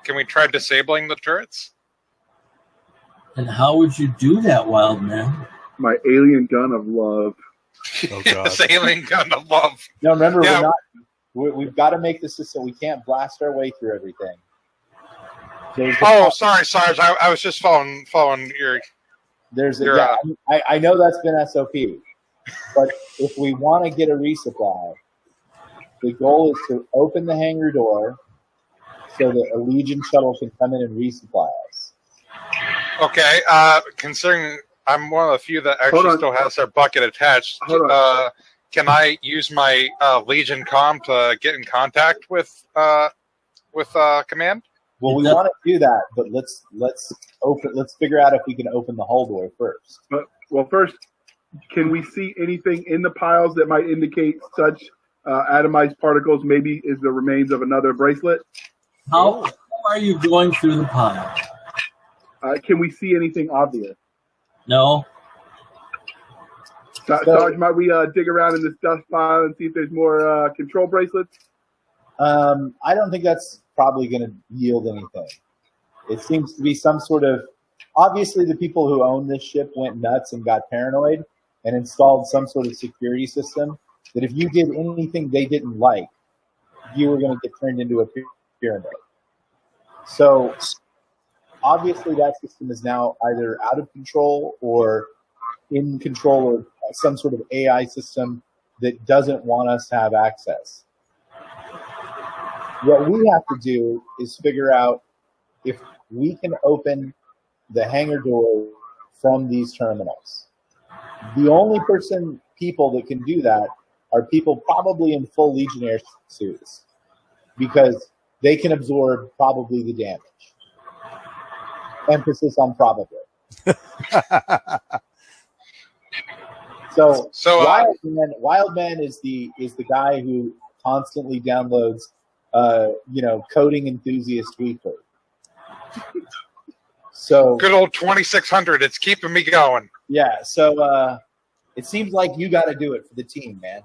Can we try disabling the turrets? And how would you do that, wild man? My alien gun of love. Oh, God. This alien gun of love. No, remember, Yeah. we've got to make this so we can't blast our way through everything. Sorry, Sarge. I was just following your... I know that's been SOP, but if we want to get a resupply, the goal is to open the hangar door so that a Legion shuttle can come in and resupply us. Okay, considering I'm one of the few that actually still has their bucket attached, can I use my Legion comm to get in contact with command? Well, we want to do that, but let's figure out if we can open the hull door first. Well, first, can we see anything in the piles that might indicate such atomized particles maybe is the remains of another bracelet? How are you going through the pile? Can we see anything obvious? No. Sarge, might we dig around in this dust pile and see if there's more control bracelets? I don't think that's probably going to yield anything. It seems to be some sort of... Obviously, the people who own this ship went nuts and got paranoid and installed some sort of security system that if you did anything they didn't like, you were going to get turned into a pyramid. So, obviously, that system is now either out of control or in control of some sort of AI system that doesn't want us to have access. What we have to do is figure out if we can open the hangar door from these terminals. The only people that can do that are people probably in full Legionnaire suits because they can absorb probably the damage. Emphasis on probably. So Wildman is the guy who constantly downloads coding enthusiast weekly. So good old 2600. It's keeping me going. Yeah. So it seems like you got to do it for the team, man.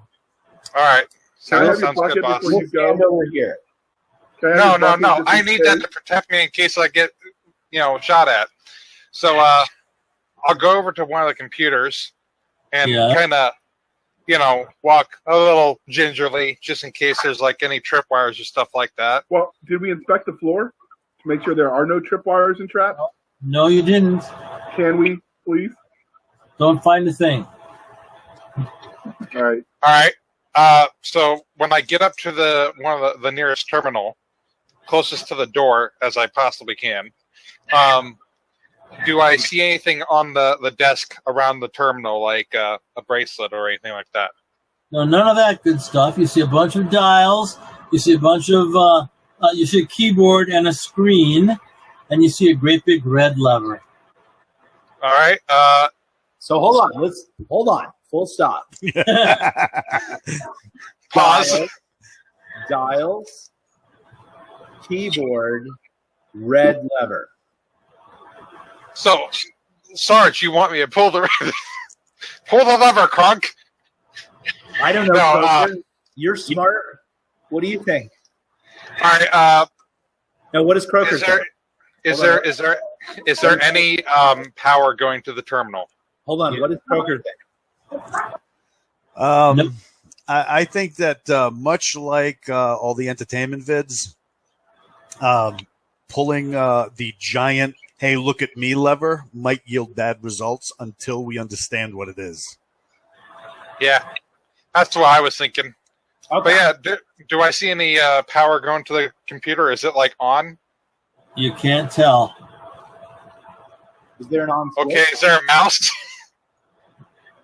All right. Sounds good, boss. We'll stand over here. No. I need that to protect me in case I get, shot at. So I'll go over to one of the computers and kind of, walk a little gingerly just in case there's like any tripwires or stuff like that. Well, did we inspect the floor to make sure there are no tripwires and traps? No, you didn't. Can we, please? Don't find a thing. All right. So when I get up to the nearest terminal, closest to the door as I possibly can, do I see anything on the desk around the terminal, like a bracelet or anything like that? No, none of that good stuff. You see a bunch of dials. You see a bunch of. You see a keyboard and a screen, and you see a great big red lever. All right. So hold on. Hold on. Full stop. Pause. Dials, keyboard, red lever. So, Sarge, you want me to pull the lever, Kronk? I don't know. No, Croaker. You're smart. What do you think? All right. Now, what does Croaker think? Is there any power going to the terminal? Hold on. What does Croaker think? Nope. I think that much like all the entertainment vids, pulling the giant "Hey, look at me" lever might yield bad results until we understand what it is. Yeah, that's what I was thinking. Okay. But yeah, do I see any power going to the computer? Is it like on? You can't tell. Is there an on switch? Okay, is there a mouse?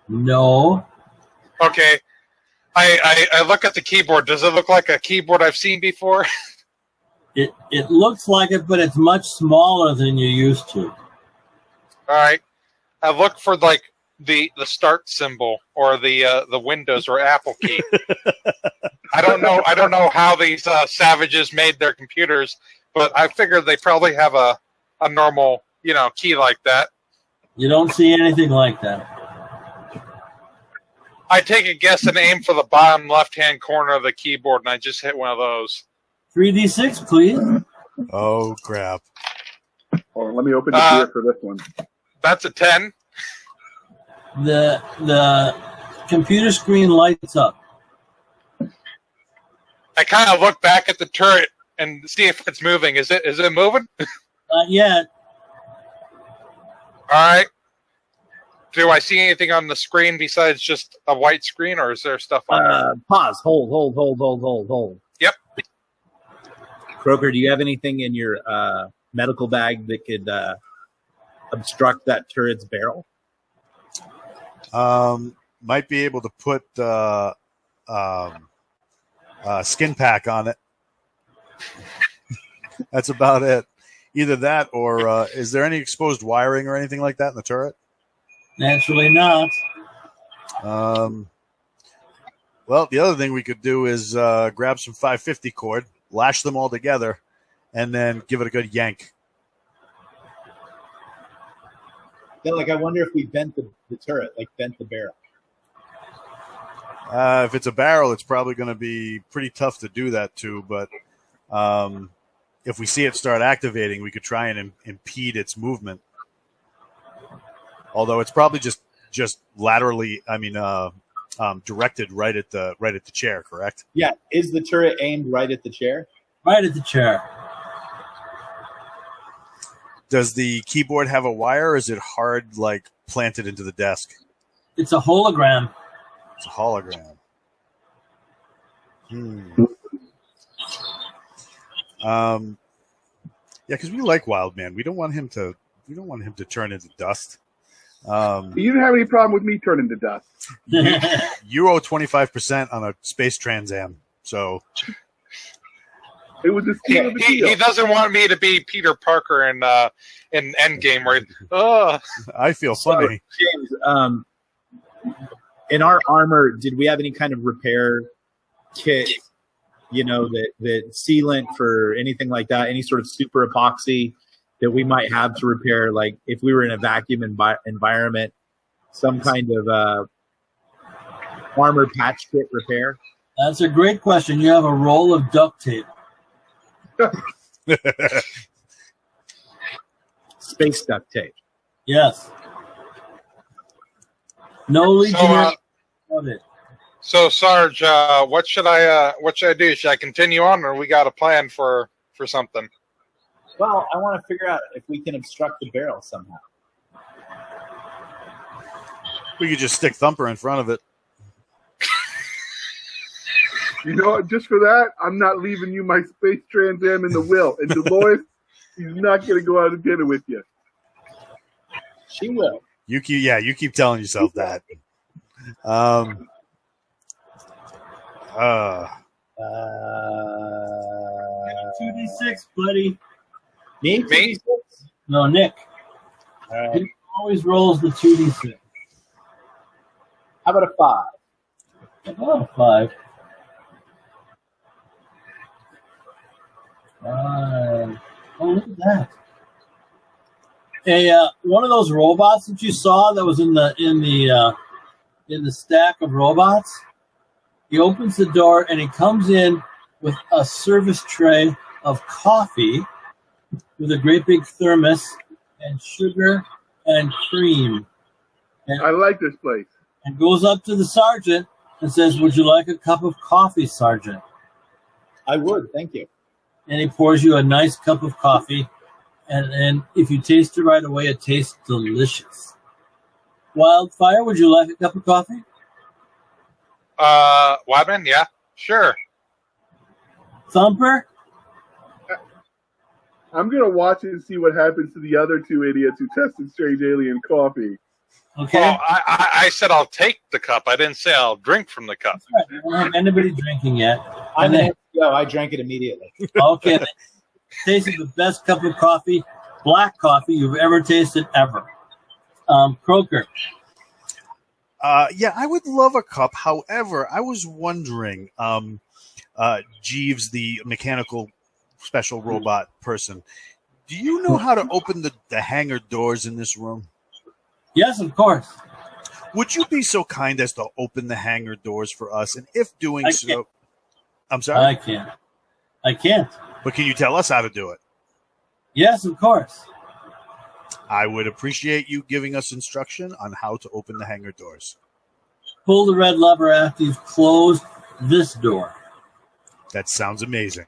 No. Okay. I look at the keyboard. Does it look like a keyboard I've seen before? It looks like it, but it's much smaller than you're used to. All right. I look for like the start symbol or the Windows or Apple key. I don't know how these savages made their computers, but I figured they probably have a normal key like that. You don't see anything like that. I take a guess and aim for the bottom left-hand corner of the keyboard, and I just hit one of those. 3d6, please. Oh crap! Hold on, let me open the beer for this one. That's a 10. The computer screen lights up. I kind of look back at the turret and see if it's moving. Is it moving? Not yet. All right. Do I see anything on the screen besides just a white screen, or is there stuff on there? Pause. Hold. Yep. Croaker, do you have anything in your medical bag that could obstruct that turret's barrel? Might be able to put skin pack on it. That's about it. Either that or is there any exposed wiring or anything like that in the turret? Naturally not. Well, the other thing we could do is grab some 550 cord, lash them all together, and then give it a good yank. Yeah, like I wonder if we bent the turret, like bent the barrel. If it's a barrel, it's probably going to be pretty tough to do that to, but if we see it start activating, we could try and impede its movement. Although it's probably just laterally, directed right at the chair, correct? Yeah, is the turret aimed right at the chair? Right at the chair. Does the keyboard have a wire, or is it hard, like, planted into the desk? It's a hologram. It's a hologram. Yeah, because we like Wild Man. We don't want him to turn into dust. You didn't have any problem with me turning to dust. You owe 25% on a space Trans Am, so It was a steal of a deal. He doesn't want me to be Peter Parker in Endgame, where I feel funny. James, in our armor, did we have any kind of repair kit? That sealant for anything like that? Any sort of super epoxy that we might have to repair, like if we were in a vacuum environment, some kind of armor patch kit repair? That's a great question. You have a roll of duct tape. Space duct tape. Yes. No Legionnaire of it. So Sarge, what should I do? Should I continue on, or we got a plan for something? Well, I want to figure out if we can obstruct the barrel somehow. We could just stick Thumper in front of it. You know what? Just for that, I'm not leaving you my space Trans Am in the will. And Dolores, he's not going to go out to dinner with you. She will. You keep telling yourself that. 2d6, buddy. Me? Me? 2d6? No, Nick. All He right. always rolls the 2d6. How about a 5? Oh, 5. Oh, look at that! One of those robots that you saw that was in the stack of robots. He opens the door and he comes in with a service tray of coffee with a great big thermos and sugar and cream. I like this place. And goes up to the sergeant and says, "Would you like a cup of coffee, Sergeant?" I would, thank you. And he pours you a nice cup of coffee. And if you taste it right away, it tastes delicious. Wildfire, would you like a cup of coffee? Wadman, yeah, sure. Thumper? I'm going to watch it and see what happens to the other two idiots who tested strange alien coffee. Okay. Well, I said I'll take the cup. I didn't say I'll drink from the cup. Right. I don't have anybody drinking yet. I'm And then, going to go. I drank it immediately. okay. Tasted the best cup of coffee, black coffee you've ever tasted ever. Croaker. Yeah, I would love a cup. However, I was wondering, Jeeves, the mechanical special robot person, do you know how to open the hangar doors in this room? Yes, of course. Would you be so kind as to open the hangar doors for us? And if doing I so, can't. I'm sorry, I can't. but can you tell us how to do it? Yes, of course. I would appreciate you giving us instruction on how to open the hangar doors. Pull the red lever after you've closed this door. That sounds amazing.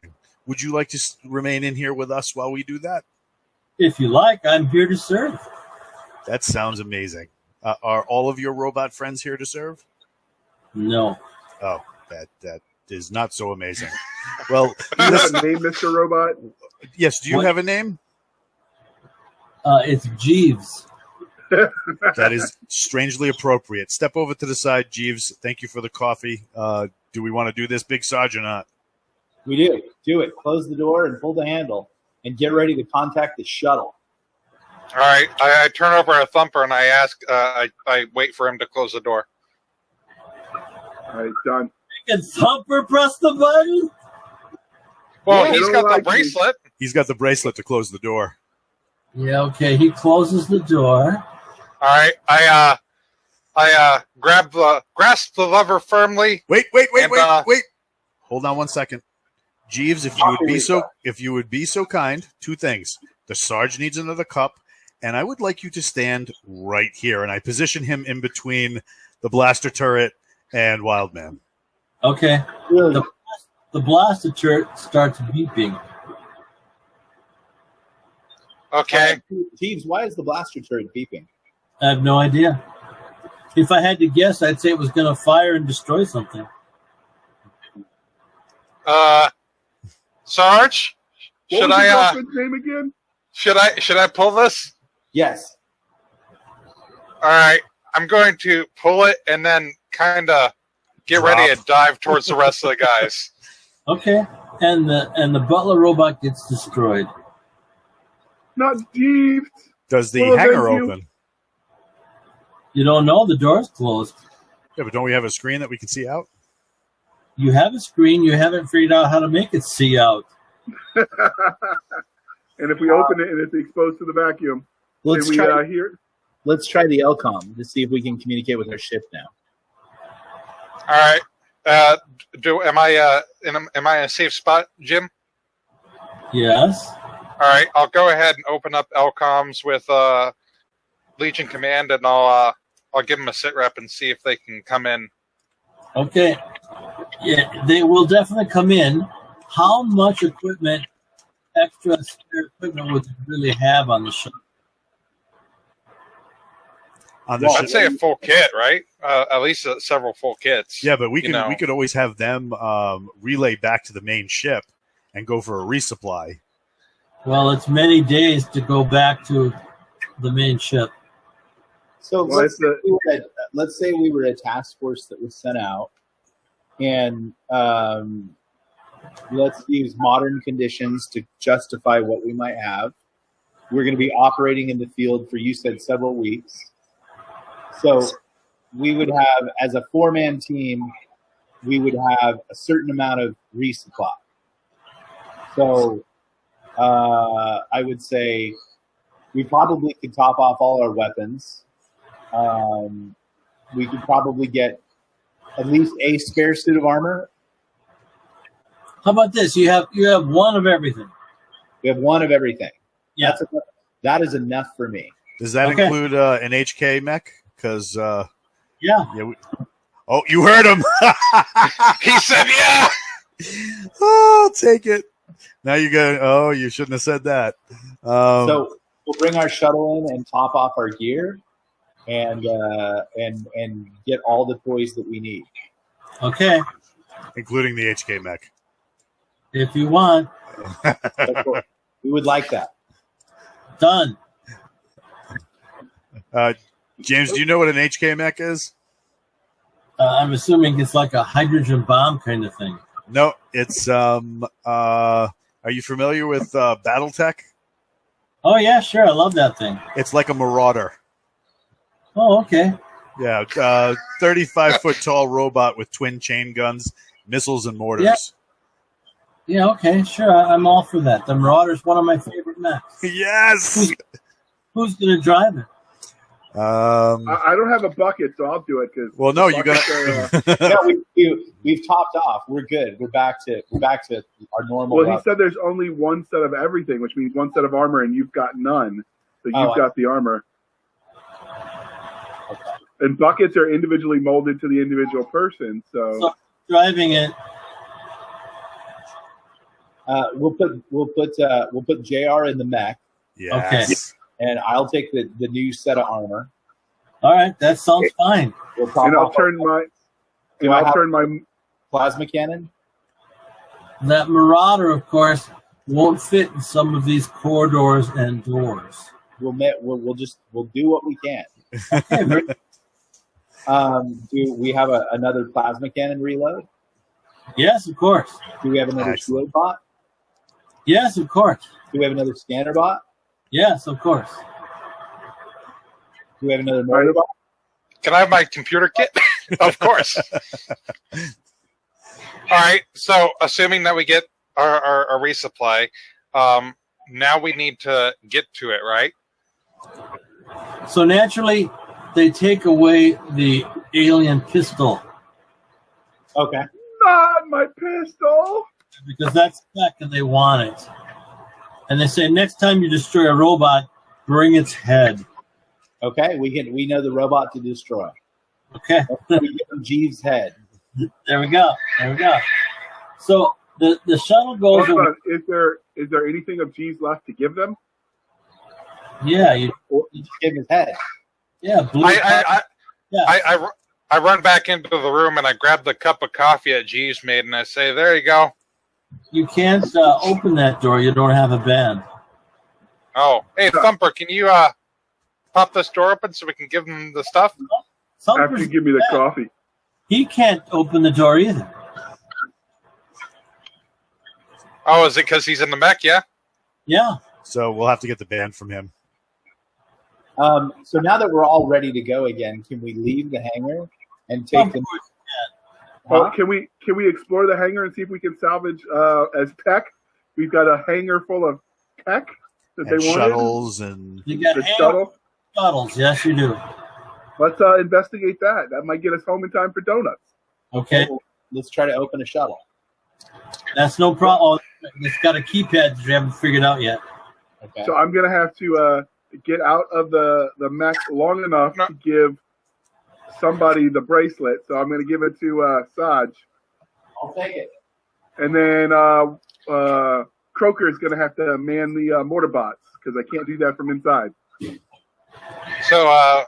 Would you like to remain in here with us while we do that? If you like, I'm here to serve. That sounds amazing. Are all of your robot friends here to serve? No. Oh, that is not so amazing. Well, Do you have a name, Mr. Robot? yes, do you What? have a name? It's Jeeves. That is strangely appropriate. Step over to the side, Jeeves. Thank you for the coffee. Do we want to do this, Big Sarge, or not? We do. Do it. Close the door and pull the handle and get ready to contact the shuttle. All right, I turn over a Thumper and I ask. I wait for him to close the door. All right, done. Can Thumper press the button? Well, Yeah, he's I got don't like the bracelet. He's got the bracelet to close the door. Yeah, okay. He closes the door. All right, I grasp the lever firmly. Wait. And, Hold on one second. Jeeves, if you would be so kind, two things. The Sarge needs another cup, and I would like you to stand right here. And I position him in between the blaster turret and Wildman. Okay. Really? The blaster turret starts beeping. Okay. Jeeves, why is the blaster turret beeping? I have no idea. If I had to guess, I'd say it was going to fire and destroy something. Sarge, What should was your I girlfriend's name again? should I pull this? Yes. All right, I'm going to pull it and then kind of get ready to dive towards the rest of the guys. Okay. And the butler robot gets destroyed. Not Jeeves. Does the Well, hangar thank you. open? You don't know, the door's closed. Yeah, but don't we have a screen that we can see out? You have a screen, you haven't figured out how to make it see out. And if we open it and it's exposed to the vacuum, Let's can we try. hear? Let's try the LCOM to see if we can communicate with our ship now. All right. Am I in a safe spot, Jim? Yes. All right. I'll go ahead and open up LCOMs with Legion Command, and I'll give them a sit rep and see if they can come in. Okay. Yeah, they will definitely come in. How much equipment, extra spare equipment, would they really have on the ship? On the Well, I'd say a full kit, right? At least several full kits. yeah, but we you know. could always have them relay back to the main ship and go for a resupply. Well, it's many days to go back to the main ship. So Well, let's say we were a task force that was sent out and let's use modern conditions to justify what we might have. We're going to be operating in the field for, you said, several weeks. So we would have, as a 4-man team, we would have a certain amount of resupply. So I would say we probably could top off all our weapons. We could probably get at least a spare suit of armor. How about this? You have one of everything. We have one of everything. Yeah. That is enough for me. Does that Okay. include an HK mech? Because Yeah. oh, you heard him. He said, "Yeah." Oh, I'll take it. Now you go. Oh, you shouldn't have said that. So we'll bring our shuttle in and top off our gear, and get all the toys that we need. Okay. including the HK mech. If you want. We would like that. Done. James, do you know what an HK mech is? I'm assuming it's like a hydrogen bomb kind of thing. No, it's are you familiar with BattleTech? Oh, yeah, sure. I love that thing. It's like a Marauder. Oh, okay. Yeah, 35-foot tall robot with twin chain guns, missiles, and mortars. Yeah, okay, sure. I'm all for that. The Marauder's one of my favorite mechs. Yes. Who's going to drive it? I don't have a bucket, so I'll do it. Well, no, you got. Yeah, we've topped off. We're good. We're back to our normal. Well, he said there's only one set of everything, which means one set of armor, and you've got none. So you've got the armor. Okay. And buckets are individually molded to the individual person. So driving it. We'll put JR in the mech, Yes. and I'll take the new set of armor. All right, that sounds fine. We'll top and I'll off turn my plasma cannon. That Marauder, of course, won't fit in some of these corridors and doors. We'll do what we can. Do we have another plasma cannon reload? Yes, of course. Do we have another shield bot? Yes, of course. Do we have another scanner bot? Yes, of course. Do we have another motor bot? Can I have my computer kit? Of course. All right. So, assuming that we get our resupply, now we need to get to it, right? So naturally, they take away the alien pistol Okay. not my pistol. because that's spec and they want it. And they say next time you destroy a robot, bring its head. Okay. We know the robot to destroy. Okay. We give him Jeeves' head. There we go. So the shuttle goes. Hold on. Is there anything of G's left to give them? Yeah, you just give him his head. yeah. Blue I run back into the room and I grab the cup of coffee that G's made and I say, "There you go." You can't open that door. You don't have a band. Oh, hey Thumper, can you pop this door open so we can give them the stuff? After you give me the coffee. He can't open the door either. Oh, is it because he's in the mech? Yeah. Yeah. So we'll have to get the band from him. So now that we're all ready to go again, can we leave the hangar and take them? Oh, can we explore the hangar and see if we can salvage as tech? We've got a hangar full of tech that And they wanted. shuttles and You got The hand shuttle. shuttles. Yes, you do. Let's investigate that. That might get us home in time for donuts. Okay. Let's try to open a shuttle. That's no problem. Oh, it's got a keypad that you haven't figured out yet. Okay. So I'm gonna have to get out of the mech long enough to give somebody the bracelet. So I'm gonna give it to Saj, I'll take it. and then Croaker is gonna have to man the mortar bots because I can't do that from inside. So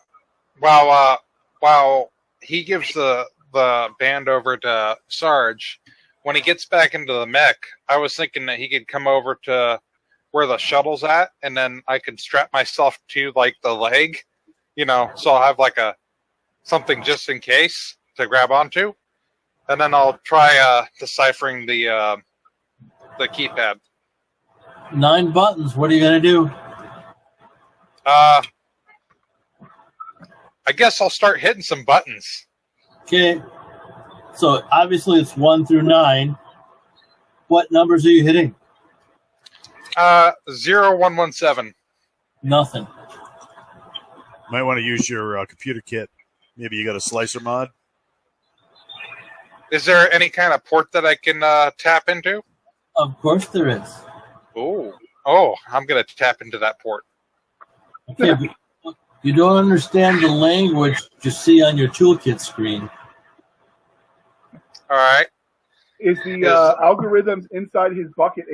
while he gives the band over to Sarge, when he gets back into the mech, I was thinking that he could come over to where the shuttle's at, and then I could strap myself to like the leg, so I'll have like something just in case to grab onto. And then I'll try deciphering the keypad. 9 buttons. What are you going to do? I guess I'll start hitting some buttons. Okay. So obviously it's 1 through 9. What numbers are you hitting? 0117. Nothing. Might want to use your computer kit. Maybe you got a slicer mod. Is there any kind of port that I can tap into? Of course there is. Oh, I'm going to tap into that port. Okay, but you don't understand the language you see on your toolkit screen. All right. Is the algorithms inside his bucket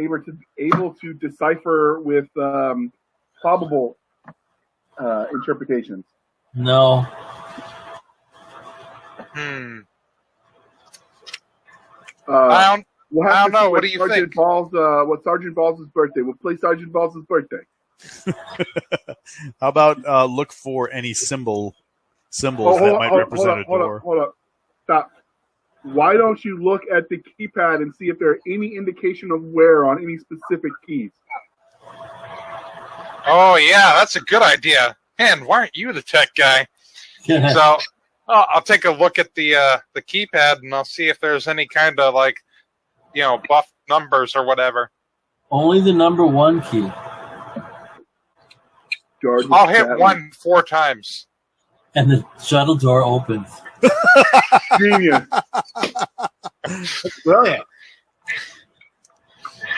able to decipher with probable interpretations? No. I We'll have don't to know. see What do you Sergeant think? Balls, what Sergeant Balls' birthday? We'll play Sergeant Balls' birthday. How about look for any symbols that might represent a door? Hold up. Stop. Why don't you look at the keypad and see if there are any indication of wear on any specific keys? Oh, yeah, that's a good idea. Man, why aren't you the tech guy? So I'll take a look at the keypad, and I'll see if there's any kind of, buff numbers or whatever. Only the number 1 key. George, I'll hit 1 4 times. And the shuttle door opens. Genius. Brilliant.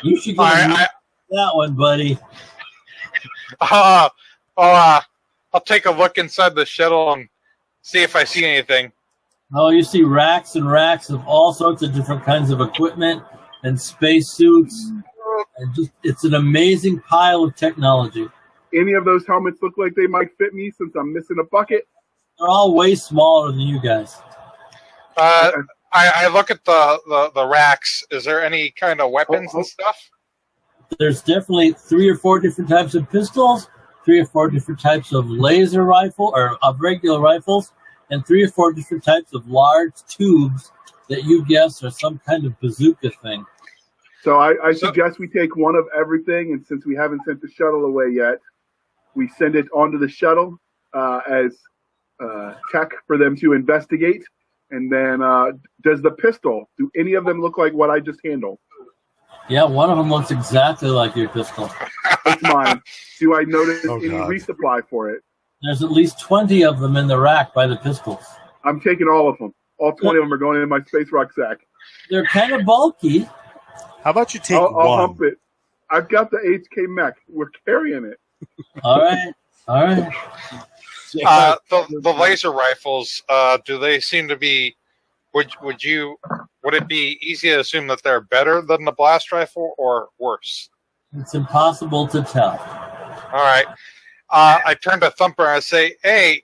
You should get that one, buddy. I'll take a look inside the shuttle and see if I see anything. Oh, you see racks and racks of all sorts of different kinds of equipment and spacesuits. And it's an amazing pile of technology. Any of those helmets look like they might fit me since I'm missing a bucket? They're all way smaller than you guys. I look at the racks. Is there any kind of weapons and stuff? There's definitely 3 or 4 different types of pistols, 3 or 4 different types of laser rifle or of regular rifles, and 3 or 4 different types of large tubes that you guess are some kind of bazooka thing. So I suggest we take one of everything, and since we haven't sent the shuttle away yet, we send it onto the shuttle as tech for them to investigate. And then does the pistol, do any of them look like what I just handled? Yeah, one of them looks exactly like your pistol. It's mine. Do I notice any God. resupply for it? There's at least 20 of them in the rack by the pistols. I'm taking all of them. All 20 of them are going in my space rucksack. They're kind of bulky. How about you take I'll one? hump it. I've got the HK mech. We're carrying it. All right. The laser rifles, do they seem to be? Would it be easy to assume that they're better than the blast rifle or worse? It's impossible to tell. All right. I turn to Thumper and I say, "Hey,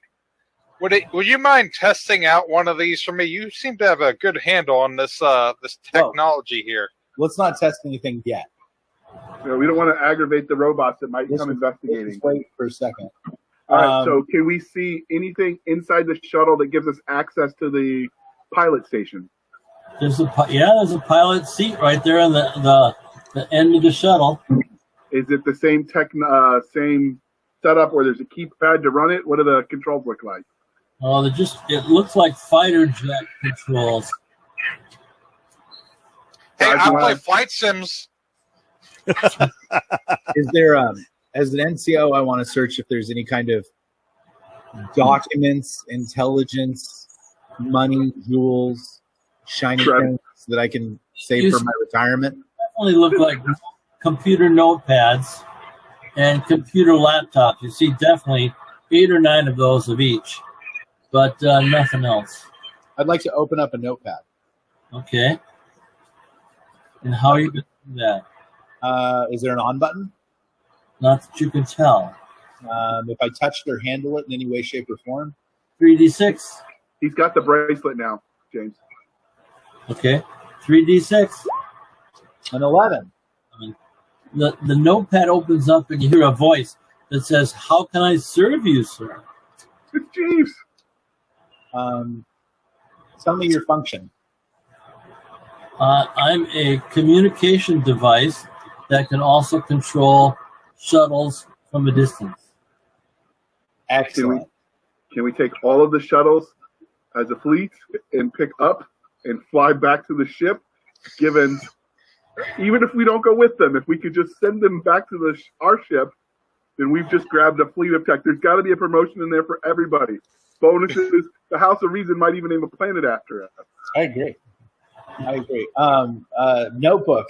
would you mind testing out one of these for me? You seem to have a good handle on this technology here." Let's not test anything yet. You know, we don't want to aggravate the robots that might come investigating. Just wait for a second. All right, so can we see anything inside the shuttle that gives us access to the pilot station? There's a pilot seat right there on the end of the shuttle. Is it the same same setup where there's a keypad to run it? What do the controls look like? Oh, it looks like fighter jet controls. Hey, I play flight sims. Is there as an NCO, I want to search if there's any kind of documents, intelligence, money, jewels, shiny things that I can save for my retirement. Definitely look like computer notepads and computer laptops. You see definitely 8 or 9 of those of each, but nothing else. I'd like to open up a notepad. Okay. And how are you going to do that? Is there an on button? Not that you can tell. If I touch it or handle it in any way, shape, or form? 3d6. He's got the bracelet now, James. Okay. 3d6. An 11. The notepad opens up and you hear a voice that says, "How can I serve you, sir?" It's Jeeves. Tell me your function. I'm a communication device that can also control shuttles from a distance. Excellent. Can we take all of the shuttles as a fleet and pick up and fly back to the ship? Given, even if we don't go with them, if we could just send them back to our ship, then we've just grabbed a fleet of tech. There's got to be a promotion in there for everybody. Bonuses. The House of Reason might even name a planet after us. I agree. Notebook.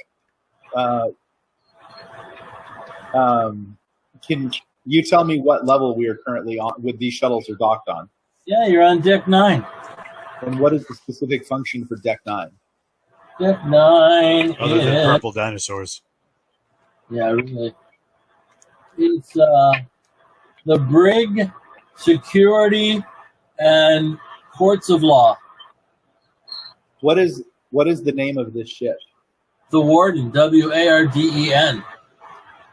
Can you tell me what level we are currently on with these shuttles are docked on? Yeah, you're on deck 9. And what is the specific function for deck 9? Deck 9 Other is... than purple dinosaurs. Yeah, really. It's the brig, security, and courts of law. What is the name of this ship? The Warden, Warden.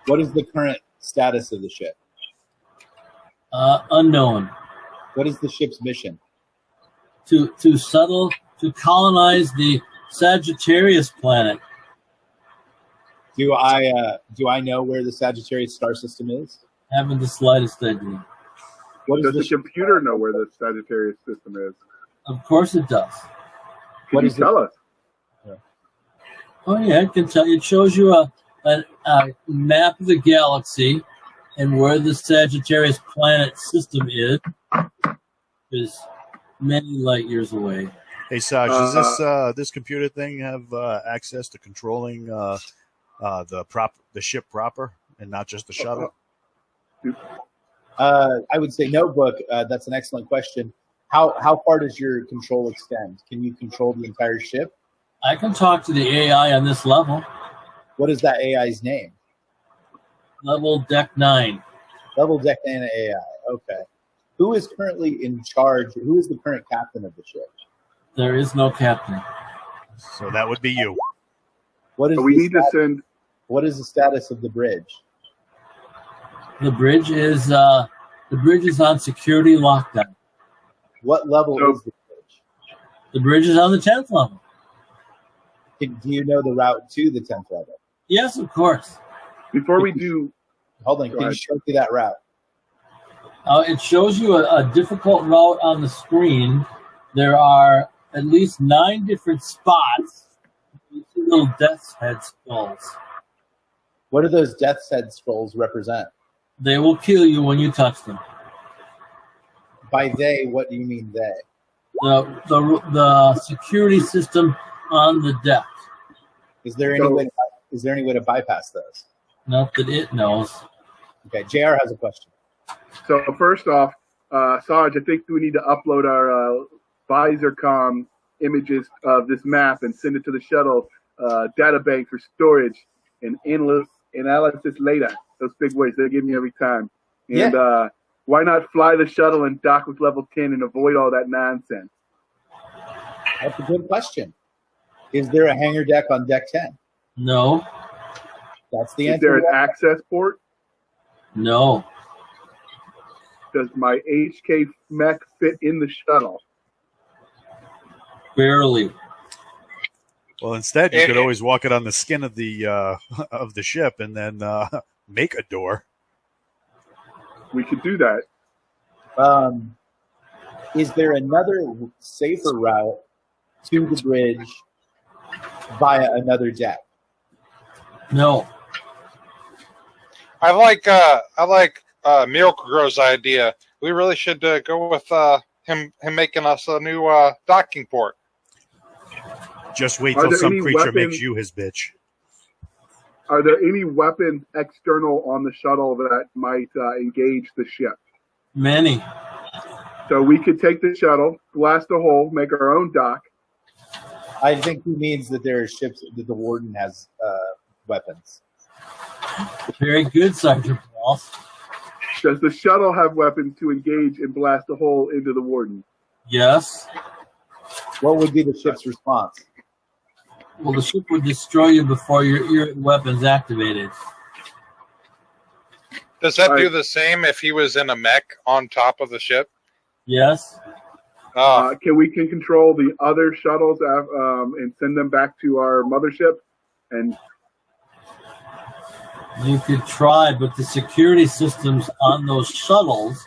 What is the current status of the ship? Unknown. What is the ship's mission? To colonize the Sagittarius planet. Do I know where the Sagittarius star system is? Haven't the slightest idea. What Does is the computer know where the Sagittarius system is? Of course it does. Can you tell us? Oh yeah, it can tell you. It shows you a map of the galaxy and where the Sagittarius planet system is many light years away. Hey, Saj, does this computer thing have access to controlling the ship proper and not just the shuttle? I would say Notebook. That's an excellent question. How far does your control extend? Can you control the entire ship? I can talk to the AI on this level. What is that AI's name? Level Deck 9. Level Deck 9 AI. Okay. Who is currently in charge? Who is the current captain of the ship? There is no captain. So that would be you. What is What is the status of the bridge? The bridge is on security lockdown. What level is the bridge? The bridge is on the 10th level. Do you know the route to the 10th level? Yes, of course. Before we do... Hold on. Can you show me that route? It shows you a difficult route on the screen. There are at least 9 different spots. You see little death's head skulls. What do those death's head skulls represent? They will kill you when you touch them. By they, what do you mean they? The security system on the deck. Is there any way to bypass those? Not that it knows. Okay, JR has a question. So first off, Sarge, I think we need to upload our VisorCom images of this map and send it to the shuttle data bank for storage and analysis later. Those big words they give me every time. And why not fly the shuttle and dock with level 10 and avoid all that nonsense? That's a good question. Is there a hangar deck on deck 10? No. That's the answer. Is there an access port? No. Does my HK mech fit in the shuttle? Barely. Well, instead, you could always walk it on the skin of the ship and then make a door. We could do that. Is there another safer route to the bridge via another deck? No. I like Miracle Grow's idea. We really should go with him making us a new docking port. Just wait till some creature makes you his bitch. Are there any weapons external on the shuttle that might engage the ship? Many. So we could take the shuttle, blast a hole, make our own dock. I think he means that there are ships that the Warden has weapons. Very good, Sergeant Balls. Does the shuttle have weapons to engage and blast a hole into the Warden? Yes. What would be the ship's response? Well, the ship would destroy you before your weapon's activated. Does that do the same if he was in a mech on top of the ship? Yes. Can we control the other shuttles and send them back to our mothership? And You could try, but the security systems on those shuttles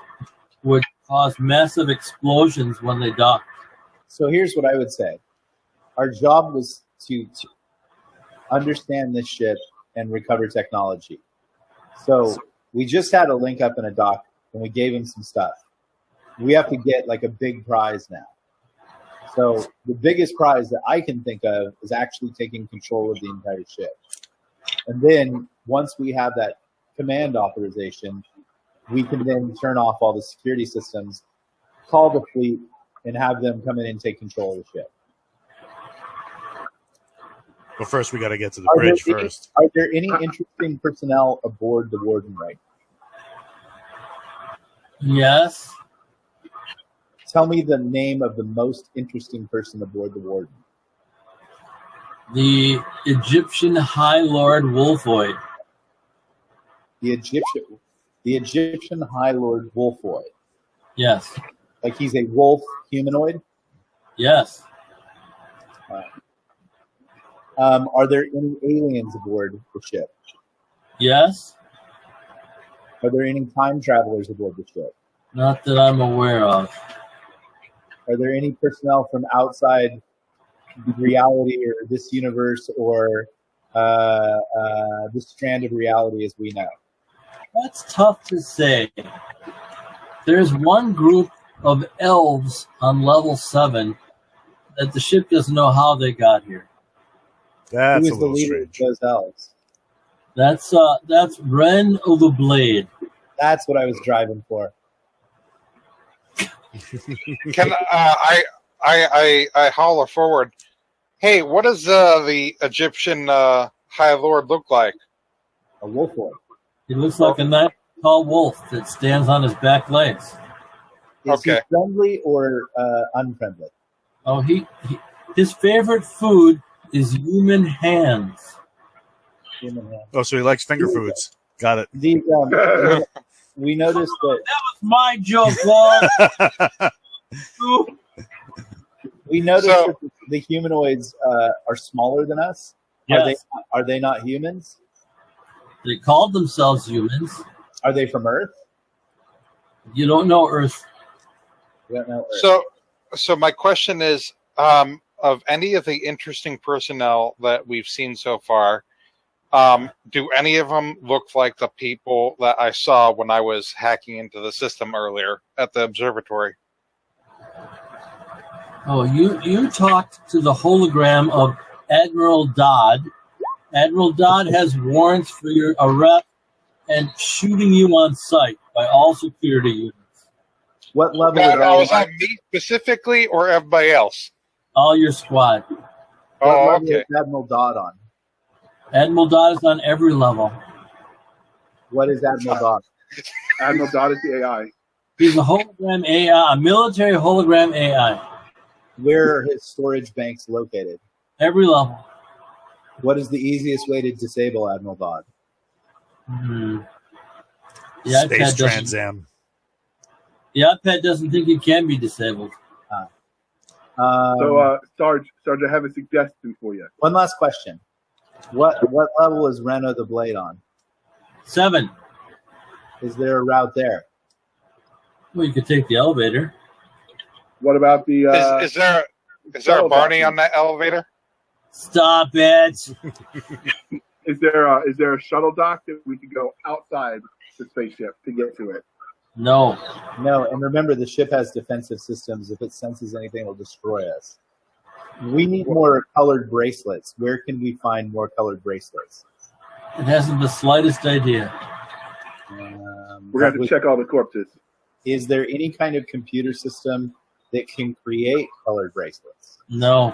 would cause massive explosions when they dock. So here's what I would say. Our job was to understand this ship and recover technology. So we just had a link up in a dock, and we gave him some stuff. We have to get like a big prize now. So the biggest prize that I can think of is actually taking control of the entire ship. And then once we have that command authorization, we can then turn off all the security systems, call the fleet, and have them come in and take control of the ship. But first, we got to get to the bridge first. Are there any interesting personnel aboard the Warden right now? Yes. Tell me the name of the most interesting person aboard the Warden. The Egyptian High Lord Wolfoid. The Egyptian High Lord Wolfoid. Yes. Like he's a wolf humanoid? Yes. Are there any aliens aboard the ship? Yes. Are there any time travelers aboard the ship? Not that I'm aware of. Are there any personnel from outside reality or this universe or this strand of reality as we know? That's tough to say. There's one group of elves on level 7 that the ship doesn't know how they got here. That's Who a is the little leader of strange. those elves? That's Ren of the Blade. That's what I was driving for. Can I holler forward? Hey, what does the Egyptian High Lord look like? A wolfoid. He looks like a nice tall wolf that stands on his back legs. Is he Okay. friendly or unfriendly? Oh, his favorite food is human hands. Human hand. Oh, so he likes finger foods. Got it. These, we noticed that My joke, Walt. that the humanoids are smaller than us. Yes. Are they not humans? They called themselves humans. Are they from Earth? You don't know Earth. We don't know Earth. So my question is, of any of the interesting personnel that we've seen so far, do any of them look like the people that I saw when I was hacking into the system earlier at the observatory? Oh, you talked to the hologram of Admiral Dodd. Admiral Dodd has warrants for your arrest and shooting you on sight by all security units. What level Now, is is that me specifically or everybody else? All your squad. Oh, level okay. is Admiral Dodd on? Admiral Dodd is on every level. What is Admiral Dodd? Admiral Dodd is the AI. He's a hologram AI, a military hologram AI. Where are his storage banks located? Every level. What is the easiest way to disable Admiral Dodd? The Space iPad Trans Am. The iPad doesn't think it can be disabled. Sarge, I have a suggestion for you. One last question. What level is Reno the Blade on? 7. Is there a route there? Well, you could take the elevator. What about the? Is there a Barney on that elevator? Stop it. Is there a shuttle dock that we could go outside the spaceship to get to it? No. No, and remember the ship has defensive systems. If it senses anything, it'll destroy us. We need more colored bracelets. Where can we find more colored bracelets? It hasn't the slightest idea. We're going to have to check all the corpses. Is there any kind of computer system that can create colored bracelets? No.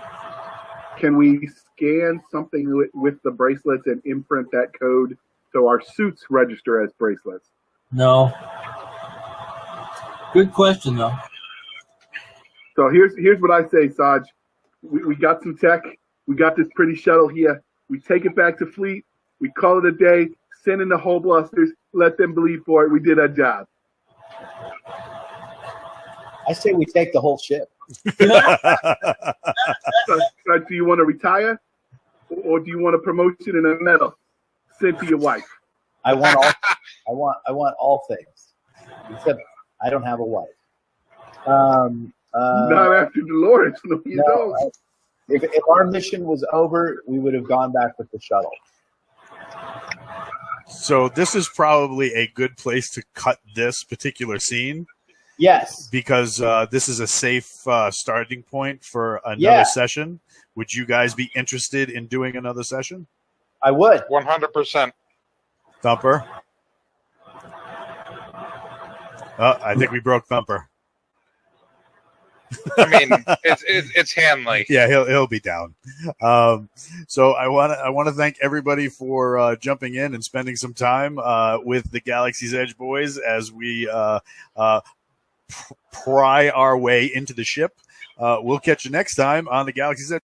Can we scan something with the bracelets and imprint that code so our suits register as bracelets? No. Good question, though. So here's what I say, Saj. We got some tech. We got this pretty shuttle here. We take it back to fleet. We call it a day. Send in the whole blusters. Let them bleed for it. We did our job. I say we take the whole ship. So do you want to retire, or do you want a promotion and a medal sent to your wife? I want all. I want all things, except I don't have a wife. Not after Dolores. No, you don't. If our mission was over, we would have gone back with the shuttle. So this is probably a good place to cut this particular scene. Yes. Because this is a safe starting point for another session. Would you guys be interested in doing another session? I would. 100%. Thumper? I think we broke Thumper. I mean, it's Handley. Yeah, he'll be down. So I want to thank everybody for jumping in and spending some time with the Galaxy's Edge boys as we pry our way into the ship. We'll catch you next time on the Galaxy's Edge.